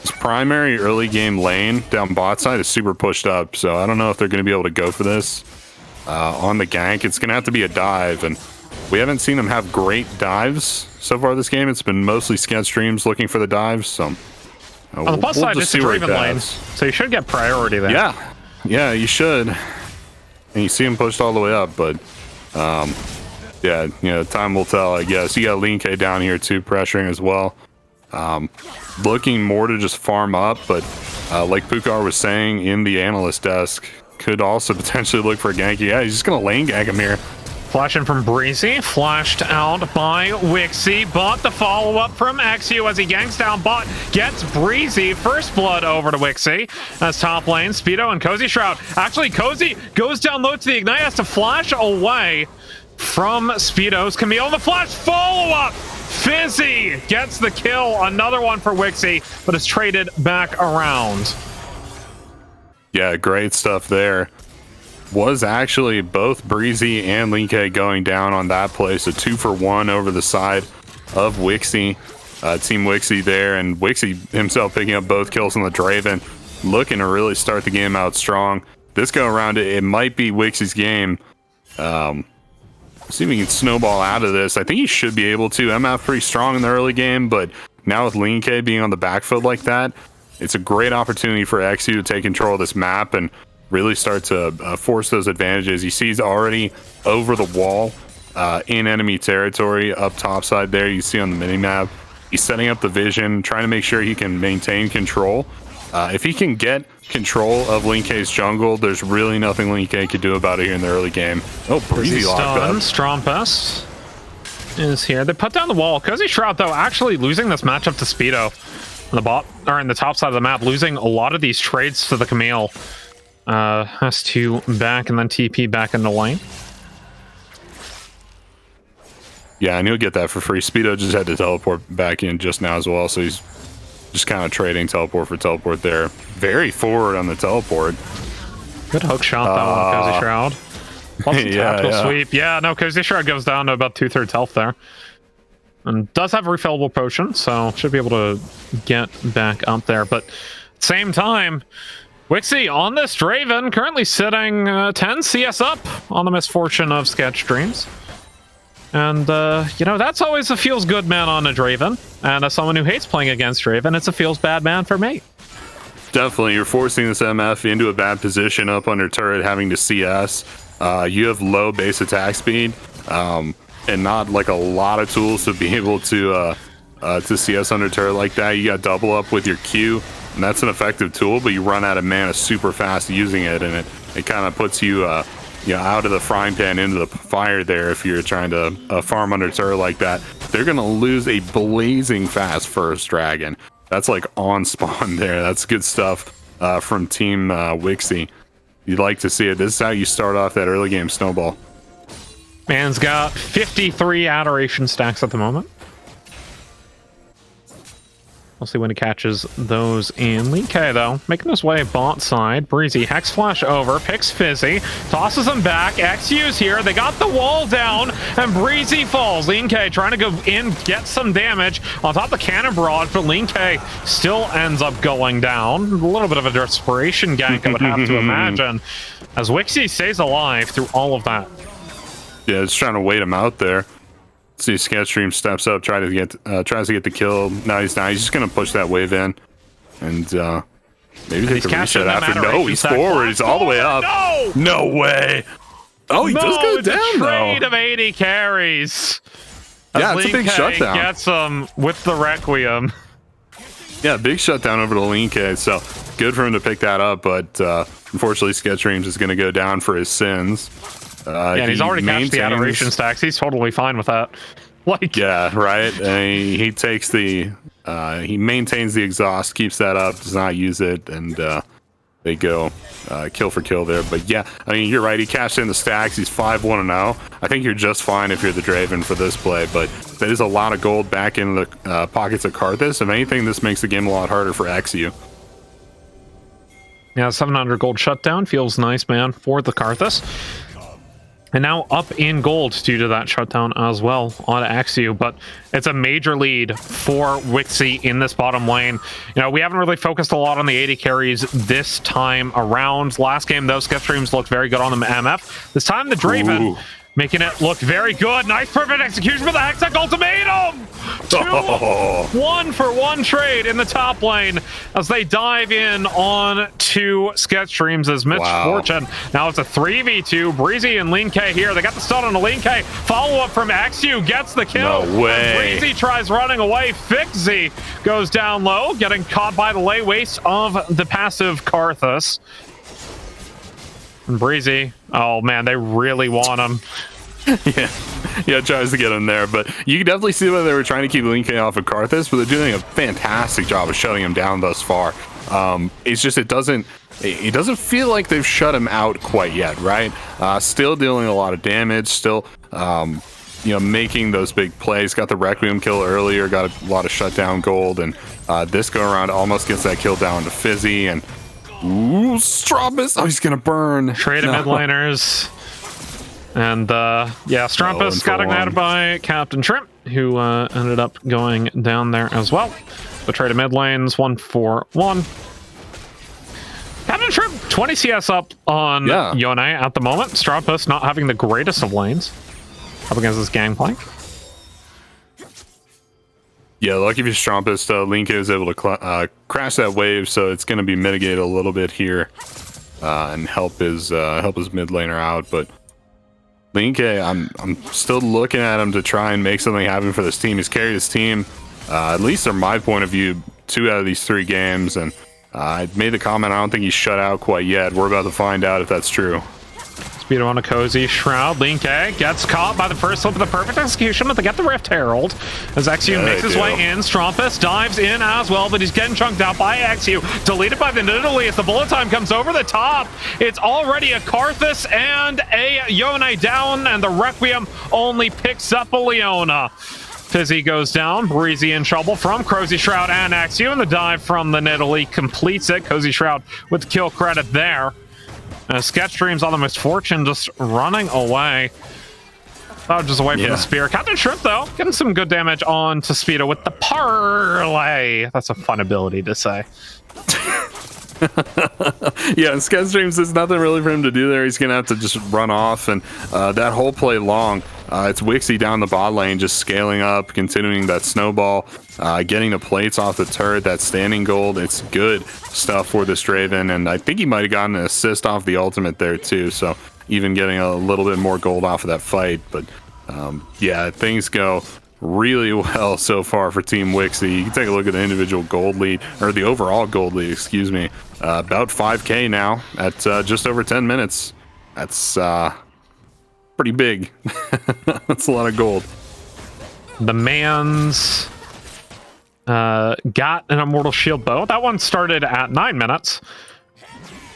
His primary early game lane down bot side is super pushed up, so I don't know if they're going to be able to go for this on the gank. It's going to have to be a dive, and we haven't seen them have great dives so far this game. It's been mostly CptShrimps looking for the dives, so on the plus side, it's a Draven lane, so you should get priority there. Yeah, you should. And you see him pushed all the way up, but time will tell, I guess. You got LeenK down here too, pressuring as well. Looking more to just farm up, but like Pukar was saying in the analyst desk, could also potentially look for a gank. Yeah, he's just gonna lane gank him here. Flashing from Breezy, flashed out by Wixxi, but the follow-up from eXyu as he yanks down bot, gets Breezy, first blood over to Wixxi. As top lane, Speedo and Cozy Shroud. Actually, Cozy goes down low to the Ignite, has to flash away from Speedo's Camille. The flash follow-up! Fizzy gets the kill, another one for Wixxi, but it's traded back around. Yeah, great stuff there. Was actually both Breezy and LeenK going down on that play, so 2 for 1 over the side of Wixxi. Team Wixxi there, and Wixxi himself picking up both kills on the Draven, looking to really start the game out strong. This go around, it might be Wixxi's game. See if he can snowball out of this. I think he should be able to. MF pretty strong in the early game, but now with LeenK being on the back foot like that, it's a great opportunity for eXyu to take control of this map and really start to force those advantages. You see he's already over the wall in enemy territory up top side there. You see on the minimap, he's setting up the vision, trying to make sure he can maintain control. If he can get control of LeenK's jungle, there's really nothing LeenK could do about it here in the early game. Oh, Breezy locked up. Strompest is here. They put down the wall. Cozy Shroud, though, actually losing this matchup to Speedo on the bot, or in the top side of the map, losing a lot of these trades to the Camille. Has to back and then TP back into lane. Yeah, and he'll get that for free. Speedo just had to teleport back in just now as well, so he's just kind of trading teleport for teleport there. Very forward on the teleport. Good hook shot, that one, Cozy Shroud. Lots of tactical sweep. Yeah, no, Cozy Shroud goes down to about 2/3 health there. And does have a refillable potion, so should be able to get back up there. But same time, Wixxi on this Draven, currently sitting 10 CS up on the misfortune of CptShrimps. And, that's always a feels good man on a Draven. And as someone who hates playing against Draven, it's a feels bad man for me. Definitely, you're forcing this MF into a bad position up under turret, having to CS. You have low base attack speed, and not like a lot of tools to be able to to CS under turret like that. You got double up with your Q, and that's an effective tool, but you run out of mana super fast using it, and it kind of puts you out of the frying pan into the fire there if you're trying to farm under turret like that. They're going to lose a blazing fast first dragon. That's like on spawn there. That's good stuff from Team Wixxi. You'd like to see it. This is how you start off that early game snowball. Man's got 53 adoration stacks at the moment. We'll see when he catches those in. LeenK, though, making his way bot side. Breezy, Hex Flash over, picks Fizzy, tosses him back. eXyu's here. They got the wall down, and Breezy falls. LeenK trying to go in, get some damage on top of the Cannon Barrage, but LeenK still ends up going down. A little bit of a desperation gank, I would have to imagine, as Wixxi stays alive through all of that. Yeah, it's trying to wait him out there. See, CptShrimps steps up, tries to get the kill. No, he's not. He's just gonna push that wave in, and maybe take the reset after. No, he's forward. He's all the way up. No way. Oh, he does go down though. Trade of 80 carries. Yeah, it's a big shutdown. Gets him with the Requiem. Yeah, big shutdown over to LeenK. So good for him to pick that up, but unfortunately, CptShrimps is gonna go down for his sins. Yeah, and he's already cashed the adoration stacks. He's totally fine with that. Like, yeah, right. And he takes the he maintains the exhaust, keeps that up, does not use it, and they go kill for kill there. But yeah, I mean, you're right. He cashed in the stacks. He's 5-1-0. I think you're just fine if you're the Draven for this play, but that is a lot of gold back in the pockets of Karthus. If anything, this makes the game a lot harder for eXyu. Yeah, 700 gold shutdown feels nice, man, for the Karthus. And now up in gold due to that shutdown as well on eXyu, but it's a major lead for Wixxi in this bottom lane. You know, we haven't really focused a lot on the 80 carries this time around. Last game, though, CptShrimps looked very good on the MF. This time, the Draven making it look very good. Nice perfect execution for the Hextech Ultimatum! 1-for-1 trade in the top lane as they dive in on to CptShrimps as misfortune. Now it's a 3v2. Breezy and LeenK here. They got the stun on the LeenK. Follow-up from eXyu gets the kill. No way. Breezy tries running away. Wixxi goes down low, getting caught by the lay waste of the passive Karthus. And Breezy, oh man, they really want him. Yeah, tries to get him there, but you can definitely see why they were trying to keep LeenK off of Karthus, but they're doing a fantastic job of shutting him down thus far. It's just it doesn't feel like they've shut him out quite yet, right? Still dealing a lot of damage, still making those big plays. Got the Requiem kill earlier, got a lot of shutdown gold, and this go around almost gets that kill down to Fizzy, and ooh, Strompest! Oh, he's gonna burn. Trade of mid laners. And yeah, Strompest got ignited by CptShrimps, who ended up going down there as well. The trade of mid lanes, 1-for-1. CptShrimps 20 CS up on Yone at the moment. Strompest not having the greatest of lanes up against this gangplank. Yeah, lucky for Strompest, LeenK is able to crash that wave, so it's going to be mitigated a little bit here and help his mid laner out. But LeenK, I'm still looking at him to try and make something happen for this team. He's carried his team, at least from my point of view, 2 out of these 3 games, and I made the comment, I don't think he's shut out quite yet. We're about to find out if that's true. Speedo on a cozy shroud. LeenK gets caught by the first slip of the perfect execution, but they get the Rift Herald as eXyu makes his way in. Strompest dives in as well, but he's getting chunked out by eXyu. Deleted by the Nidalee as the bullet time comes over the top. It's already a Karthus and a Yone down, and the Requiem only picks up a Leona. Fizzy goes down. Breezy in trouble from Cozy Shroud and eXyu, and the dive from the Nidalee completes it. Cozy Shroud with the kill credit there. CptShrimps on the misfortune, just running away. Oh, just away from the spear. CptShrimps, though, getting some good damage on to Speedo with the parlay. That's a fun ability to say. Yeah, and CptShrimps, there's nothing really for him to do there. He's going to have to just run off, and that whole play long, it's Wixxi down the bot lane, just scaling up, continuing that snowball, getting the plates off the turret, that standing gold. It's good stuff for this Draven, and I think he might have gotten an assist off the ultimate there too, so even getting a little bit more gold off of that fight. But yeah, things go really well so far for Team Wixxi. You can take a look at the individual gold lead, or the overall gold lead, excuse me. About 5K now at just over 10 minutes. That's pretty big. That's a lot of gold. The man's got an Immortal Shield bow. That one started at 9 minutes.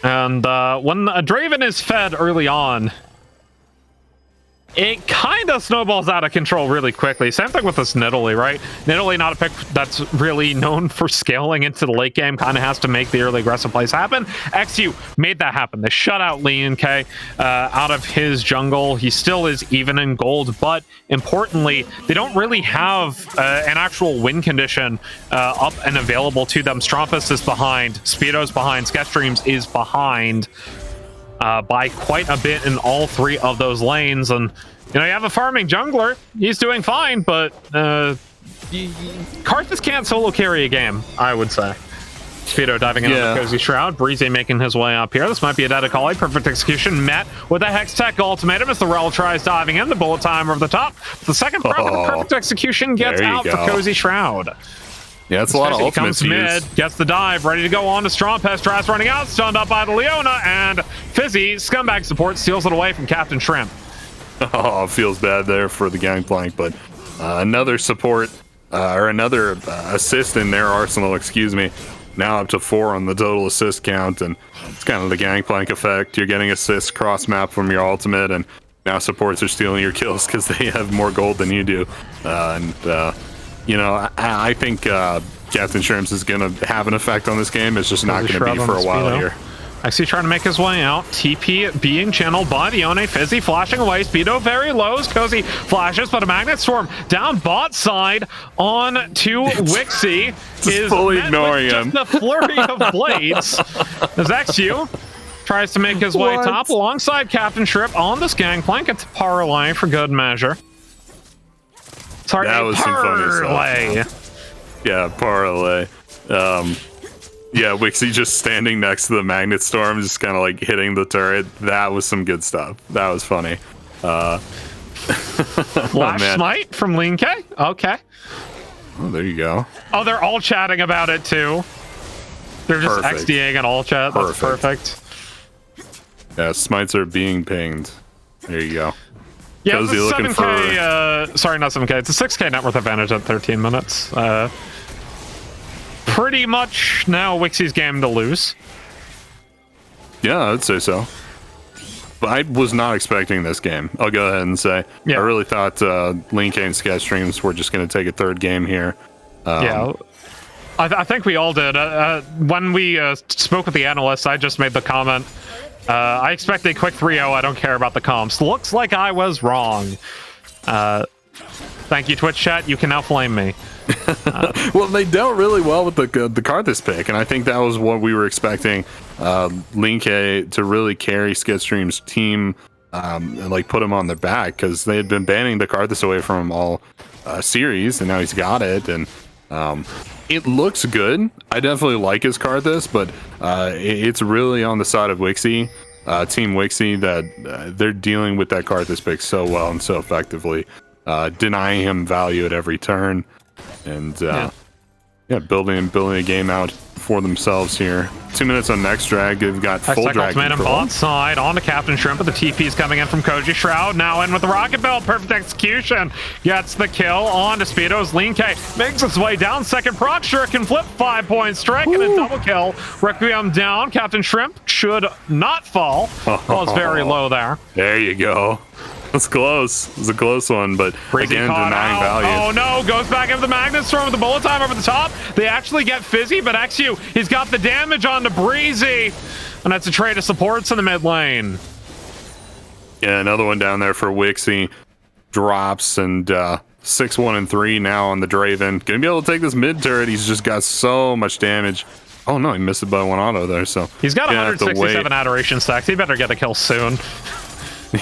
And when a Draven is fed early on, it kind of snowballs out of control really quickly. Same thing with this Nidalee, right? Nidalee, not a pick that's really known for scaling into the late game. Kind of has to make the early aggressive plays happen. eXyu made that happen. They shut out LeenK out of his jungle. He still is even in gold, but importantly, they don't really have an actual win condition up and available to them. Strompest is behind. Speedo's behind. CptShrimps is behind. By quite a bit in all three of those lanes. And, you know, you have a farming jungler. He's doing fine, but Karthus can't solo carry a game, I would say. Speedo diving in on the Cozy Shroud. Breezy making his way up here. This might be a Dedicali. Perfect execution met with a Hex Tech ultimatum as the Rel tries diving in. The bullet timer over the top. The second perfect execution gets out for Cozy Shroud. Yeah, it's a lot of ultimates. Comes mid, gets the dive, ready to go on to Strompest. Tries running out, stunned up by the Leona, and Fizzy, scumbag support, steals it away from CptShrimps. Oh, feels bad there for the Gangplank, but another support, or another assist in their arsenal, excuse me. Now up to 4 on the total assist count, and it's kind of the Gangplank effect. You're getting assists cross-map from your ultimate, and now supports are stealing your kills because they have more gold than you do. You know, I think CptShrimps is going to have an effect on this game. It's just not going to be for a while here. eXyu trying to make his way out. TP being channeled by the Yone. Fizzy flashing away. Speedo very low. Cozy flashes, but a Magnet Storm down bot side on to Wixxi. Is fully ignoring him. Just the flurry of blades. As eXyu tries to make his way top alongside CptShrimps on this Gangplank. It's parlay for good measure. Sorry, that was some funny stuff. Yeah, parlay. Yeah, Wixxi just standing next to the Magnet Storm, just kind of like hitting the turret. That was some good stuff. That was funny. Flash Smite from LeenK? Okay. Oh, there you go. Oh, they're all chatting about it too. They're just XDing and all chat. That's perfect. Yeah, smites are being pinged. There you go. Yeah, it's a 7K, sorry, not 7K. It's a 6K net worth advantage at 13 minutes. Pretty much now Wixxi's game to lose. Yeah, I'd say so. But I was not expecting this game. I'll go ahead and say. Yeah. I really thought LeenK and CptShrimps were just going to take a third game here. Yeah, I think we all did. When we spoke with the analysts, I just made the comment, I expect a quick 3-0. I don't care about the comps. Looks like I was wrong. Thank you, Twitch chat. You can now flame me. Well, they dealt really well with the Karthus pick, and I think that was what we were expecting. LeenK to really carry CptShrimps' team and like put him on their back, because they had been banning the Karthus away from him all series, and now he's got it, and it looks good. I definitely like his Karthus, but it's really on the side of Wixxi, Team Wixxi, that they're dealing with that Karthus pick so well and so effectively, denying him value at every turn, and building a game out for themselves here. 2 minutes on next drag. They've got full drag control. Bot side on to CptShrimps, but the TP's coming in from Cozy Shroud. Now in with the rocket belt. Perfect execution. Gets the kill on to Speedo's LeenK. Makes its way down. Second proc. Sure can flip. 5-point strike and a double kill. Requiem down. CptShrimps should not fall. Was very low there. There you go. That's close. It was a close one, but again, denying value. Oh no, goes back into the Magnet Storm with the bullet time over the top. They actually get Fizzy, but eXyu, he's got the damage on to Breezy. And that's a trade of supports in the mid lane. Yeah, another one down there for Wixxi. Drops, and 6-1 and 3 now on the Draven. Gonna be able to take this mid turret. He's just got so much damage. Oh no, he missed it by one auto there, so he's got 167 adoration stacks. He better get a kill soon.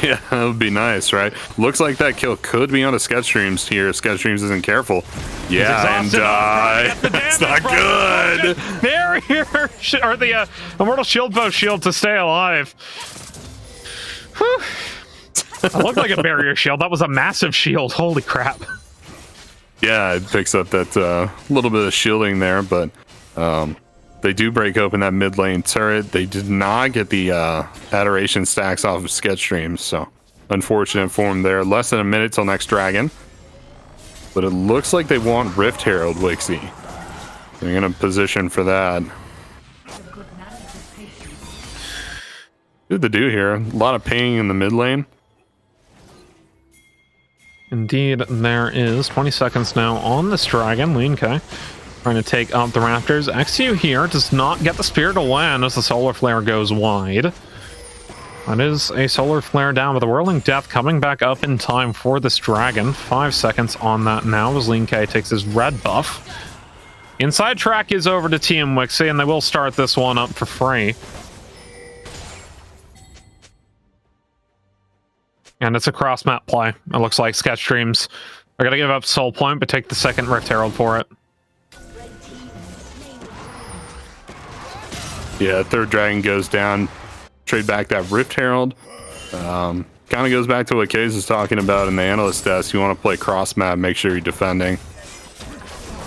Yeah, that would be nice, right? Looks like that kill could be on a CptShrimps here if CptShrimps isn't careful. Yeah, and that's not good. Barrier, or the Immortal Shield Bow shield to stay alive. Whew. That looked like a barrier shield. That was a massive shield. Holy crap. Yeah, it picks up that little bit of shielding there, but they do break open that mid lane turret. They did not get the adoration stacks off of CptShrimps, so unfortunate for him there. Less than a minute till next dragon, but it looks like they want Rift Herald Wixxi. They're gonna position for that. Good to do here. A lot of pinging in the mid lane. Indeed, there is 20 seconds now on this dragon. LeenK trying to take out the Raptors. eXyu here does not get the spear to land as the solar flare goes wide. That is a solar flare down, but the whirling death coming back up in time for this dragon. 5 seconds on that now as LeenK takes his red buff. Inside track is over to Team Wixxi, and they will start this one up for free. And it's a cross-map play. It looks like CptShrimps are going to give up Soul Point, but take the second Rift Herald for it. Yeah, third dragon goes down. Trade back that Rift Herald. Kind of goes back to what Kaze was talking about in the analyst desk. You want to play cross-map, make sure you're defending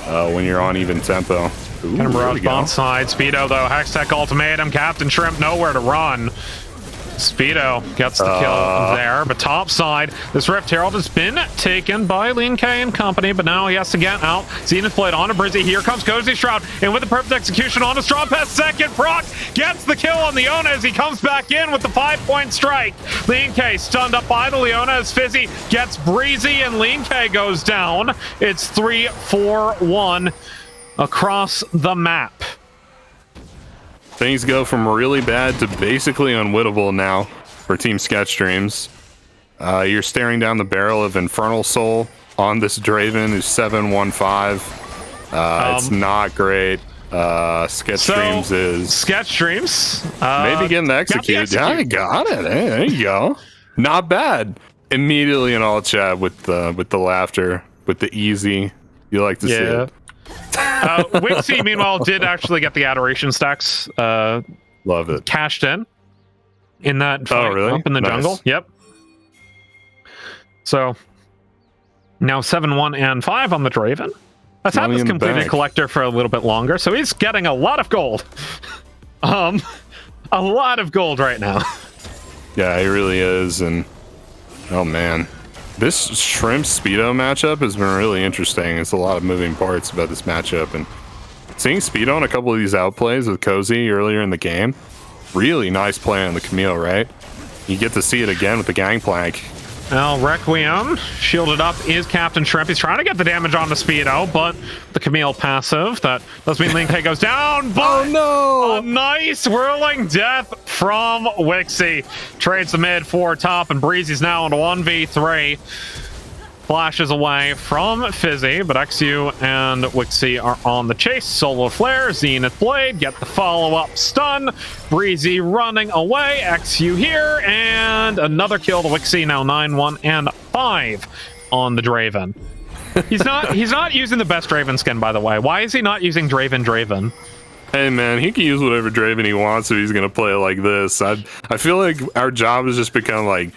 when you're on even tempo. Ooh, Kind of barrage bomb side. Speedo, though. Hextech ultimatum. CptShrimp nowhere to run. Speedo gets the kill there, but top side, this Rift Herald has been taken by LeenK and company, but now he has to get out. Zenith Blade onto Brizzy. Here comes Cozy Shroud, and with the perfect execution on a Strompest, second proc gets the kill on Leona as he comes back in with the 5-point strike. LeenK stunned up by the Leona as Fizzy gets Breezy, and LeenK goes down. It's 3-4-1 across the map. Things go from really bad to basically unwinnable now for Team CptShrimps. You're staring down the barrel of Infernal Soul on this Draven who's 7-1-5. It's not great. CptShrimps is... CptShrimps. maybe getting the execute. Yeah, I got it. Hey, there you go. Not bad. Immediately in all chat with the laughter, with the easy. You like to see it. Wixxi, meanwhile, did actually get the adoration stacks. Love it. Cashed in that fight really? up in the jungle. Yep. So now 7-1-5 on the Draven. Let's have this completed collector for a little bit longer. So he's getting a lot of gold. A lot of gold right now. Yeah, he really is. And oh man. This Shrimp Speedo matchup has been really interesting. It's a lot of moving parts about this matchup, and seeing Speedo on a couple of these outplays with Cozy earlier in the game, really nice play on the Camille, right? You get to see it again with the Gangplank. Well, Requiem shielded up is CptShrimp. He's trying to get the damage on the Speedo, but the Camille passive, that does mean LeenK goes down, but a nice whirling death from Wixxi. Trades the mid for top, and Breezy's now into 1v3. Flashes away from Fizzy, but eXyu and Wixxi are on the chase. Solo Flare, Zenith Blade, get the follow-up stun. Breezy running away, eXyu here, and another kill to Wixxi, now 9-1-5 on the Draven. He's not using the best Draven skin, by the way. Why is he not using Draven? Hey man, he can use whatever Draven he wants if he's gonna play it like this. I feel like our job has just become like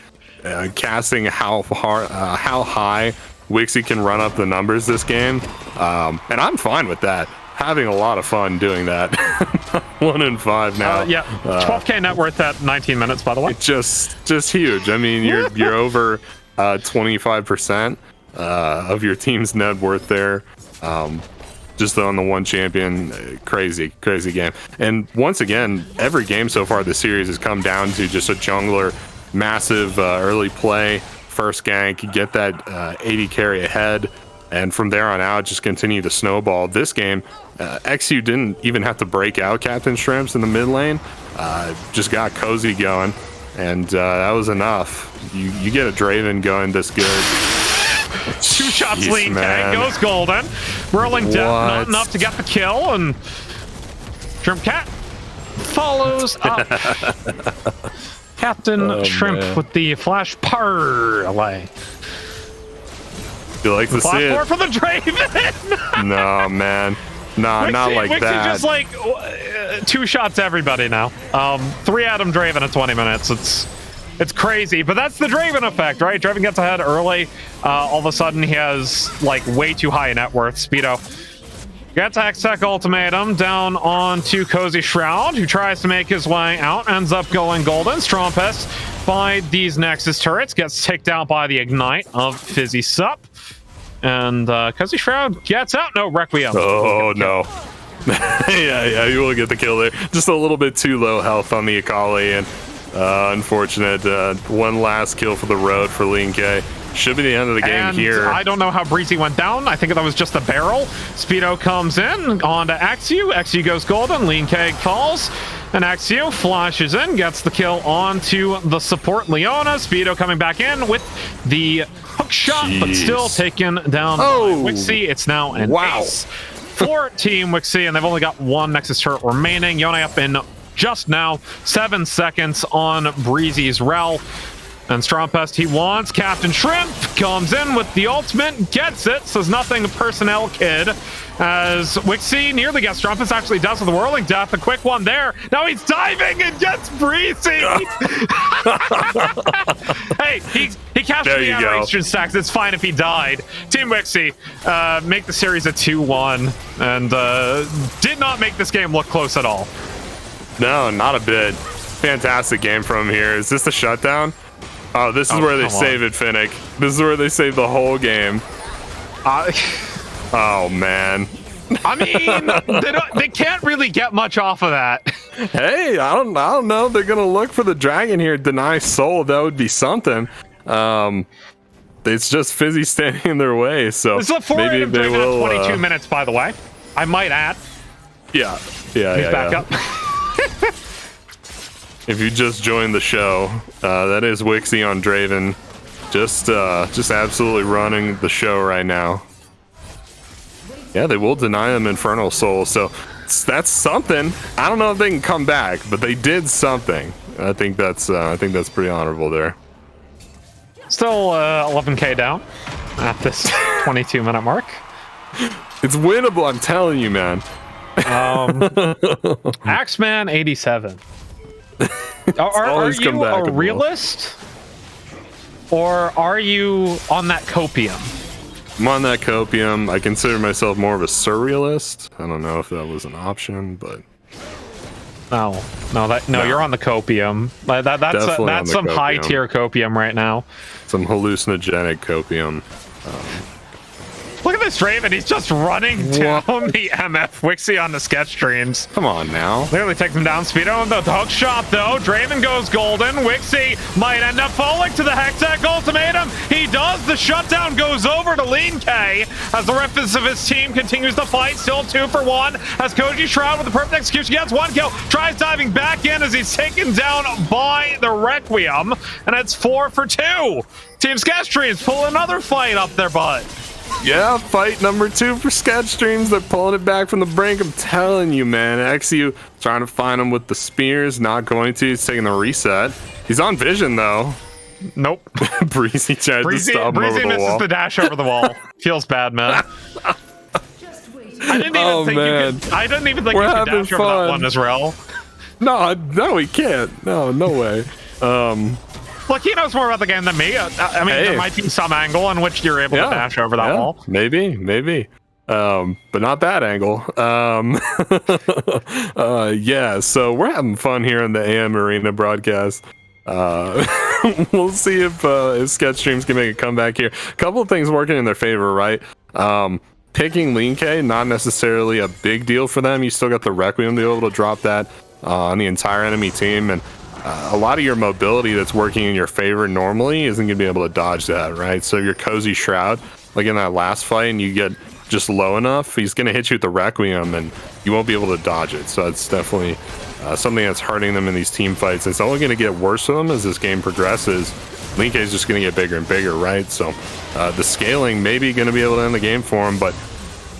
casting how high Wixxi can run up the numbers this game, and I'm fine with that. Having a lot of fun doing that. 1-5 now. Yeah, 12k net worth at 19 minutes, by the way. Just huge. I mean, you're over 25% of your team's net worth there. Just on the one champion. Crazy game. And once again, every game so far this series has come down to just a jungler. Massive early play, first gank, get that 80 carry ahead, and from there on out just continue to snowball. This game, eXyu didn't even have to break out CptShrimps in the mid lane, just got Cozy going, and that was enough. You get a Draven going this good. 2 shots LeenK goes golden. Whirling death, not enough to get the kill, and Shrimp Cat follows up. CptShrimp with the flash parlay. You like to see it? For the Draven. No, man. Nah, not like Wixxi that. just like 2 shots everybody now. 3 Adam Draven at 20 minutes. It's crazy, but that's the Draven effect, right? Draven gets ahead early. All of a sudden, he has like way too high a net worth. Speedo gets Hextech Ultimatum down onto Cozy Shroud, who tries to make his way out, ends up going golden. Strompest by these Nexus turrets, gets ticked out by the Ignite of Fizzy Sup. And Cozy Shroud gets out. No, Requiem. Oh, no. yeah, you will get the kill there. Just a little bit too low health on the Akali, and unfortunate. One last kill for the road for LeenK. Should be the end of the game here. I don't know how Breezy went down. I think that was just a barrel. Speedo comes in onto eXyu. eXyu goes golden. LeenK falls. And eXyu flashes in, gets the kill onto the support Leona. Speedo coming back in with the hook shot, but still taken down by Wixxi. It's now an ace for Team Wixxi, and they've only got one Nexus turret remaining. Yone up in just now, 7 seconds on Breezy's Rel. And Strompest, he wants Captain Shrimp, comes in with the ultimate, gets it, says nothing personnel kid, as Wixxi nearly gets Strompest, actually does with the Whirling Death, a quick one there. Now he's diving and gets Breezy! Hey, he captured the adoration stacks, it's fine if he died. Team Wixxi make the series a 2-1, and did not make this game look close at all. No, not a bit. Fantastic game from here. Is this the shutdown? Oh, this is where they save it, Finnick. This is where they save the whole game. Oh, man. I mean, they can't really get much off of that. Hey, I don't know. They're going to look for the dragon here. Deny soul. That would be something. It's just Fizzy standing in their way. So this is a 4 22 minutes, by the way. I might add. Yeah. He's back up. If you just joined the show, that is Wixxi on Draven, just absolutely running the show right now. Yeah, they will deny him Infernal Soul, so that's something. I don't know if they can come back, but they did something. I think that's pretty honorable there. Still 11k down at this 22-minute mark. It's winnable, I'm telling you, man. Axeman 87. Are you a realist, or are you on that copium? I'm on that copium. I consider myself more of a surrealist. I don't know if that was an option, but no, you're on the copium. That's some high tier copium right now. Some hallucinogenic copium. Look at this Draven, he's just running down the MF Wixxi on the CptShrimps. Come on now. Nearly takes him down. Speedo, the hook shot though. Draven goes golden. Wixxi might end up falling to the Hextech Ultimatum. He does. The shutdown goes over to LeenK as the rest of his team continues the fight. Still 2 for 1 as Cozy Shroud with the perfect execution gets 1 kill. Tries diving back in as he's taken down by the Requiem. And it's 4 for 2. Team CptShrimps pull another fight up their butt. Yeah, fight number 2 for CptShrimps. They're pulling it back from the brink. I'm telling you, man. eXyu trying to find him with the spears. Not going to. He's taking the reset. He's on vision, though. Nope. Breezy tried to stop him over the wall. Misses the dash over the wall. Feels bad, man. I didn't even think you could dash over that one, Israel. No, he can't. No way. Look, he knows more about the game than me. I mean, there might be some angle in which you're able to dash over that wall. Maybe. But not that angle. Yeah, so we're having fun here in the AM Arena broadcast. We'll see if CptShrimps can make a comeback here. A couple of things working in their favor, right? Picking LeenK, not necessarily a big deal for them. You still got the Requiem to be able to drop that on the entire enemy team, and a lot of your mobility that's working in your favor normally isn't going to be able to dodge that, right? So your Cozy Shroud, like in that last fight, and you get just low enough, he's going to hit you with the Requiem, and you won't be able to dodge it. So it's definitely something that's hurting them in these team fights. It's only going to get worse for them as this game progresses. LeenK is just going to get bigger and bigger, right? So the scaling may be going to be able to end the game for him, but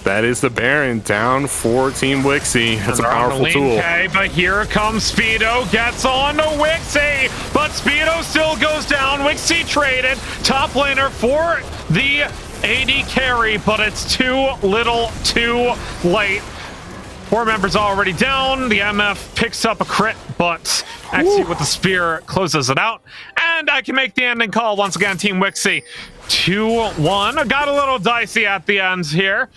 that is the Baron down for Team Wixxi. That's a powerful tool. But here comes Speedo, gets on to Wixxi, but Speedo still goes down. Wixxi traded top laner for the AD carry, but it's too little, too late. 4 members already down. The MF picks up a crit, but eXyu with the spear closes it out. And I can make the ending call once again, Team Wixxi. 2-1. Got a little dicey at the end here,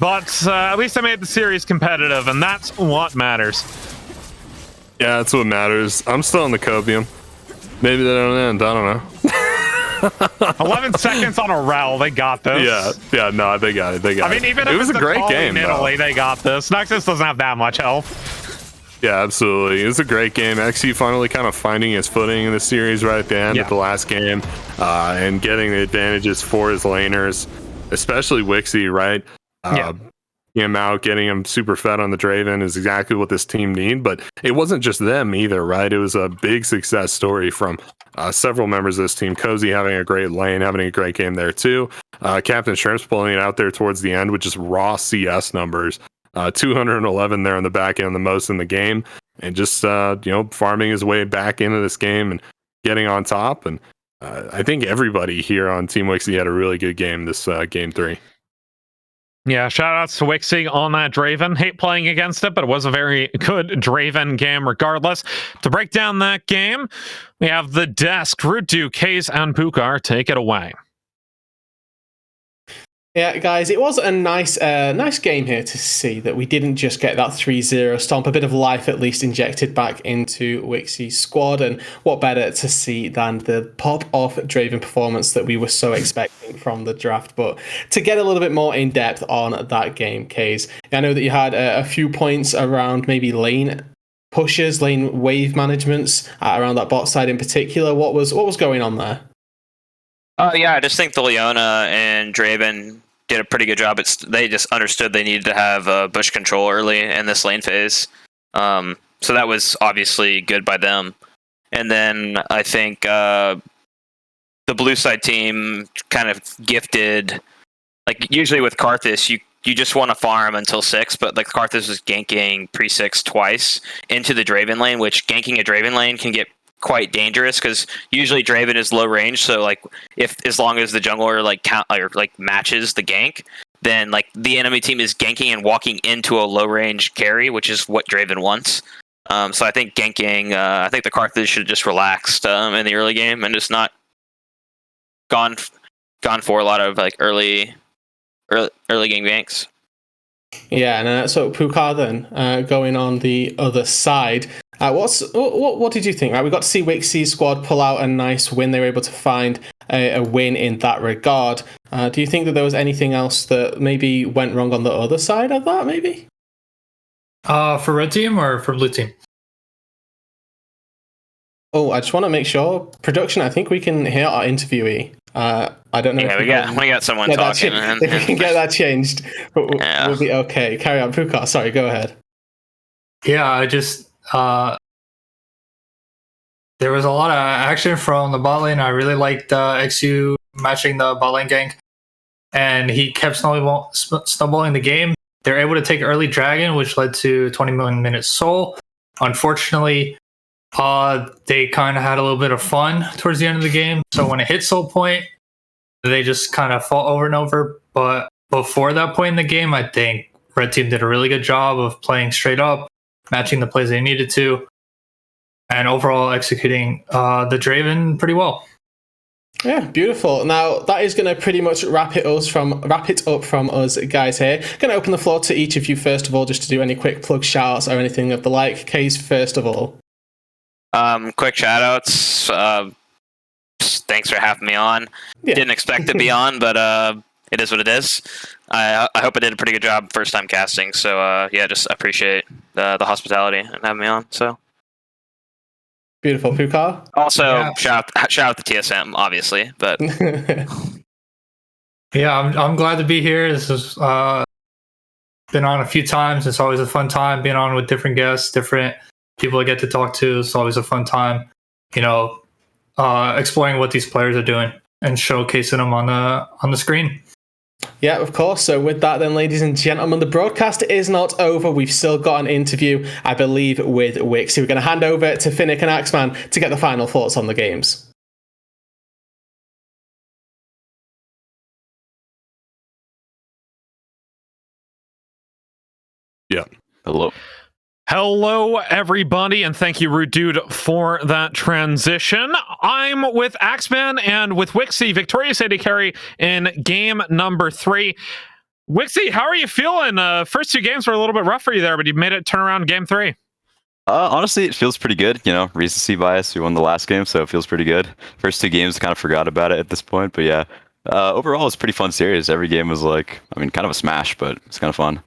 but at least I made the series competitive, and that's what matters. Yeah, that's what matters. I'm still on the copium. Maybe they don't end. I don't know. 11 seconds on a rel. They got this. Yeah, no, they got it. I mean, even if it was it's a great game, in Italy, though. they got this. Nexus doesn't have that much health. Yeah, absolutely. It was a great game. eXyu finally kind of finding his footing in the series right at the end of the last game, and getting the advantages for his laners, especially Wixxi, right? Him out, getting him super fed on the Draven is exactly what this team need. But it wasn't just them either, right? It was a big success story from several members of this team. Cozy having a great lane, having a great game there too. CptShrimps pulling it out there towards the end with just raw CS numbers. 211 there on the back end, the most in the game, and just farming his way back into this game and getting on top. And I think everybody here on Team Wixxi had a really good game this game 3. Yeah, shout outs to Wixxi on that Draven. Hate playing against it, but it was a very good Draven game regardless. To break down that game, we have the desk. Rudu, Case, and Pukar take it away. Yeah, guys, it was a nice game here to see that we didn't just get that 3-0 stomp, a bit of life at least injected back into Wixxi's squad, and what better to see than the pop-off Draven performance that we were so expecting from the draft. But to get a little bit more in-depth on that game, Kays, I know that you had a few points around maybe lane pushes, lane wave managements, around that bot side in particular. What was going on there? Yeah, I just think the Leona and Draven did a pretty good job. They just understood they needed to have bush control early in this lane phase. So that was obviously good by them. And then I think the blue side team kind of gifted, like usually with Karthus, you just want to farm until 6, but like Karthus was ganking pre-6 twice into the Draven lane, which ganking a Draven lane can get quite dangerous because usually Draven is low range, so like as long as the jungler like matches the gank, then like the enemy team is ganking and walking into a low range carry, which is what Draven wants. So I think ganking, I think the Karthus should have just relaxed in the early game and just not gone for a lot of like early game ganks. Yeah, and so Pukar then going on the other side. What did you think? Right, we got to see Wixxi's squad pull out a nice win. They were able to find a win in that regard. Do you think that there was anything else that maybe went wrong on the other side of that? Maybe for red team or for blue team? Oh, I just want to make sure. Production, I think we can hear our interviewee. I don't know. Yeah, we got someone talking. If we can get that changed, we'll be okay. Carry on, Pukar. Sorry, go ahead. Yeah, I just there was a lot of action from the bot lane. I really liked eXyu matching the bot lane gank, and he kept snowballing the game. They're able to take early dragon, which led to 21-minute soul. Unfortunately, they kind of had a little bit of fun towards the end of the game. So when it hit soul point, they just kind of fall over and over. But before that point in the game, I think red team did a really good job of playing straight up, matching the plays they needed to, and overall executing the Draven pretty well. Yeah, beautiful. Now that is going to pretty much wrap it up from us guys here. Going to open the floor to each of you first of all, just to do any quick plug shoutouts or anything of the like. Case first of all. Quick shoutouts. Thanks for having me on. Yeah. Didn't expect to be on, but it is what it is. I hope I did a pretty good job first time casting. So yeah, just appreciate the hospitality and having me on. So beautiful, Pukar. Also, shout out to TSM, obviously, but yeah, I'm glad to be here. This has been on a few times. It's always a fun time being on with different guests, different people I get to talk to. It's always a fun time, exploring what these players are doing and showcasing them on the screen. Yeah, of course. So with that then, ladies and gentlemen, the broadcast is not over. We've still got an interview, I believe, with Wixxi. We're going to hand over to Finnick and Axeman to get the final thoughts on the games. Yeah. Hello. Hello, everybody, and thank you, Rude Dude, for that transition. I'm with Axeman and with Wixxi, victorious AD carry in game number 3. Wixxi, how are you feeling? First 2 games were a little bit rough for you there, but you made it turn around in game 3. Honestly, it feels pretty good. You know, recency bias. We won the last game, so it feels pretty good. First 2 games, kind of forgot about it at this point, but yeah. Overall, it's a pretty fun series. Every game was like, I mean, kind of a smash, but it's kind of fun.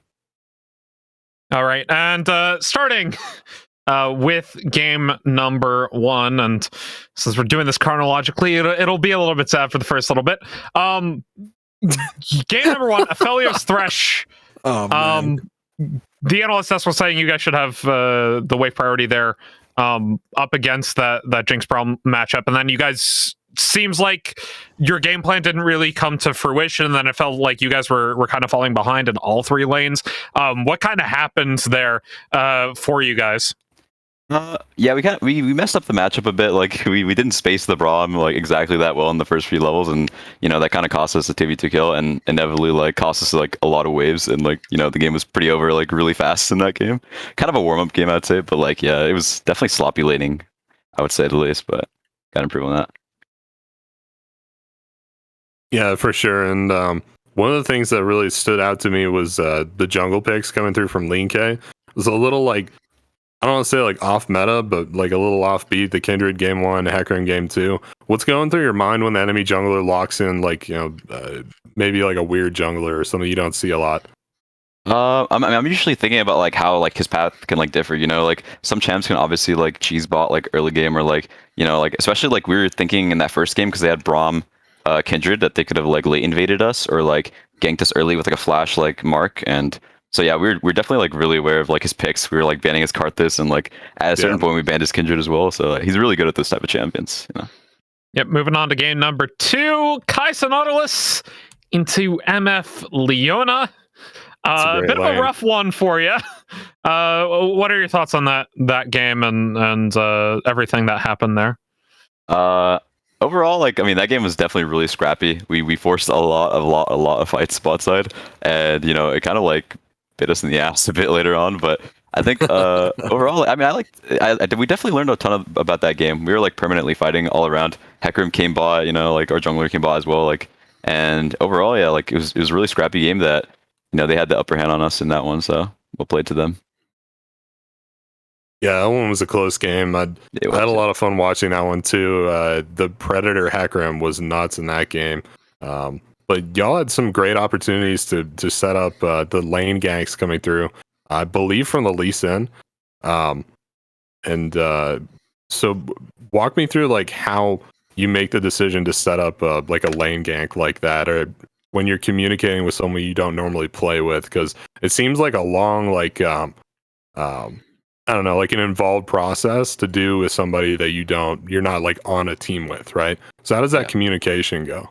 All right, and starting with game number 1, and since we're doing this chronologically, it'll be a little bit sad for the first little bit. Game number 1, Aphelios Thresh. Oh, man. The analyst was saying you guys should have the wave priority there up against that Jinx Braum matchup, and then you guys seems like your game plan didn't really come to fruition, and then it felt like you guys were kind of falling behind in all 3 lanes. What kind of happened there for you guys? Yeah, we messed up the matchup a bit. Like we didn't space the Braum like exactly that well in the first few levels, and you know that kind of cost us a 2v2 kill, and inevitably like cost us like a lot of waves, and like you know the game was pretty over like really fast in that game. Kind of a warm up game, I'd say, but like yeah, it was definitely sloppy laning, I would say at least, but gotta improve on that. Yeah, for sure. And one of the things that really stood out to me was the jungle picks coming through from LeenK. It was a little like, I don't want to say like off meta, but like a little offbeat. The Kindred game 1, Hacker in game 2. What's going through your mind when the enemy jungler locks in like, you know, maybe like a weird jungler or something you don't see a lot? I'm usually thinking about like how like his path can like differ, you know, like some champs can obviously like cheese bot like early game, or like, you know, like especially like we were thinking in that first game because they had Braum Kindred that they could have like late invaded us or like ganked us early with like a flash like Mark. And so yeah, we're definitely like really aware of like his picks. We were like banning his Karthus, and like at a certain point we banned his Kindred as well. So he's really good at those type of champions, you know. Yep, moving on to game number 2, Kai'Sa Nautilus into MF Leona. A bit of a rough one for you. What are your thoughts on that game and everything that happened there? Overall, like I mean, that game was definitely really scrappy. We forced a lot of fights spot side, and you know it kind of like bit us in the ass a bit later on. But I think overall, I mean, we definitely learned a ton about that game. We were like permanently fighting all around. Hecarim came bot, you know, like our jungler came bot as well. Like, and overall, yeah, like it was a really scrappy game that you know they had the upper hand on us in that one. So we'll play to them. Yeah, that one was a close game. I had a lot of fun watching that one too. The Predator Hackram was nuts in that game. But y'all had some great opportunities to set up the lane ganks coming through, I believe from the Lee Sin. So walk me through like how you make the decision to set up like a lane gank like that, or when you're communicating with someone you don't normally play with, because it seems like a long like I don't know, like an involved process to do with somebody that you're not like on a team with, right? So how does that communication go?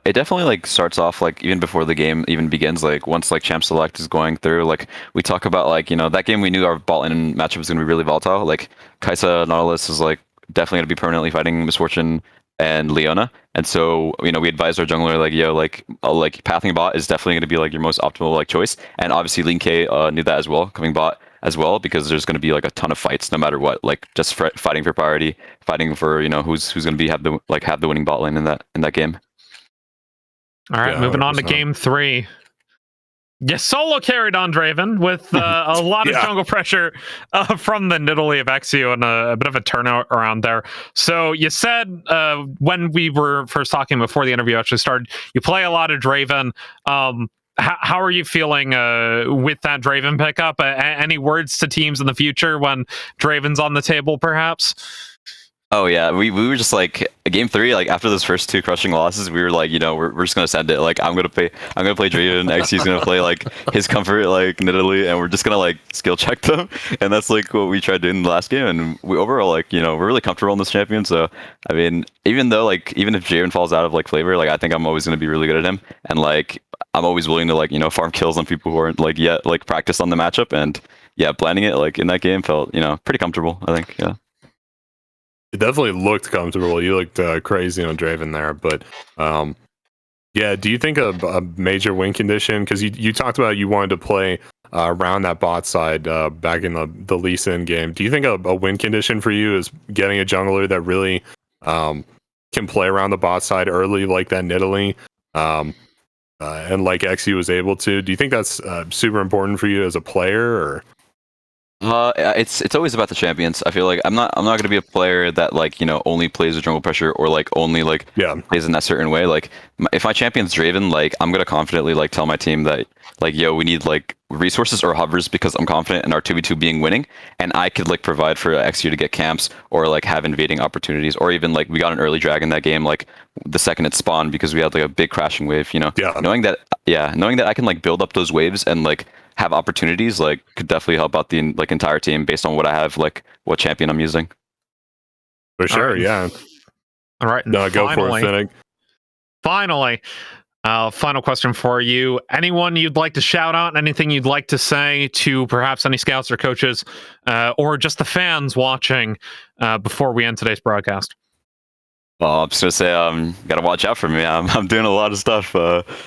It definitely like starts off like even before the game even begins, like once like champ select is going through, like we talk about like, you know, that game we knew our bot lane matchup was going to be really volatile. Like Kai'Sa Nautilus is like definitely going to be permanently fighting Misfortune and Leona. And so, you know, we advised our jungler like, yo, like pathing bot is definitely going to be like your most optimal like choice. And obviously LeenK knew that as well, coming bot as well, because there's going to be like a ton of fights no matter what, like just fighting for priority, fighting for, you know, who's going to be have the winning bot lane in that game. All right, moving on to game 3. You solo carried on Draven with a lot of jungle pressure from the Nidalee of eXyu and a bit of a turnaround there. So you said when we were first talking before the interview actually started, you play a lot of Draven. How are you feeling with that Draven pickup? Any words to teams in the future when Draven's on the table, perhaps? Oh yeah, we were just like game 3, like after those first 2 crushing losses, we were like, you know, we're just gonna send it. Like I'm gonna play Draven, eXyu's gonna play like his comfort like Nidalee, and we're just gonna like skill check them. And that's like what we tried doing in the last game. And we overall like, you know, we're really comfortable in this champion. So I mean, even if Draven falls out of like flavor, like I think I'm always gonna be really good at him. And like I'm always willing to like, you know, farm kills on people who aren't like yet like practiced on the matchup. And yeah, blending it like in that game felt, you know, pretty comfortable, I think. Yeah. It definitely looked comfortable. You looked crazy on Draven there, but yeah. Do you think a major win condition? Because you talked about you wanted to play around that bot side back in the Lee Sin game. Do you think a win condition for you is getting a jungler that really can play around the bot side early like that Nidalee? And like eXyu was able to. Do you think that's super important for you as a player, or? It's always about the champions. I feel like I'm not gonna be a player that like only plays with jungle pressure or like only like plays in that certain way. Like if my champion's Draven, like I'm gonna confidently like tell my team that like we need like resources or hovers because I'm confident in our 2v2 being winning, and I could like provide for eXyu to get camps or like have invading opportunities, or even like we got an early dragon that game like the second it spawned because we had like a big crashing wave. Knowing that I can like build up those waves and like have opportunities like could definitely help out the like entire team based on what I have, like what champion I'm using. For sure, yeah. All right, No, go for it, Finnick. Finally, final question for you. Anyone you'd like to shout out? Anything you'd like to say to perhaps any scouts or coaches, or just the fans watching before we end today's broadcast? Well, I'm just gonna say, gotta watch out for me. I'm doing a lot of stuff,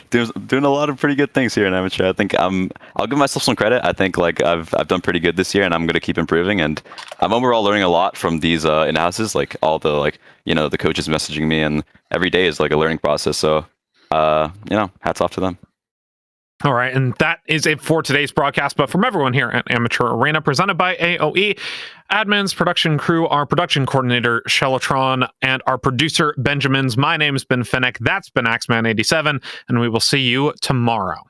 doing a lot of pretty good things here in amateur. I think I'll give myself some credit. I think like I've done pretty good this year, and I'm gonna keep improving. And I'm overall learning a lot from these in-houses. Like all the the coaches messaging me, and every day is like a learning process. So hats off to them. All right, and that is it for today's broadcast. But from everyone here at Amateur Arena, presented by AOE, admins, production crew, our production coordinator, Shellatron, and our producer, Benjamins, my name's been Finnick, that's been Axeman87, and we will see you tomorrow.